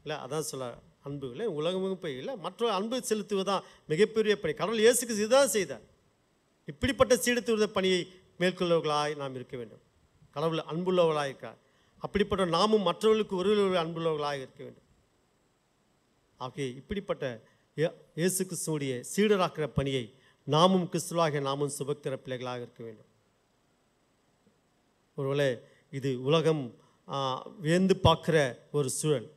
இல்லை. அதான் சொல்ல அன்பு இல்லை, உலகமும் போய் இல்லை, மற்ற அன்பு செலுத்துவதுதான் மிகப்பெரிய பணி. கடவுள் இயேசுக்கு இதுதான் செய்தார். இப்படிப்பட்ட சீடத்துவ பணியை மேற்கொள்ளவர்களாய் நாம் இருக்க வேண்டும். கடவுள் அன்புள்ளவர்களாக இருக்கிறார். அப்படிப்பட்ட நாமும் மற்றவர்களுக்கு ஒருவர்கள் அன்புள்ளவர்களாக இருக்க வேண்டும். ஆகிய இப்படிப்பட்ட இயேசு கிறிஸ்துவுடைய சீடராக்கிற பணியை நாமும் கிறிஸ்துவாகிய நாமும் சுபக்கிற பிள்ளைகளாக இருக்க வேண்டும். ஒருவேளை இது உலகம் வியந்து பார்க்குற ஒரு சூழல்,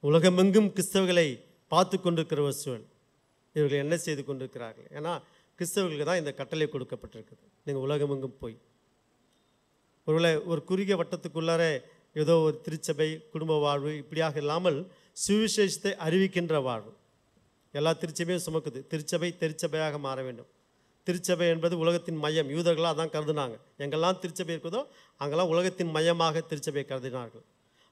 உலகமெங்கும் கிறிஸ்தவர்களை பார்த்து கொண்டிருக்கிற ஒரு சூழல். இவர்கள் என்ன செய்து கொண்டிருக்கிறார்கள்? ஏன்னா கிறிஸ்தவர்களுக்கு தான் இந்த கட்டளை கொடுக்கப்பட்டிருக்குது, நீங்கள் உலகமெங்கும் போய். ஒருவேளை ஒரு குறுகிய வட்டத்துக்குள்ளார ஏதோ ஒரு திருச்சபை குடும்ப வாழ்வு இப்படியாக இல்லாமல் சுவிசேஷத்தை அறிவிக்கின்ற வாழ்வு. எல்லா திருச்சபையும் சுமக்குது. திருச்சபை திருச்சபையாக மாற வேண்டும். திருச்சபை என்பது உலகத்தின் மையம். யூதர்களாக அதான் கருதுனாங்க. எங்கெல்லாம் திருச்சபை இருக்குதோ அங்கெல்லாம் உலகத்தின் மையமாக திருச்சபையை கருதினார்கள்.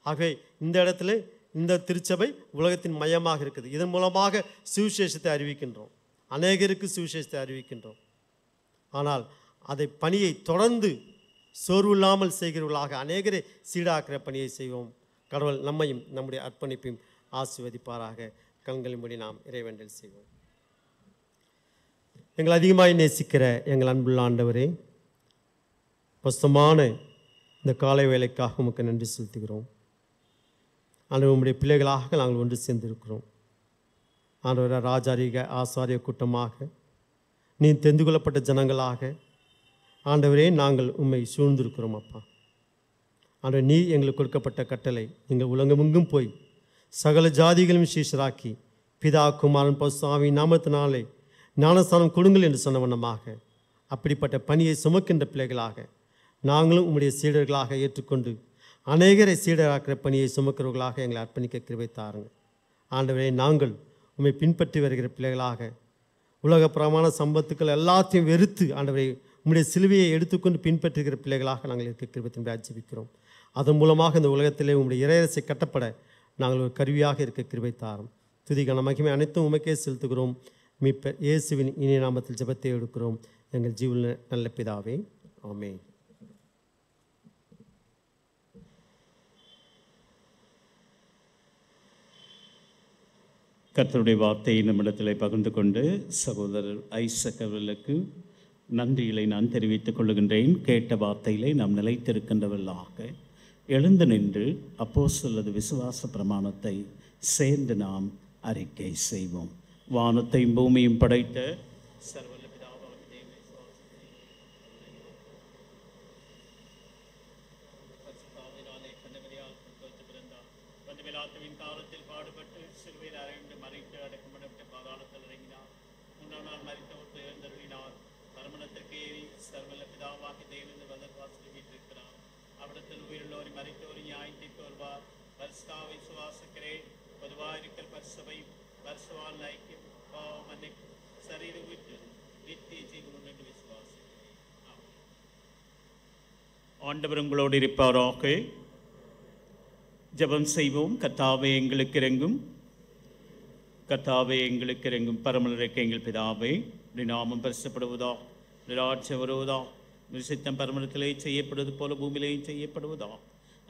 ஆகவே இந்த இடத்துல இந்த திருச்சபை உலகத்தின் மையமாக இருக்குது. இதன் மூலமாக சுவிசேஷத்தை அறிவிக்கின்றோம், அநேகருக்கு சுவிசேஷத்தை அறிவிக்கின்றோம். ஆனால் அதை பணியை தொடர்ந்து சோர்வு இல்லாமல் செய்கிறவர்களாக அநேகரை சீடாக்கிற பணியை செய்வோம். கடவுள் நம்மையும் நம்முடைய அர்ப்பணிப்பையும் ஆசீர்வதிப்பாராக. கண்களின் மூடி நாம் இறைவேண்டல் செய்வோம். எங்கள் அதிகமாய் நேசிக்கிற எங்கள் அன்புள்ள ஆண்டவரே, பசுத்தமான இந்த காலை வேலைக்காக உமக்கு நன்றி செலுத்துகிறோம். ஆண்டவர், உம்முடைய பிள்ளைகளாக நாங்கள் ஒன்று சேர்ந்திருக்கிறோம். ஆண்டவரை ராஜாரிக ஆசாரிய கூட்டமாக, நீ தெரிந்து கொள்ளப்பட்ட ஜனங்களாக ஆண்டவரே நாங்கள் உம்மை சூழ்ந்திருக்கிறோம். அப்பா ஆண்டவர், நீ எங்களுக்கு கொடுக்கப்பட்ட கட்டளை, நீங்கள் உலகமெங்கும் போய் சகல ஜாதிகளும் சீஷராக்கி பிதா குமாரன் பசுத்தாவி நாமத்தினாலே ஞானஸ்தானம் கொடுங்கள் என்று சொன்ன வண்ணமாக அப்படிப்பட்ட பணியை சுமக்கின்ற பிள்ளைகளாக நாங்களும் உம்முடைய சீடர்களாக ஏற்றுக்கொண்டு அநேகரை சீடராக்கிற பணியை சுமக்கிறவர்களாக எங்களை அர்ப்பணிக்க கிருபை தாருங்கள். ஆண்டவரே, நாங்கள் உம்மை பின்பற்றி வருகிற பிள்ளைகளாக உலக பிரமாண சம்பத்துக்கள் எல்லாத்தையும் வெறுத்து ஆண்டவரை உம்முடைய சிலுவையை எடுத்துக்கொண்டு பின்பற்றுகிற பிள்ளைகளாக நாங்கள் இருக்க கிருபத்தின் ஜெபிக்கிறோம். அதன் மூலமாக இந்த உலகத்திலே உம்முடைய இறையரசை கட்டப்பட நாங்கள் ஒரு கருவியாக இருக்க கிருபை தாரும். துதிக்கான மகிமை அனைத்தும் உமக்கே செலுத்துகிறோம். மீட்பர் இயேசுவின் இனிய நாமத்தில் ஜெபத்தை எடுக்கிறோம் எங்கள் ஜீவன நல்ல பிதாவே, ஆமென்.
கர்த்தருடைய வார்த்தையை நம்மிடத்தில் பகிர்ந்து கொண்டு சகோதரர் ஐசக் அவர்களுக்கு நன்றிகளை நான் தெரிவித்துக் கொள்கின்றேன். கேட்ட வார்த்தையிலே நாம் நிலைத்திருக்கின்றவர்களாக எழுந்து நின்று அப்போஸ்தலர் விசுவாச பிரமாணத்தை சேர்ந்து நாம் அறிக்கை செய்வோம். வானத்தையும் பூமியும் படைத்த சர்வவல்ல பிதாவாகிய தேவனை பரிசுத்தாவினாலே கன்னிமரியால் பிறந்தார். பந்தமிலாத்துவின் காலத்தில் பாடுபட்டு சிலுவையில் அறைந்து மறித்து அடக்கப்பட்டு பாதாளத்தில் இறங்கினார். 3ஆம் நாள் மரித்தவர்க்கு எழுந்தருளினார். மறுமணத்திற்கு ஏறி சர்வவல்ல பிதாவாகிய தேவன் வலதுபார்சலில் வீற்றிருக்கிறார். அவிடத்தில் உயிருள்ளோரை மறித்தோரை நியாயம் தீர்க்க வருவார். பரிசுத்தாவை விசுவாசிக்கிறேன். பொதுவாக இருக்கிற பரிசபை பரிசுவால் ஐக்கியம் பாவம் மன்னிப்பு சரீர விட்டு நித்திய ஜீவன் என்று விசுவாசிக்கிறேன். ஆண்டவர் உங்களோடு இருப்பாராக. ஜெபம் செய்வோம். கர்த்தாவே எங்களுக்கு இறங்கும், கர்த்தாவே எங்களுக்கு இறங்கும். பரமனிருக்க எங்கள் பிதாவே, உம்முடைய நாமம் பரிசுத்தப்படுவதா, உம்முடைய ராஜ்யம் வருவதா, உம்முடைய சித்தம் பரமனிடத்திலே செய்யப்படுவது போல பூமியிலேயும் செய்யப்படுவதா.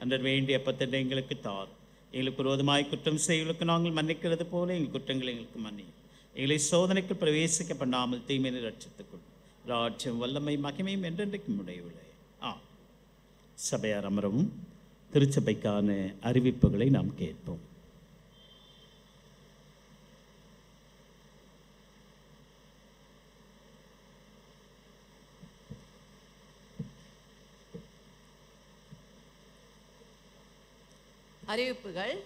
அன்றர் வேண்டிய அப்பத்தை எங்களுக்கு தார். எங்களுக்கு விரோதமாய் குற்றம் செய்வர்களுக்கு நாங்கள் மன்னிக்கிறது போல எங்கள் குற்றங்களை எங்களுக்கு மன்னியும். எங்களை சோதனைக்கு பிரவேசிக்க பண்ணாமல் தீமையை ரட்சித்துக்கொள். ராஜ்யம் வல்லமை மகிமையும் என்றென்றைக்கும் உடையவில்லை. சபையார் அமரவும். திருச்சபைக்கான அறிவிப்புகளை நாம் கேட்போம்.
அறிவிப்புகள்.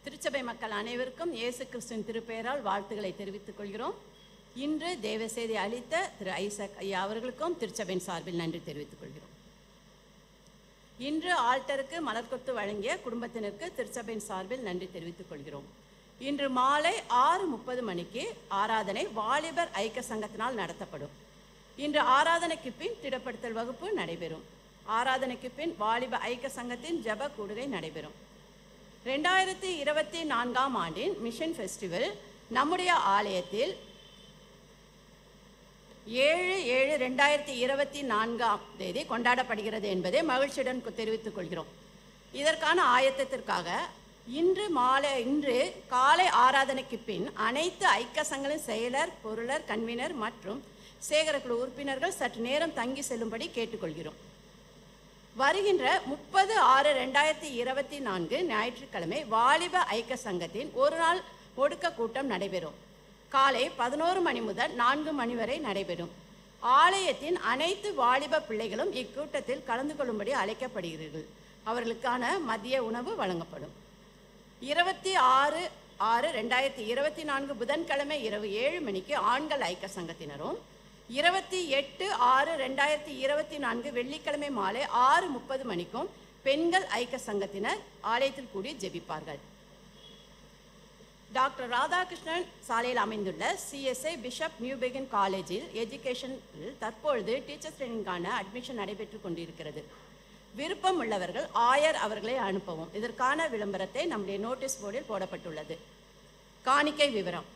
திருச்சபை மக்கள் அனைவருக்கும் இயேசு கிறிஸ்துவின் திருப்பெயரால் வாழ்த்துக்களை தெரிவித்துக் கொள்கிறோம். இன்று தேவ செய்தி அளித்த திரு ஐசக் ஐயா அவர்களுக்கும் திருச்சபையின் சார்பில் நன்றி தெரிவித்துக் கொள்கிறோம். இன்று ஆல்டருக்கு மலர்கொத்து வழங்கிய குடும்பத்தினருக்கு திருச்சபையின் சார்பில் நன்றி தெரிவித்துக் கொள்கிறோம். இன்று மாலை 6:30 மணிக்கு ஆராதனை வாலிபர் ஐக்கிய சங்கத்தினால் நடத்தப்படும். இன்று ஆராதனைக்கு பின் திடப்படுத்தல் வகுப்பு நடைபெறும். ஆராதனைக்கு பின் வாலிப ஐக்கிய சங்கத்தின் ஜெப கூடுகை நடைபெறும். 2024ஆம் ஆண்டின் மிஷன் ஃபெஸ்டிவல் நம்முடைய ஆலயத்தில் 7/7/2024 கொண்டாடப்படுகிறது என்பதை மகிழ்ச்சியுடன் தெரிவித்துக் கொள்கிறோம். இதற்கான ஆயத்தத்திற்காக இன்று காலை ஆராதனைக்கு பின் அனைத்து ஐக்கிய சங்கங்களின் செயலர், பொருளர், கன்வீனர் மற்றும் சேகரக்குழு உறுப்பினர்கள் சற்று நேரம் தங்கி செல்லும்படி கேட்டுக்கொள்கிறோம். வருகின்ற 30/6/2024 ஞாயிற்றுக்கிழமை வாலிப ஐக்கிய சங்கத்தின் ஒரு நாள் ஒடுக்க கூட்டம் நடைபெறும். காலை 11 மணி முதல் 4 மணி வரை நடைபெறும். ஆலயத்தின் அனைத்து வாலிப பிள்ளைகளும் இக்கூட்டத்தில் கலந்து கொள்ளும்படி அழைக்கப்படுகிறீர்கள். அவர்களுக்கான மதிய உணவு வழங்கப்படும். 26/6/2024 புதன்கிழமை இரவு 7 மணிக்கு ஆண்கள் ஐக்கிய சங்கத்தினரும், 28/6/2024 வெள்ளிக்கிழமை மாலை 6:30 மணிக்கும் பெண்கள் ஐக்கிய சங்கத்தினர் ஆலயத்தில் கூடி ஜெபிப்பார்கள். டாக்டர் ராதாகிருஷ்ணன் சாலையில் அமைந்துள்ள CSI பிஷப் நியூபெகின் காலேஜில் எஜுகேஷனில் தற்பொழுது டீச்சர்ஸ் ட்ரைனிங்கான அட்மிஷன் நடைபெற்று கொண்டிருக்கிறது. விருப்பம் உள்ளவர்கள் ஆயர் அவர்களை அனுப்பவும். இதற்கான விளம்பரத்தை நம்முடைய நோட்டீஸ் போர்டில் போடப்பட்டுள்ளது. காணிக்கை விவரம்.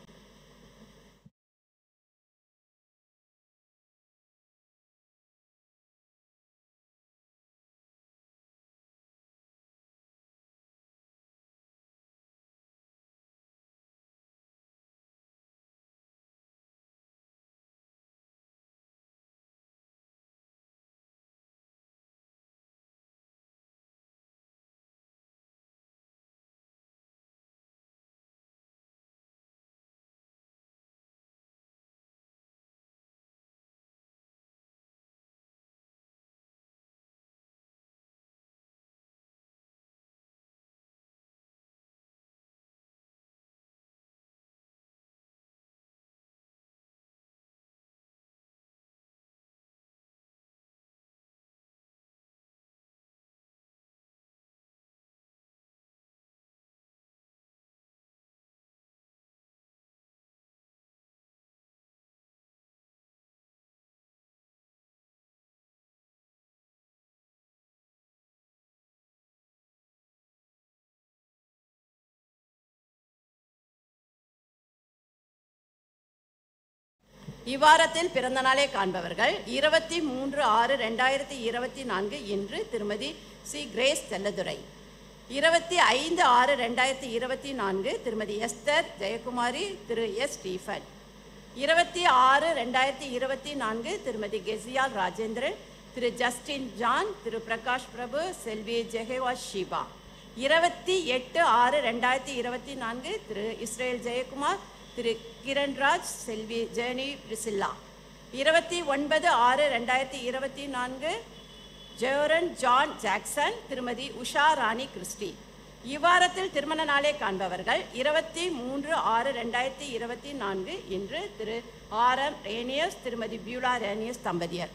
இவ்வாரத்தில் பிறந்த நாளை காண்பவர்கள் 23/6/2024 இன்று திருமதி சி. கிரேஸ் செல்லதுரை, 25/6/2024 திருமதி எஸ்தர் ஜெயக்குமாரி, திரு எஸ். ஸ்டீஃபன், 26/2024 திருமதி கெசியால் ராஜேந்திரன், திரு ஜஸ்டின் ஜான், திரு பிரகாஷ் பிரபு, செல்வி ஜெகேவா ஷீபா, 28/6/2024 திரு இஸ்ரேல் ஜெயக்குமார், திரு கிரண்ராஜ், செல்வி ஜெனி பிரிசில்லா, 29/6/2024 ஜோரன் ஜான் ஜாக்சன், திருமதி உஷா ராணி கிறிஸ்டி. இவ்வாரத்தில் திருமண நாளை காண்பவர்கள் 23/6/2024 இன்று திரு ஆர்.எம். ரேனியஸ், திருமதி பியூலா ரேனியஸ் தம்பதியர்,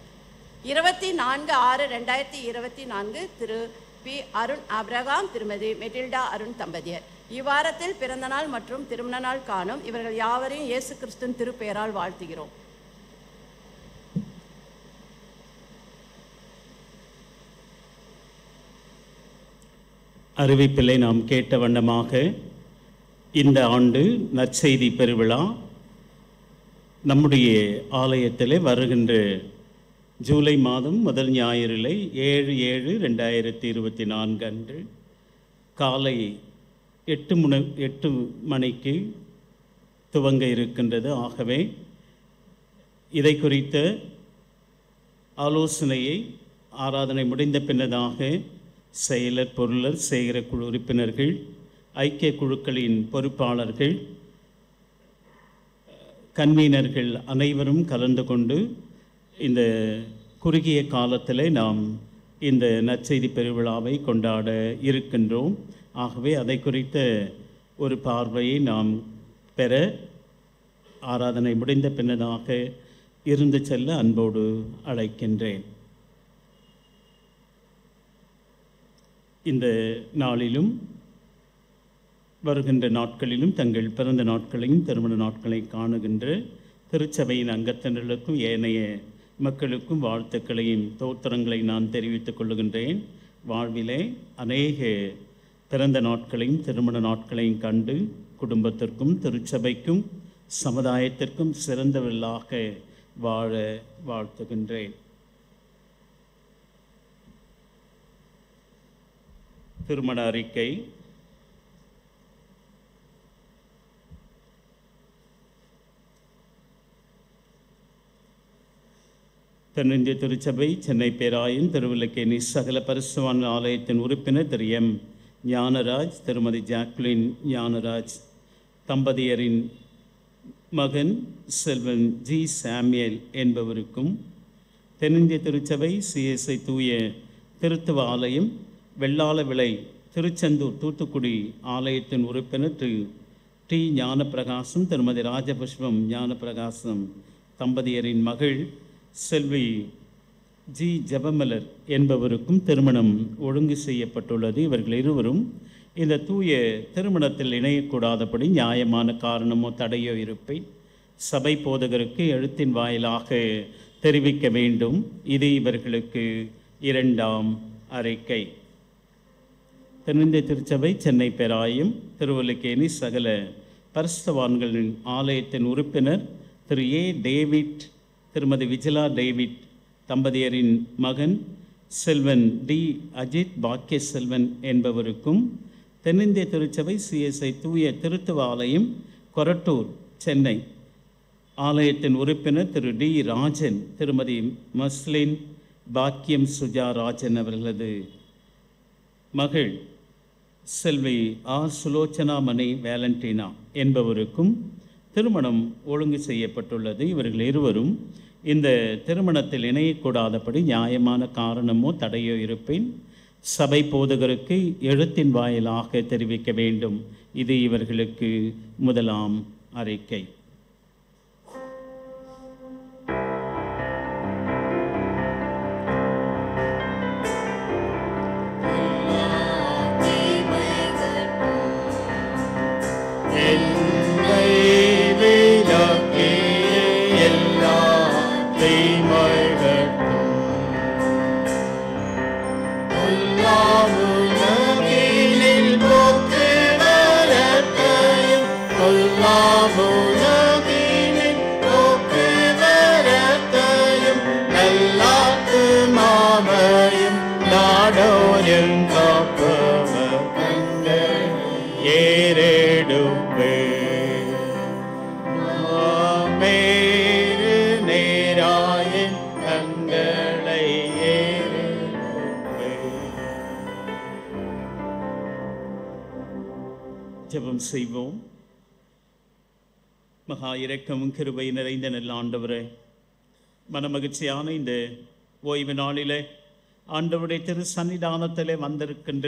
24/6/2024 திரு பி. அருண் ஆப்ரகாம், திருமதி மெட்டில்டா அருண் தம்பதியர். இவ்வாரத்தில் பிறந்த நாள் மற்றும் திருமண நாள் காணும் இவர்கள் யாவரையும் இயேசு கிறிஸ்துவின் திருப்பெயரால் வாழ்த்துகிறோம்.
அறிவிப்பிலை நாம் கேட்ட வண்ணமாக இந்த ஆண்டு நற்செய்தி பெருவிழா நம்முடைய ஆலயத்திலே வருகின்ற ஜூலை மாதம் முதல் ஞாயிறிலே 7/7/2024 அன்று காலை 8 மணிக்கு துவங்க இருக்கின்றது. ஆகவே இதை குறித்த ஆலோசனையை ஆராதனை முடிந்த பின்னதாக செயலர், பொருளர், சேகர குழு உறுப்பினர்கள், ஐக்கிய குழுக்களின் பொறுப்பாளர்கள், கன்வீனர்கள் அனைவரும் கலந்து கொண்டு இந்த குறுகிய காலத்தில் நாம் இந்த நற்செய்தி பெருவிழாவை கொண்டாட இருக்கின்றோம். ஆகவே அதை குறித்த ஒரு பார்வையை நாம் பெற ஆராதனை முடிந்த பின்னதாக இருந்து செல்ல அன்போடு அழைக்கின்றேன். இந்த நாளிலும் வருகின்ற நாட்களிலும் தங்கள் பிறந்த நாட்களையும் திருமண நாட்களை காணுகின்ற திருச்சபையின் அங்கத்தினர்களுக்கும் ஏனைய மக்களுக்கும் வாழ்த்துக்களையும் தோத்திரங்களை நான் தெரிவித்துக் கொள்ளுகின்றேன். வாழ்விலே அநேக பிறந்த நாட்களையும் திருமண நாட்களையும் கண்டு குடும்பத்திற்கும் திருச்சபைக்கும் சமுதாயத்திற்கும் சிறந்தவர்களாக வாழ வாழ்த்துகின்றேன். திருமண அறிக்கை. தென்னிந்திய திருச்சபை சென்னை பேராயம் திருவிளக்கேணி சகல பரிசுவான் ஆலயத்தின் உறுப்பினர் திரு எம். ஞானராஜ், திருமதி ஜாக்லின் ஞானராஜ் தம்பதியரின் மகன் செல்வன் ஜி சாமியல் என்பவருக்கும், தென்னிந்திய திருச்சபை சிஎஸ்ஐ தூய திருத்துவ ஆலயம் வெள்ளாள விளை திருச்செந்தூர் தூத்துக்குடி ஆலயத்தின் உறுப்பினர் திரு டி ஞானப்பிரகாசம், திருமதி ராஜபுஷ்பம் ஞானப்பிரகாசம் தம்பதியரின் மகள் செல்வி ஜி ஜபமலர் என்பவருக்கும் திருமணம் ஒழுங்கு செய்யப்பட்டுள்ளது. இவர்கள் இருவரும் இந்த தூய திருமணத்தில் இணையக்கூடாதபடி நியாயமான காரணமோ தடையோ இருப்பை சபை போதகருக்கு எழுத்தின் வாயிலாக தெரிவிக்க வேண்டும். இது இவர்களுக்கு 2ஆம் அறிக்கை. தென்னிந்திய திருச்சபை சென்னை பேராயம் திருவல்லிக்கேணி சகல பரிசுத்தவான்களின் ஆலயத்தின் உறுப்பினர் திரு ஏ டேவிட், திருமதி விஜிலா டேவிட் தம்பதியரின் மகன் செல்வன் டி அஜித் பாக்கிய செல்வன் என்பவருக்கும், தென்னிந்திய திருச்சபை சிஎஸ்ஐ தூய திருத்துவ ஆலயம் கொரட்டூர் சென்னை ஆலயத்தின் உறுப்பினர் திரு டி ராஜன், திருமதி மஸ்லின் பாக்கியம் சுஜா ராஜன் அவர்களது மகள் செல்வி ஆர் சுலோச்சனாமணி வேலண்டினா என்பவருக்கும் திருமணம் ஒழுங்கு செய்யப்பட்டுள்ளது. இவர்கள் இருவரும் இந்த திருமணத்தில் இணையக்கூடாதபடி நியாயமான காரணமோ தடையோ இருப்பின் சபை போதகருக்கு எழுத்தின் வாயிலாக தெரிவிக்க வேண்டும். இது இவர்களுக்கு 1ஆம் அறிக்கை. ஜெபம் செய்வோம். மகா இரக்கமும் கிருபை நிறைந்த நல்ல ஆண்டவரே, மனமகிழ்ச்சியான இந்த ஓய்வு நாளிலே ஆண்டவருடைய திரு சன்னிதானத்திலே வந்திருக்கின்ற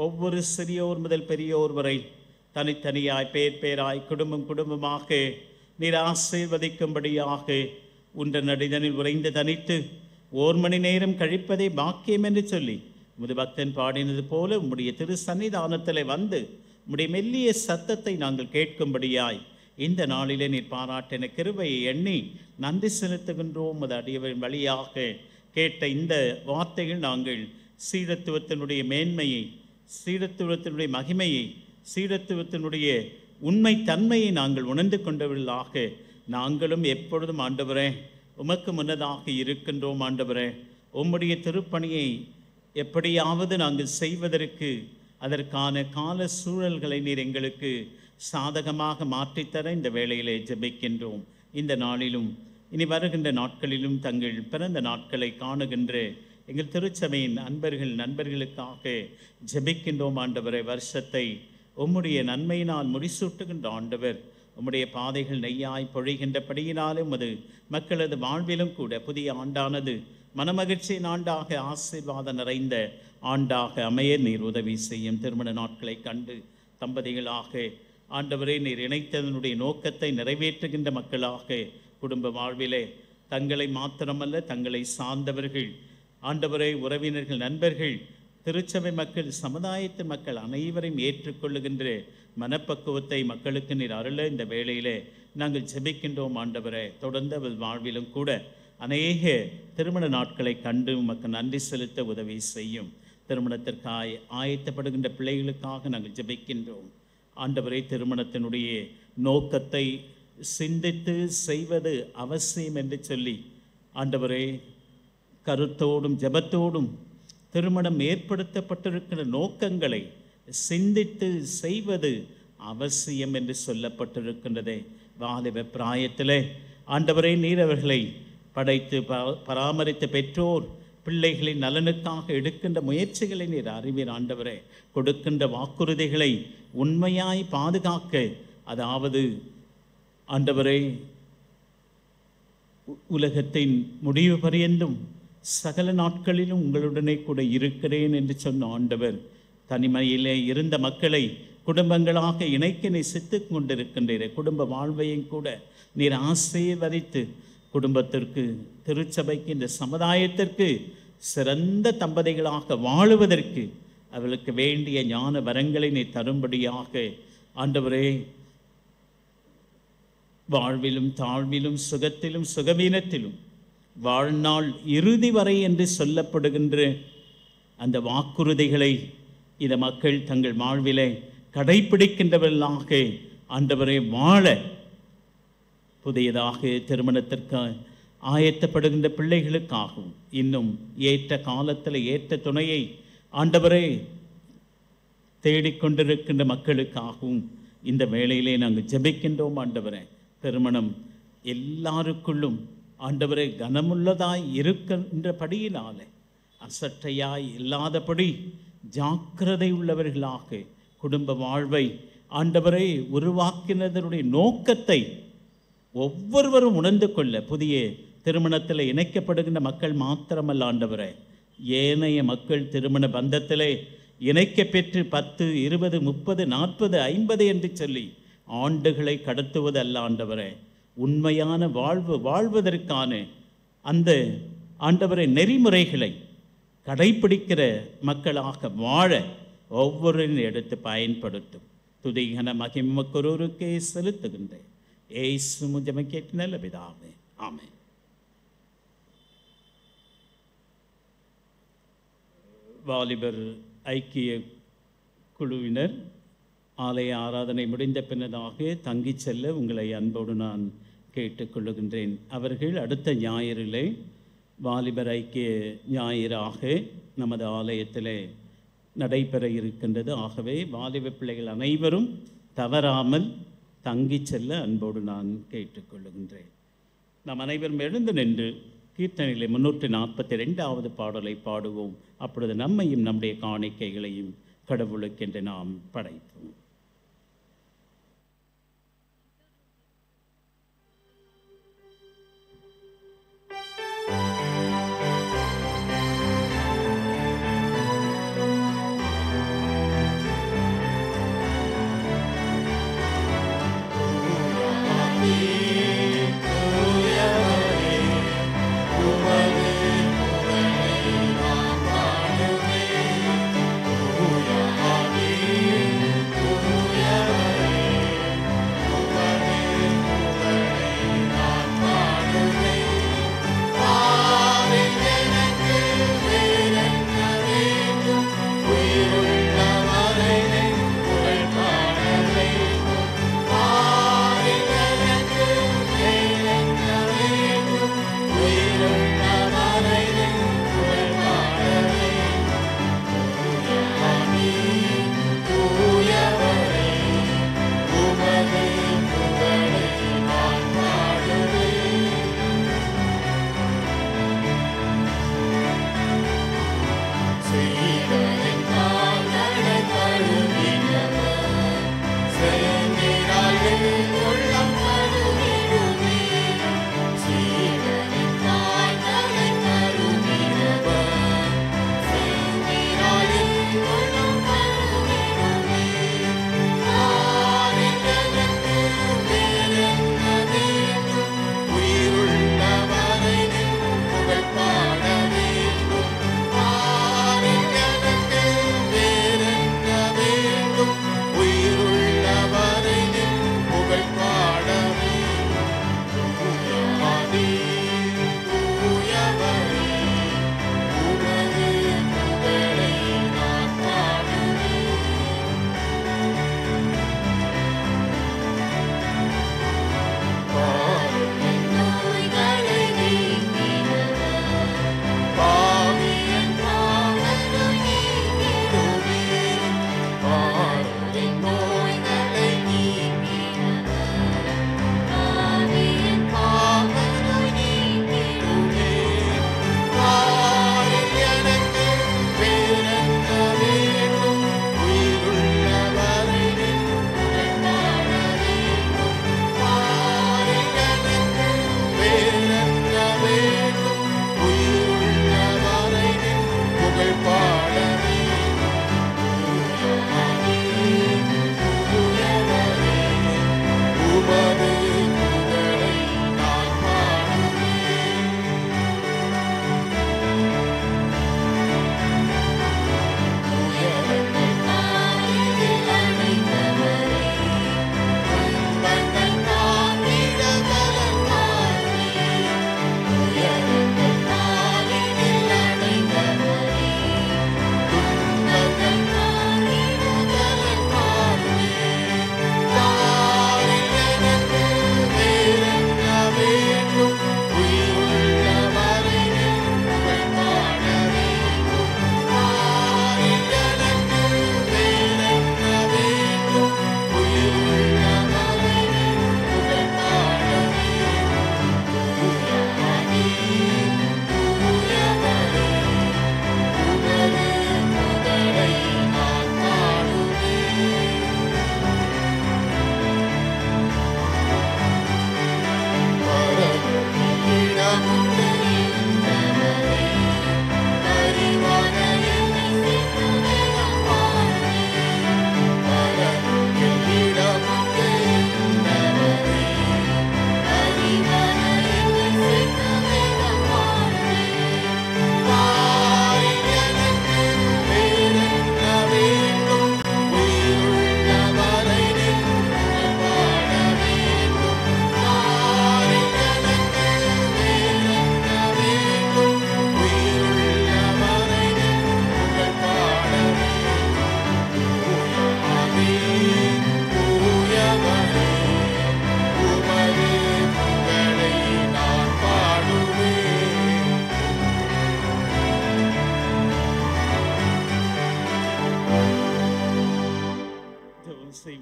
ஒவ்வொரு சிறியோர் முதல் பெரியோர் வரை தனித்தனியாய் பேர் பேராய் குடும்பம் குடும்பமாக நீர் ஆசீர்வதிக்கும்படியாக உன்ற நடிதனில் உறைந்து தனித்து 1 மணி நேரம் கழிப்பதே பாக்கியம் என்று சொல்லி உமது பக்தன் பாடினது போல உம்முடைய திரு சன்னிதானத்திலே வந்து உம்முடைய மெல்லிய சத்தத்தை நாங்கள் கேட்கும்படியாய் இந்த நாளிலே நீர் பாராட்டின கிருபையை எண்ணி நன்றி செலுத்துகின்றோம். அது அடியவரின் வழியாக கேட்ட இந்த வார்த்தைகள் நாங்கள் சீடத்துவத்தினுடைய மேன்மையை, சீடத்துவத்தினுடைய மகிமையை, சீடத்துவத்தினுடைய உண்மை தன்மையை நாங்கள் உணர்ந்து கொண்டவர்களாக நாங்களும் எப்பொழுதும் ஆண்டவரே உமக்கு முன்னதாக இருக்கின்றோம். ஆண்டவரே, உம்முடைய திருப்பணியை எப்படியாவது நாங்கள் செய்வதற்கு அதற்கான கால சூழல்களை நீர் எங்களுக்கு சாதகமாக மாற்றித்தர இந்த வேளையிலே ஜெபிக்கின்றோம். இந்த நாளிலும் இனி வருகின்ற நாட்களிலும் தங்கள் பிறந்த நாட்களை காணுகின்ற எங்கள் திருச்சபையின் நண்பர்களுக்காக ஜெபிக்கின்றோம். ஆண்டவரை, வருஷத்தை உம்முடைய நன்மையினால் முடிசூட்டுகின்ற ஆண்டவர், உம்முடைய பாதைகள் நெய்யாய் பொழிகின்றபடியினாலும் அது மக்களது வாழ்விலும் கூட புதிய ஆண்டானது மனமகிழ்ச்சியின் ஆண்டாக, ஆசீர்வாதம் நிறைந்த ஆண்டாக அமைய நீர் உதவி செய்யும். திருமண நாட்களை கண்டு தம்பதிகளாக ஆண்டவரே நீர் இணைத்ததனுடைய நோக்கத்தை நிறைவேற்றுகின்ற மக்களாக குடும்ப வாழ்விலே தங்களை மாத்திரமல்ல தங்களை சார்ந்தவர்கள், ஆண்டவரே உறவினர்கள், நண்பர்கள், திருச்சபை மக்கள், சமுதாயத்து மக்கள் அனைவரையும் ஏற்றுக்கொள்ளுகின்ற மனப்பக்குவத்தை மக்களுக்கு நீர் அருள இந்த வேளையிலே நாங்கள் ஜெபிக்கின்றோம். ஆண்டவரே, தொடர்ந்து அவள் வாழ்விலும் கூட அநேக திருமண நாட்களை கண்டு உமக்கு நன்றி செலுத்த உதவி செய்யும். திருமணத்திற்காக ஆயத்தப்படுகின்ற பிள்ளைகளுக்காக நாங்கள் ஜெபிக்கின்றோம். ஆண்டவரே, திருமணத்தினுடைய நோக்கத்தை சிந்தித்து செய்வது அவசியம் என்று சொல்லி ஆண்டவரே கருத்தோடும் ஜெபத்தோடும் திருமணம் ஏற்படுத்தப்பட்டிருக்கிற நோக்கங்களை சிந்தித்து செய்வது அவசியம் என்று சொல்லப்பட்டிருக்கின்றதே. வாலிப பிராயத்திலே ஆண்டவரே நீர் அவர்களை படைத்து பராமரித்த பெற்றோர் பிள்ளைகளின் நலனுக்காக எடுக்கின்ற முயற்சிகளை நீர் அறிவீர். ஆண்டவரே, கொடுக்கின்ற வாக்குறுதிகளை உண்மையாய் பாதுகாக்க, அதாவது ஆண்டவரே, உலகத்தின் முடிவு பரியந்தும் சகல நாட்களிலும் உங்களுடனே கூட இருக்கிறேன் என்று சொன்ன ஆண்டவர், தனிமையிலே இருந்த மக்களை குடும்பங்களாக இணைக்க நேசித்துக் கொண்டிருக்கின்றீர். குடும்ப வாழ்வையும் கூட நீர் ஆசீர்வதித்து குடும்பத்திற்கு, திருச்சபைக்கு, இந்த சமுதாயத்திற்கு சிறந்த தம்பதிகளாக வாழுவதற்கு அவர்களுக்கு வேண்டிய ஞான வரங்களை நீ தரும்படியாக ஆண்டவரே, வாழ்விலும் தாழ்விலும் சுகத்திலும் சுகவீனத்திலும் வாழ்நாள் இறுதி வரை என்று சொல்லப்படுகின்ற அந்த வாக்குறுதிகளை இந்த மக்கள் தங்கள் வாழ்விலே கடைப்பிடிக்கின்றவர்களாக ஆண்டவரை வாழ, புதியதாக திருமணத்திற்கு ஆயத்தப்படுகின்ற பிள்ளைகளுக்காகவும் இன்னும் ஏற்ற காலத்தில் ஏற்ற துணையை ஆண்டவரை தேடிக்கொண்டிருக்கின்ற மக்களுக்காகவும் இந்த வேளையிலே நாங்கள் ஜெபிக்கின்றோம். ஆண்டவரே, திருமணம் எல்லாருக்குள்ளும் ஆண்டவரை கனமுள்ளதாய் இருக்கின்றபடியினாலே அசட்டையாய் இல்லாதபடி ஜாக்கிரதை உள்ளவர்களாக குடும்ப வாழ்வை ஆண்டவரை உருவாக்கினதனுடைய நோக்கத்தை ஒவ்வொருவரும் உணர்ந்து கொள்ள, புதிய திருமணத்தில் இணைக்கப்படுகின்ற மக்கள் மாத்திரமல்ல ஆண்டவரே, ஏனைய மக்கள் திருமண பந்தத்திலே இணைக்க பெற்று 10, 20, 30, 40, 50 என்று சொல்லி ஆண்டுகளை கடத்துவது அல்ல ஆண்டவரே, உண்மையான வாழ்வதற்கான அந்த ஆண்டவரை நெறிமுறைகளை கடைப்பிடிக்கிற மக்களாக வாழ ஒவ்வொருவரும் எடுத்து பயன்படுத்தும். துதிகன மகிமக்கொருவருக்கே செலுத்துகின்றேன். ஏசு முஜமை கேட்டு நல்ல பிதாவே, ஆமென். வாலிபர் ஐக்கிய குழுவினர் ஆலய ஆராதனை முடிந்த பின்னதாக தங்கிச் செல்ல உங்களை அன்போடு நான் கேட்டுக்கொள்ளுகின்றேன். அவர்கள் அடுத்த ஞாயிறிலே வாலிபர் ஐக்கிய ஞாயிறாக நமது ஆலயத்திலே நடைபெற இருக்கின்றது. ஆகவே வாலிப பிள்ளைகள் அனைவரும் தவறாமல் தங்கிச் செல்ல அன்போடு நான் கேட்டுக்கொள்ளுகின்றேன். நாம் அனைவரும் எழுந்து நின்று கீர்த்தனையிலே 342வது பாடலை பாடுவோம். அப்பொழுது நம்மையும் நம்முடைய காணிக்கைகளையும் கடவுளுக்கென்று நாம் படைப்போம்.
Hallelujah.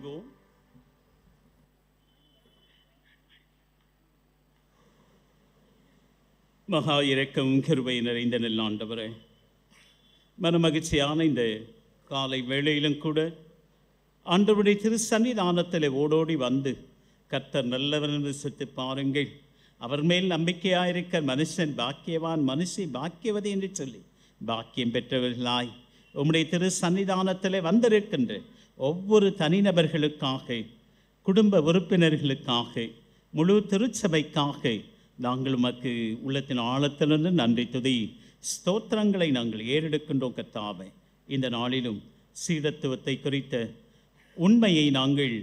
செய்வோம். மகா இரக்கம் கிருபை நிறைந்த நல்லாண்டவரே, மனமகிழ்ச்சியான இந்த காலை வேளையிலும் கூட ஆண்டவருடைய திரு சன்னிதானத்தில் ஓடோடி வந்து கர்த்தர் நல்லவர் என்று சுற்றி பாருங்கள், அவர் மேல் நம்பிக்கையாயிருக்க மனுஷன் பாக்கியவான், மனுஷி பாக்கியவதி என்று சொல்லி பாக்கியம் பெற்றவர்களாய் உம்முடைய திரு சன்னிதானத்தில் வந்திருக்கின்ற ஒவ்வொரு தனிநபர்களுக்காக, குடும்ப உறுப்பினர்களுக்காக, முழு திருச்சபைக்காக நாங்கள் உமக்கு உள்ளத்தின் ஆழத்திலிருந்து நன்றி துதி ஸ்தோத்திரங்களை நாங்கள் ஏறெடுக்கின்றோம். கர்த்தாவே, இந்த நாளிலும் சீடத்துவத்தை குறித்த உண்மையை நாங்கள்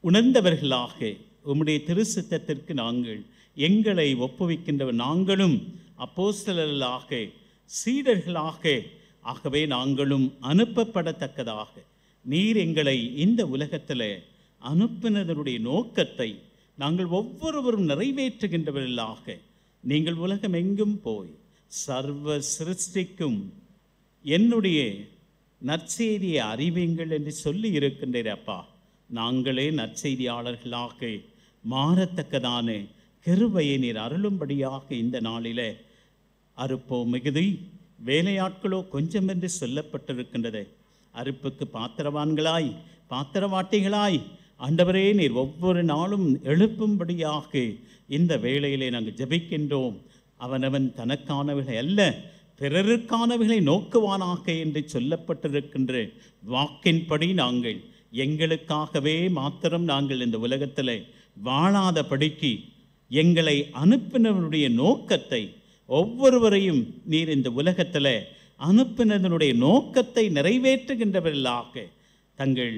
உணர்ந்தவர்களாக உம்முடைய திருச்சித்தத்திற்கு நாங்கள் எங்களை ஒப்புவிக்கின்றவர், நாங்களும் அப்போஸ்தலர்களாக சீடர்களாக, ஆகவே நாங்களும் அனுப்பப்படத்தக்கதாக நீர் எங்களை இந்த உலகத்தில் அனுப்பினதனுடைய நோக்கத்தை நாங்கள் ஒவ்வொருவரும் நிறைவேற்றுகின்றவர்களாக, நீங்கள் உலகம் எங்கும் போய் சர்வ சிருஷ்டிக்கும் என்னுடைய நற்செய்தியை அறிவிங்கள் என்று சொல்லி இருக்கின்றீர் அப்பா. நாங்களே நற்செய்தியாளர்களாக மாறத்தக்கதான கிருபையை நீர் அருளும்படியாக இந்த நாளில் அறுப்போ மிகுதி வேலையாட்களோ கொஞ்சம் என்று சொல்லப்பட்டிருக்கின்றது. அறுப்புக்கு பாத்திரவான்களாய் பாத்திரவாட்டிகளாய் ஆண்டவரே நீர் ஒவ்வொரு நாளும் எழுப்பும்படியாக இந்த வேளையிலே நாங்கள் ஜெபிக்கின்றோம். அவனவன் தனக்கானவைகளை அல்ல பிறருக்கானவைகளை நோக்குவானாக என்று சொல்லப்பட்டிருக்கின்ற வாக்கின்படி நாங்கள் எங்களுக்காகவே மாத்திரம் நாங்கள் இந்த உலகத்தில் வாழாதபடிக்கு எங்களை அனுப்பினவனுடைய நோக்கத்தை, ஒவ்வொருவரையும் நீர் இந்த உலகத்தில் அனுப்பினதனுடைய நோக்கத்தை நிறைவேற்றுகின்றவர்களாக தங்கள்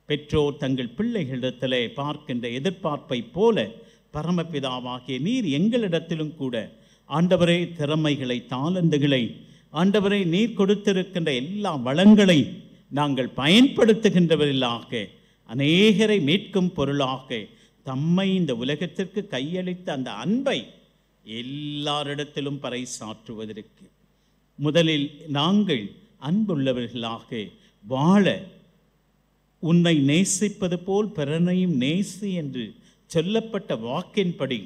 பெற்றோர் தங்கள் பிள்ளைகளிடத்தில் பார்க்கின்ற எதிர்பார்ப்பை போல பரமபிதாவாகிய நீர் எங்களிடத்திலும் கூட ஆண்டவரே திறமைகளை, தாளந்துகளை, ஆண்டவரே நீர் கொடுத்திருக்கின்ற எல்லா வளங்களை நாங்கள் பயன்படுத்துகின்றவர்களாக அநேகரை மீட்கும் பொருளாக தம்மை இந்த உலகத்திற்கு கையளித்த அந்த அன்பை எல்லாரிடத்திலும் பறைசாற்றுவதற்கு முதலில் நாங்கள் அன்புள்ளவர்களாக வாழ, உன்னை நேசிப்பது போல் பிறனையும் நேசி என்று சொல்லப்பட்ட வாக்கின்படி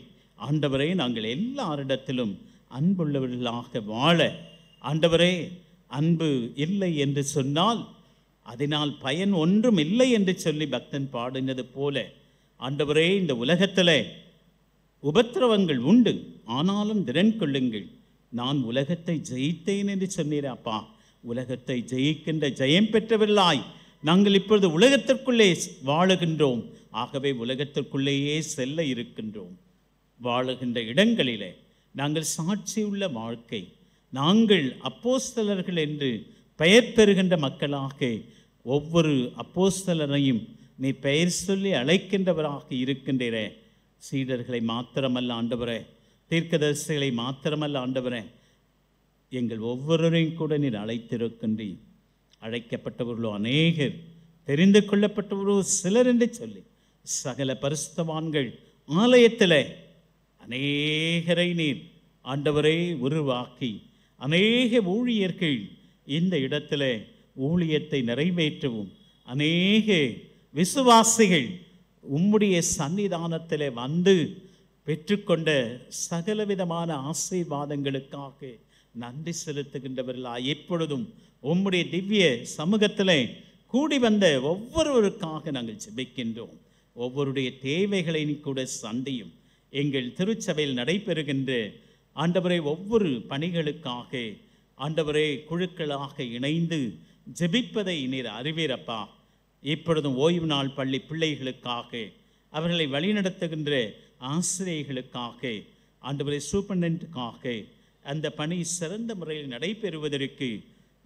ஆண்டவரே நாங்கள் எல்லாரிடத்திலும் அன்புள்ளவர்களாக வாழ, ஆண்டவரே அன்பு இல்லை என்று சொன்னால் அதனால் பயன் ஒன்றும் இல்லை என்று சொல்லி பக்தன் பாடினது போல, ஆண்டவரே இந்த உலகத்தில் உபத்திரவங்கள் உண்டு, ஆனாலும் திறன் கொள்ளுங்கள், நான் உலகத்தை ஜெயித்தேன் என்று சொன்னீர் அப்பா. உலகத்தை ஜெயிக்கின்ற ஜெயம் பெற்றவர்களாய் நாங்கள் இப்பொழுது உலகத்திற்குள்ளே வாழுகின்றோம். ஆகவே உலகத்திற்குள்ளேயே செல்ல இருக்கின்றோம். வாழுகின்ற இடங்களிலே நாங்கள் சாட்சியுள்ள வாழ்க்கை, நாங்கள் அப்போஸ்தலர்கள் என்று பெயர் பெறுகின்ற மக்களாக ஒவ்வொரு அப்போஸ்தலரையும் நீ பெயர் சொல்லி அழைக்கின்றவராக இருக்கின்றீரே. சீடர்களை மாத்திரமல்ல ஆண்டவரே, தீர்க்கதரிசிகளை மாத்திரமல்ல ஆண்டவரே, எங்கள் ஒவ்வொருவரையும் கூட நீர் அழைத்திருக்கின்றீர். அழைக்கப்பட்டவர்களோ அநேகர், தெரிந்து கொள்ளப்பட்டவர்களோ சிலர் என்று சொல்லி சகல பரிசுத்தவான்கள் ஆலயத்தில் அநேகரை நீர் ஆண்டவரை உருவாக்கி அநேக ஊழியர்கள் இந்த இடத்துல ஊழியத்தை நிறைவேற்றவும், அநேக விசுவாசிகள் உம்முடைய சன்னிதானத்தில் வந்து பெற்றுக்கொண்ட சகலவிதமான ஆசீர்வாதங்களுக்காக நன்றி செலுத்துகின்றவர்களாய் எப்பொழுதும் உம்முடைய திவ்ய சமூகத்தில் கூடி வந்த ஒவ்வொருவருக்காக நாங்கள் ஜெபிக்கின்றோம். ஒவ்வொருடைய தேவைகளை கூட சந்தியும். எங்கள் திருச்சபையில் நடைபெறுகின்ற ஆண்டவரே ஒவ்வொரு பணிகளுக்காக ஆண்டவரே குழுக்களாக இணைந்து ஜெபிப்பதை நீர் அறிவீரப்பா. இப்பொழுதும் ஓய்வு நாள் பள்ளி பிள்ளைகளுக்காக, அவர்களை வழிநடத்துகின்ற ஆசிரியர்களுக்காக, ஆண்டவரே சூப்பர்டென்ட்டுக்காக அந்த பணி சிறந்த முறையில் நடைபெறுவதற்கு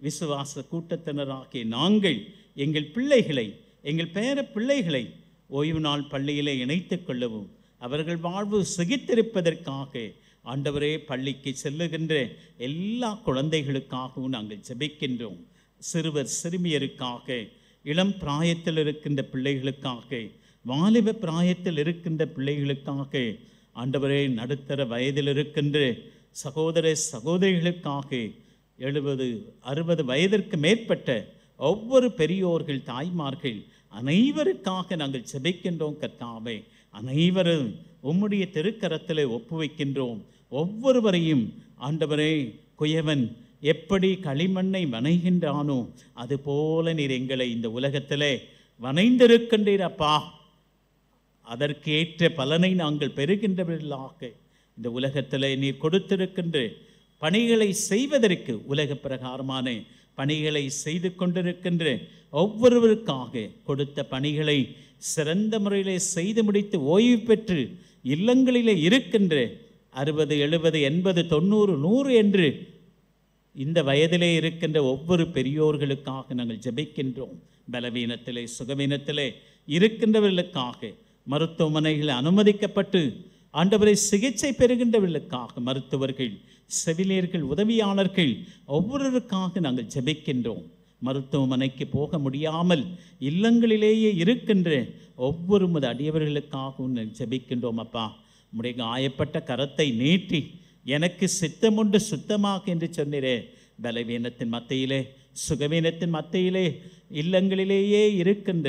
விசுவாச கூட்டத்தினராகிய நாங்கள் எங்கள் பிள்ளைகளை, எங்கள் பேர பிள்ளைகளை ஓய்வு நாள் பள்ளியிலே இணைத்து கொள்ளவும், அவர்கள் வாழ்வு சிகித்திருப்பதற்காக ஆண்டவரே பள்ளிக்கு செல்லுகின்ற எல்லா குழந்தைகளுக்காகவும் நாங்கள் ஜெபிக்கின்றோம். சிறுவர் சிறுமியருக்காக, இளம் பிராயத்தில் இருக்கின்ற பிள்ளைகளுக்காக, வாலிப பிராயத்தில் இருக்கின்ற பிள்ளைகளுக்காக, ஆண்டவரே நடுத்தர வயதில் இருக்கின்ற சகோதர சகோதரிகளுக்காக, 70-60 வயதிற்கு மேற்பட்ட ஒவ்வொரு பெரியோர்கள் தாய்மார்கள் அனைவருக்காக நாங்கள் ஜெபிக்கின்றோம் கர்த்தாவே. அனைவரும் உம்முடைய திருக்கரத்திலே ஒப்புவிக்கின்றோம். ஒவ்வொருவரையும் ஆண்டவரே, குயவன் எப்படி களிமண்ணை வணைகின்றானோ அதுபோல நீர் எங்களை இந்த உலகத்திலே வணைந்திருக்கின்றீர் அப்பா. அதற்கேற்ற பலனை நாங்கள் பெறுகின்றவர்களாக இந்த உலகத்திலே நீர் கொடுத்திருக்கின்ற பணிகளை செய்வதற்கு, உலக பிரகாரமான பணிகளை செய்து கொண்டிருக்கின்ற ஒவ்வொருவருக்காக கொடுத்த பணிகளை சிறந்த முறையிலே செய்து முடித்து ஓய்வு பெற்று இல்லங்களிலே இருக்கின்ற 60, 70, 80, 90, 100 என்று இந்த வயதிலே இருக்கின்ற ஒவ்வொரு பெரியோர்களுக்காக நாங்கள் ஜெபிக்கின்றோம். பலவீனத்திலே சுகவீனத்திலே இருக்கின்றவர்களுக்காக, மருத்துவமனைகளில் அனுமதிக்கப்பட்டு ஆண்டவரை சிகிச்சை பெறுகின்றவர்களுக்காக, மருத்துவர்கள், செவிலியர்கள், உதவியாளர்கள் ஒவ்வொருவருக்காக நாங்கள் ஜெபிக்கின்றோம். மருத்துவமனைக்கு போக முடியாமல் இல்லங்களிலேயே இருக்கின்ற ஒவ்வொரு அடியவர்களுக்காகவும் ஜெபிக்கின்றோம் அப்பா. உம்முடைய காயப்பட்ட கரத்தை நீட்டி எனக்கு சித்தமுண்டு சுத்தமாக என்று சொன்னீரே. பலவீனத்தின் மத்தியிலே சுகவீனத்தின் மத்தியிலே இல்லங்களிலேயே இருக்கின்ற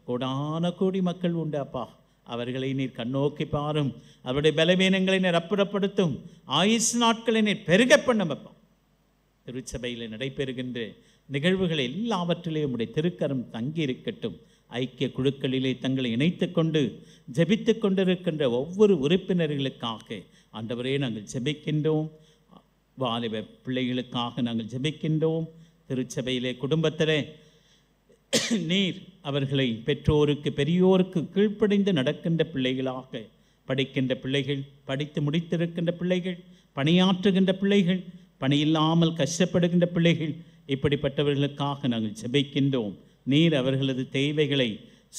கோடான கோடி மக்கள் உண்டு அப்பா. அவர்களை நீர் கண்ணோக்கி பாரும். அவருடைய பலவீனங்களை நீர் அப்புறப்படுத்தும். ஆயுசு நாட்களை நீர் பெருக பண்ணும் அப்பா. திருச்சபையில் நடைபெறுகின்ற நிகழ்வுகள் எல்லாவற்றிலே உம்முடைய திருக்கரம் தங்கி இருக்கட்டும். ஐக்கிய குழுக்களிலே தங்களை இணைத்து கொண்டு ஜெபித்து கொண்டிருக்கின்ற ஒவ்வொரு உறுப்பினர்களுக்காக ஆண்டவரே நாங்கள் ஜெபிக்கின்றோம். வாலிப பிள்ளைகளுக்காக நாங்கள் ஜெபிக்கின்றோம். திருச்சபையிலே குடும்பத்திலே நீர் அவர்களை பெற்றோருக்கு பெரியோருக்கு கீழ்ப்படிந்து நடக்கின்ற பிள்ளைகளாக, படிக்கின்ற பிள்ளைகள், படித்து முடித்திருக்கின்ற பிள்ளைகள், பணியாற்றுகின்ற பிள்ளைகள், பணியில்லாமல் கஷ்டப்படுகின்ற பிள்ளைகள், இப்படிப்பட்டவர்களுக்காக நாங்கள் ஜெபிக்கின்றோம். நீர் அவர்களது தேவைகளை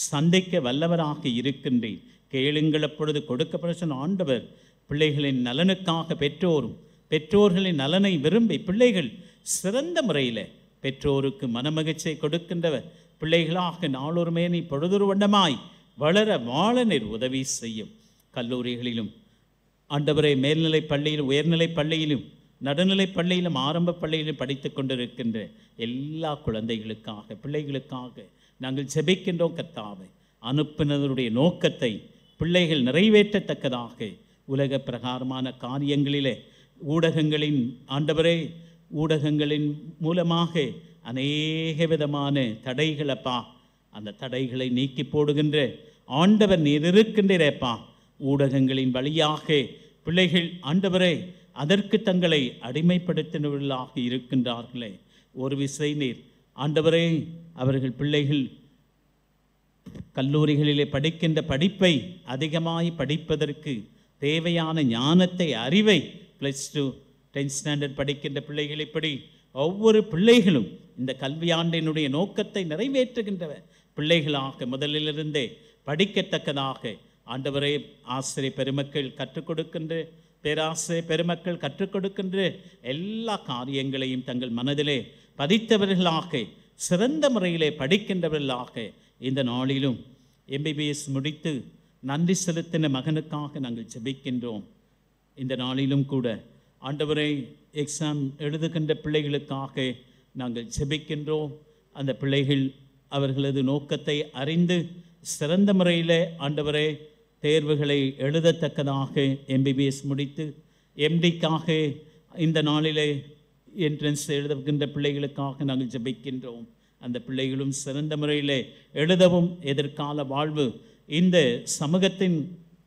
சந்திக்க வல்லவராக இருக்கின்றீர். கேளுங்கள் அப்பொழுது கொடுக்கப்படும் ஆண்டவர். பிள்ளைகளின் நலனுக்காக பெற்றோரும் பெற்றோர்களின் நலனை விரும்பி பிள்ளைகள் சிறந்த முறையில் பெற்றோருக்கு மனமகிழ்ச்சியை கொடுக்கின்றவர் பிள்ளைகளாக நாளொருமே நீ பொழுதொரு வண்ணமாய் வளர வாழ நீர் உதவி செய்யும். கல்லூரிகளிலும் ஆண்டவரை மேல்நிலைப் பள்ளியிலும் உயர்நிலைப் பள்ளியிலும் நடுநிலைப் பள்ளியிலும் ஆரம்ப பள்ளியிலும் படித்து கொண்டிருக்கின்ற எல்லா குழந்தைகளுக்காக பிள்ளைகளுக்காக நாங்கள் ஜெபிக்கின்றோம் கர்த்தாவே. அனுப்பினருடைய நோக்கத்தை பிள்ளைகள் நிறைவேற்றத்தக்கதாக உலக பிரகாரமான காரியங்களிலே ஊடகங்களின் ஆண்டவரே ஊடகங்களின் மூலமாக அநேக விதமான தடைகளப்பா, அந்த தடைகளை நீக்கி போடுகின்ற ஆண்டவர் நீர் இருக்கின்றேப்பா. ஊடகங்களின் வழியாக பிள்ளைகள் ஆண்டவரே அதற்கு தங்களை அடிமைப்படுத்தினவர்களாக இருக்கின்றார்களே. ஒரு விசை நீர் ஆண்டவரே அவர்கள் பிள்ளைகள் கல்லூரிகளிலே படிக்கின்ற படிப்பை அதிகமாய் படிப்பதற்கு தேவையான ஞானத்தை, அறிவை, +2 10th ஸ்டாண்டர்ட் படிக்கின்ற பிள்ளைகள் இப்படி ஒவ்வொரு பிள்ளைகளும் இந்த கல்வியாண்டினுடைய நோக்கத்தை நிறைவேற்றுகின்ற பிள்ளைகளாக முதலிலிருந்தே படிக்கத்தக்கதாக ஆண்டவரே ஆசிரியர் பெருமக்கள் கற்றுக் கொடுக்கின்ற பேராசிரியர் பெருமக்கள் கற்றுக் கொடுக்கின்ற எல்லா காரியங்களையும் தங்கள் மனதிலே பதித்தவர்களாக சிறந்த முறையிலே படிக்கின்றவர்களாக இந்த நாளிலும் MBBS முடித்து நன்றி செலுத்தின மகனுக்காக நாங்கள் ஜெபிக்கின்றோம். இந்த நாளிலும் கூட ஆண்டவரை எக்ஸாம் எழுதுகின்ற பிள்ளைகளுக்காக நாங்கள் ஜெபிக்கின்றோம். அந்த பிள்ளைகள் அவர்களது நோக்கத்தை அறிந்து சிறந்த முறையில் ஆண்டவரே தேர்வுகளை எழுதத்தக்கதாக MBBS முடித்து MDக்காக இந்த நாளிலே என்ட்ரன்ஸ் எழுதுகின்ற பிள்ளைகளுக்காக நாங்கள் ஜெபிக்கின்றோம். அந்த பிள்ளைகளும் சிறந்த முறையில் எழுதவும் எதிர்கால வாழ்வு இந்த சமூகத்தின்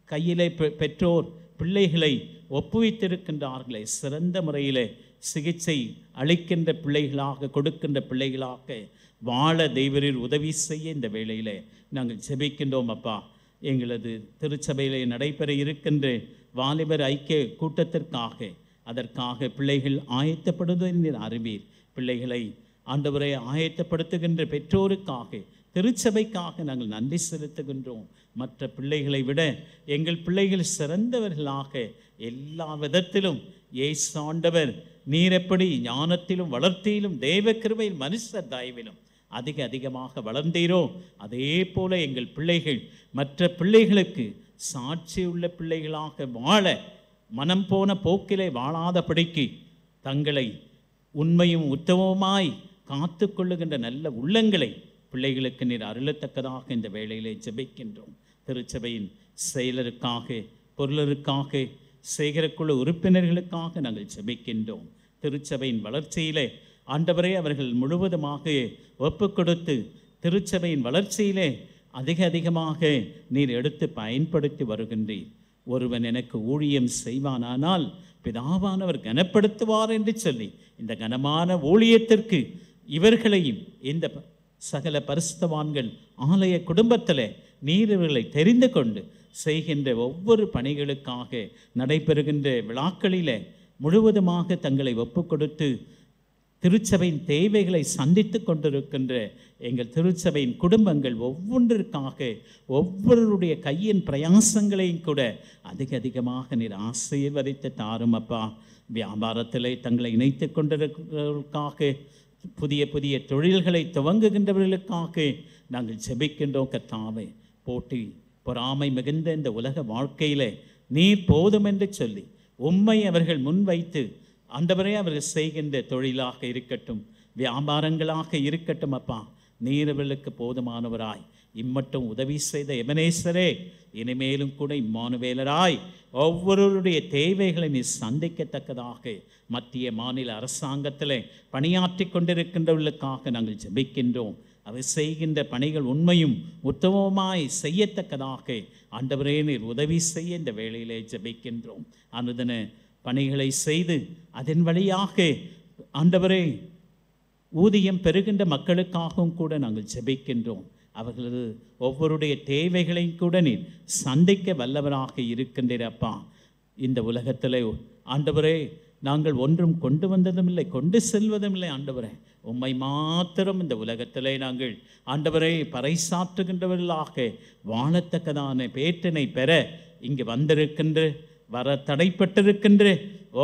கையிலே பெற்றோர் பிள்ளைகளை ஒப்புவித்திருக்கின்றார்களே சிறந்த முறையில் சிகிச்சை அளிக்கின்ற பிள்ளைகளாக கொடுக்கின்ற பிள்ளைகளாக வாழ தெய்வரீர் உதவி செய்ய இந்த வேளையில் நாங்கள் ஜெபிக்கின்றோம் அப்பா. எங்களது திருச்சபையிலே நடைபெற இருக்கின்ற வாலிபர் ஐக்கிய கூட்டத்திற்காக அதற்காக பிள்ளைகள் ஆயத்தப்படுவதை அறிவீர். பிள்ளைகளை ஆண்டவரை ஆயத்தப்படுத்துகின்ற பெற்றோருக்காக திருச்சபைக்காக நாங்கள் நன்றி செலுத்துகின்றோம். மற்ற பிள்ளைகளை விட எங்கள் பிள்ளைகள் சிறந்தவர்களாக எல்லா விதத்திலும் இயேசு ஆண்டவர் நீர் எப்படி ஞானத்திலும் வளர்த்தியிலும் தேவ கிருபையில் மனுஷர் தயவிலும் அதிகமாக வளர்ந்தீரோ அதே போல எங்கள் பிள்ளைகள் மற்ற பிள்ளைகளுக்கு சாட்சியுள்ள பிள்ளைகளாக வாழ மனம் போன போக்கிலே வாழாதபடிக்கு தங்களை உண்மையும் உத்தமமாய் காத்து கொள்ளுகின்ற நல்ல உள்ளங்களை பிள்ளைகளுக்கு நீர் அருளத்தக்கதாக இந்த வேளையிலே ஜெபிக்கின்றோம். திருச்சபையின் செயலருக்காக, பொருளருக்காக, சேகரக்குழு உறுப்பினர்களுக்காக நாங்கள் ஜெபிக்கின்றோம். திருச்சபையின் வளர்ச்சியிலே ஆண்டவரே அவர்கள் முழுவதுமாக ஒப்பு கொடுத்து திருச்சபையின் வளர்ச்சியிலே அதிகமாக நீர் எடுத்து பயன்படுத்தி வருகின்றீர். ஒருவன் எனக்கு ஊழியம் செய்வானானால் பிதாவானவர் கனப்படுத்துவார் என்று சொல்லி இந்த கனமான ஊழியத்திற்கு இவர்களையும் இந்த சகல பரிசுத்தவான்கள் ஆலய குடும்பத்தில் நீர் இவர்களை தெரிந்து கொண்டு செய்கின்ற ஒவ்வொரு பணிகளுக்காக நடைபெறுகின்ற விழாக்களில் முழுவதுமாக தங்களை ஒப்பு கொடுத்து திருச்சபையின் தேவைகளை சந்தித்து கொண்டிருக்கின்ற எங்கள் திருச்சபையின் குடும்பங்கள் ஒவ்வொன்றிற்காக ஒவ்வொருடைய கையின் பிரயாசங்களையும் கூட அதிகமாக நீர் ஆசீர்வதித்து தாரும் அப்பா. வியாபாரத்திலே தங்களை இணைத்து கொண்டிருக்கிறவர்களுக்காக, புதிய தொழில்களை துவங்குகின்றவர்களுக்காக நாங்கள் ஜெபிக்கின்றோம் கர்த்தாவே. போட்டி பொறாமை மிகுந்த இந்த உலக வாழ்க்கையில் நீர் போதும் என்று சொல்லி உம்மை அவர்கள் முன்வைத்து ஆண்டவரே அவர்கள் செய்கின்ற தொழிலாக இருக்கட்டும், வியாபாரங்களாக இருக்கட்டும் அப்பா, நீர் அவர்களுக்கு போதுமானவராய் இம்மட்டும் உதவி செய்த எபனேசரே இனிமேலும் கூட இம்மானுவேலராய் ஒவ்வொருவருடைய தேவைகளை நீ சந்திக்கத்தக்கதாக மத்திய மாநில அரசாங்கத்தில் பணியாற்றி கொண்டிருக்கின்றவர்களுக்காக நாங்கள் ஜெபிக்கின்றோம். அவர் செய்கின்ற பணிகள் உண்மையும் உத்தமமாய் செய்யத்தக்கதாக ஆண்டவரே நீர் உதவி செய்ய இந்த வேளையிலே ஜெபிக்கின்றோம். அனுதின பணிகளை செய்து அதன் வழியாக ஆண்டவரே ஊதியம் பெறுகின்ற மக்களுக்காகவும் கூட நாங்கள் ஜெபிக்கின்றோம். அவர்களது ஒவ்வொருடைய தேவைகளையும் கூட நீர் சந்திக்க வல்லவராக இருக்கின்றப்பா. இந்த உலகத்தில் ஆண்டவரே நாங்கள் ஒன்றும் கொண்டு வந்ததும் இல்லை, கொண்டு செல்வதும் இல்லை. ஆண்டவரே உம்மை மாத்திரம் இந்த உலகத்திலே நாங்கள் ஆண்டவரை பறைசாற்றுகின்றவர்களாக வாழத்தக்கதான பேற்றினை பெற இங்கு வந்திருக்கின்ற வர தடைப்பட்டிருக்கின்ற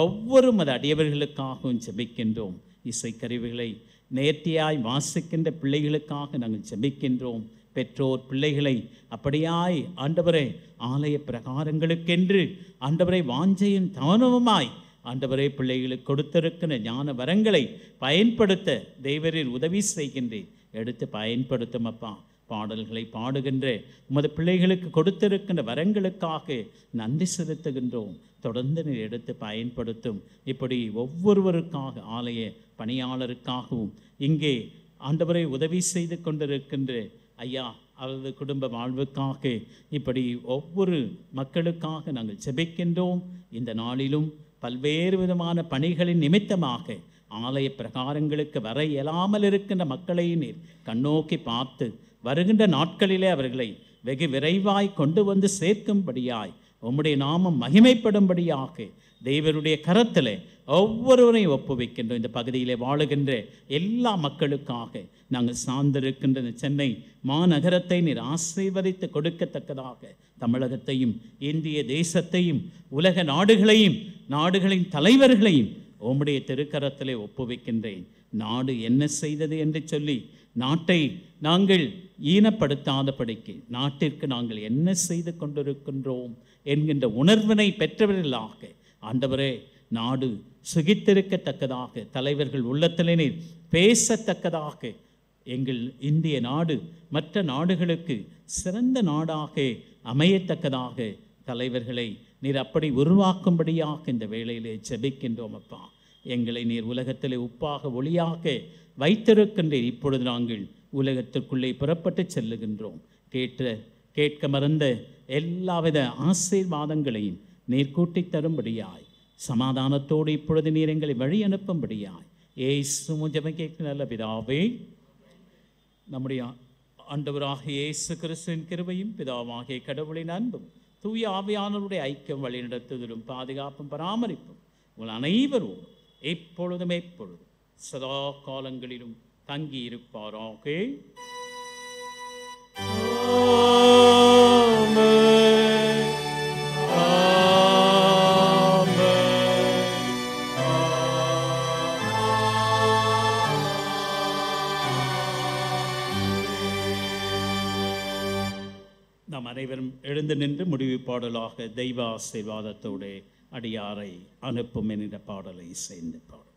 ஒவ்வொரு மத அடியவர்களுக்காகவும் ஜெபிக்கின்றோம். இசைக்கருவிகளை நேர்த்தியாய் வாசிக்கின்ற பிள்ளைகளுக்காக நாங்கள் ஜெபிக்கின்றோம். பெற்றோர் பிள்ளைகளை அப்படியாய் ஆண்டவரே ஆலய பிரகாரங்களுக்கென்று ஆண்டவரை வாஞ்சையும் தவனவுமாய் ஆண்டவரே பிள்ளைகளுக்கு கொடுத்திருக்கிற ஞான வரங்களை பயன்படுத்த தேவரில் உதவி செய்கின்றேன். எடுத்து பயன்படுத்தும் அப்பா. பாடல்களை பாடுகின்ற உமது பிள்ளைகளுக்கு கொடுத்திருக்கின்ற வரங்களுக்காக நன்றி செலுத்துகின்றோம். தொடர்ந்து நீர் எடுத்து பயன்படுத்தும். இப்படி ஒவ்வொருவருக்காக ஆலய பணியாளருக்காகவும் இங்கே ஆண்டவரை உதவி செய்து கொண்டிருக்கின்ற ஐயா அவரது குடும்ப வாழ்வுக்காக இப்படி ஒவ்வொரு மக்களுக்காக நாங்கள் ஜெபிக்கின்றோம். இந்த நாளிலும் பல்வேறு விதமான பணிகளின் நிமித்தமாக ஆலய பிரகாரங்களுக்கு வர இயலாமல் இருக்கின்ற மக்களை நீர் கண்ணோக்கி பார்த்து வருகின்ற நாட்களிலே அவர்களை வெகு விரைவாய் கொண்டு வந்து சேர்க்கும்படியாய் உம்முடைய நாமம் மகிமைப்படும்படியாக தேவருடைய கரத்தில் ஒவ்வொருவரையும் ஒப்புவிக்கின்றோம். இந்த பகுதியிலே வாழுகின்ற எல்லா மக்களுக்காக நாங்கள் சார்ந்திருக்கின்ற சென்னை மாநகரத்தை நீர் ஆசீர்வதித்து கொடுக்கத்தக்கதாக தமிழகத்தையும் இந்திய தேசத்தையும் உலக நாடுகளையும் நாடுகளின் தலைவர்களையும் உம்முடைய திருக்கரத்திலே ஒப்புவிக்கின்றேன். நாடு என்ன செய்தது என்று சொல்லி நாட்டை நாங்கள் ஈனப்படுத்தாதபடிக்கு நாட்டிற்கு நாங்கள் என்ன செய்து கொண்டிருக்கின்றோம் என்கின்ற உணர்வினை பெற்றவர்களாக ஆண்டவரே நாடு சுகித்திருக்கத்தக்கதாக தலைவர்கள் உள்ளத்திலே நீர் பேசத்தக்கதாக எங்கள் இந்திய நாடு மற்ற நாடுகளுக்கு சிறந்த நாடாக அமையத்தக்கதாக தலைவர்களை நீர் அப்படி உருவாக்கும்படியாக இந்த வேளையிலே ஜெபிக்கின்றோம் அப்பா. எங்களை நீர் உலகத்திலே உப்பாக ஒளியாக வைத்திருக்கின்றீர். இப்பொழுது நாங்கள் உலகத்திற்குள்ளே புறப்பட்டு செல்லுகின்றோம். கேட்க மறந்த எல்லாவித ஆசீர்வாதங்களையும் நீர் கூட்டித் தரும்படியாய் சமாதானத்தோடு இப்பொழுது நீர் எங்களை வழி அனுப்பும்படியாய் ஏசு ஜெபம் கேட்க நல்ல பிதாவே, நம்முடைய ஆண்டவராக இயேசு கிறிஸ்துவின் கிருபையும் பிதாவாகிய கடவுளின் அன்பும் தூய ஆவியானவருடைய ஐக்கியம் வழிநடத்துதலும் பாதுகாப்பும் பராமரிப்பும் உங்கள் அனைவரும் எப்பொழுதும் எப்பொழுதும் சதா காலங்களிலும் தங்கி இருப்பாராக. நாம் அனைவரும் எழுந்து நின்று முடிவு பாடலாக தெய்வ ஆசீர்வாதத்தோடு அடியாரை அனுப்பும் என்கிற பாடலை சேர்ந்து பாடும்.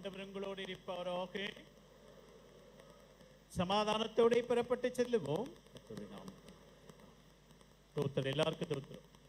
ஆண்டவர் உங்களோடு இருப்பாராக. சமாதானத்தோடு புறப்பட்டு செல்லுவோம். எல்லாருக்கும் தோத்துறோம்.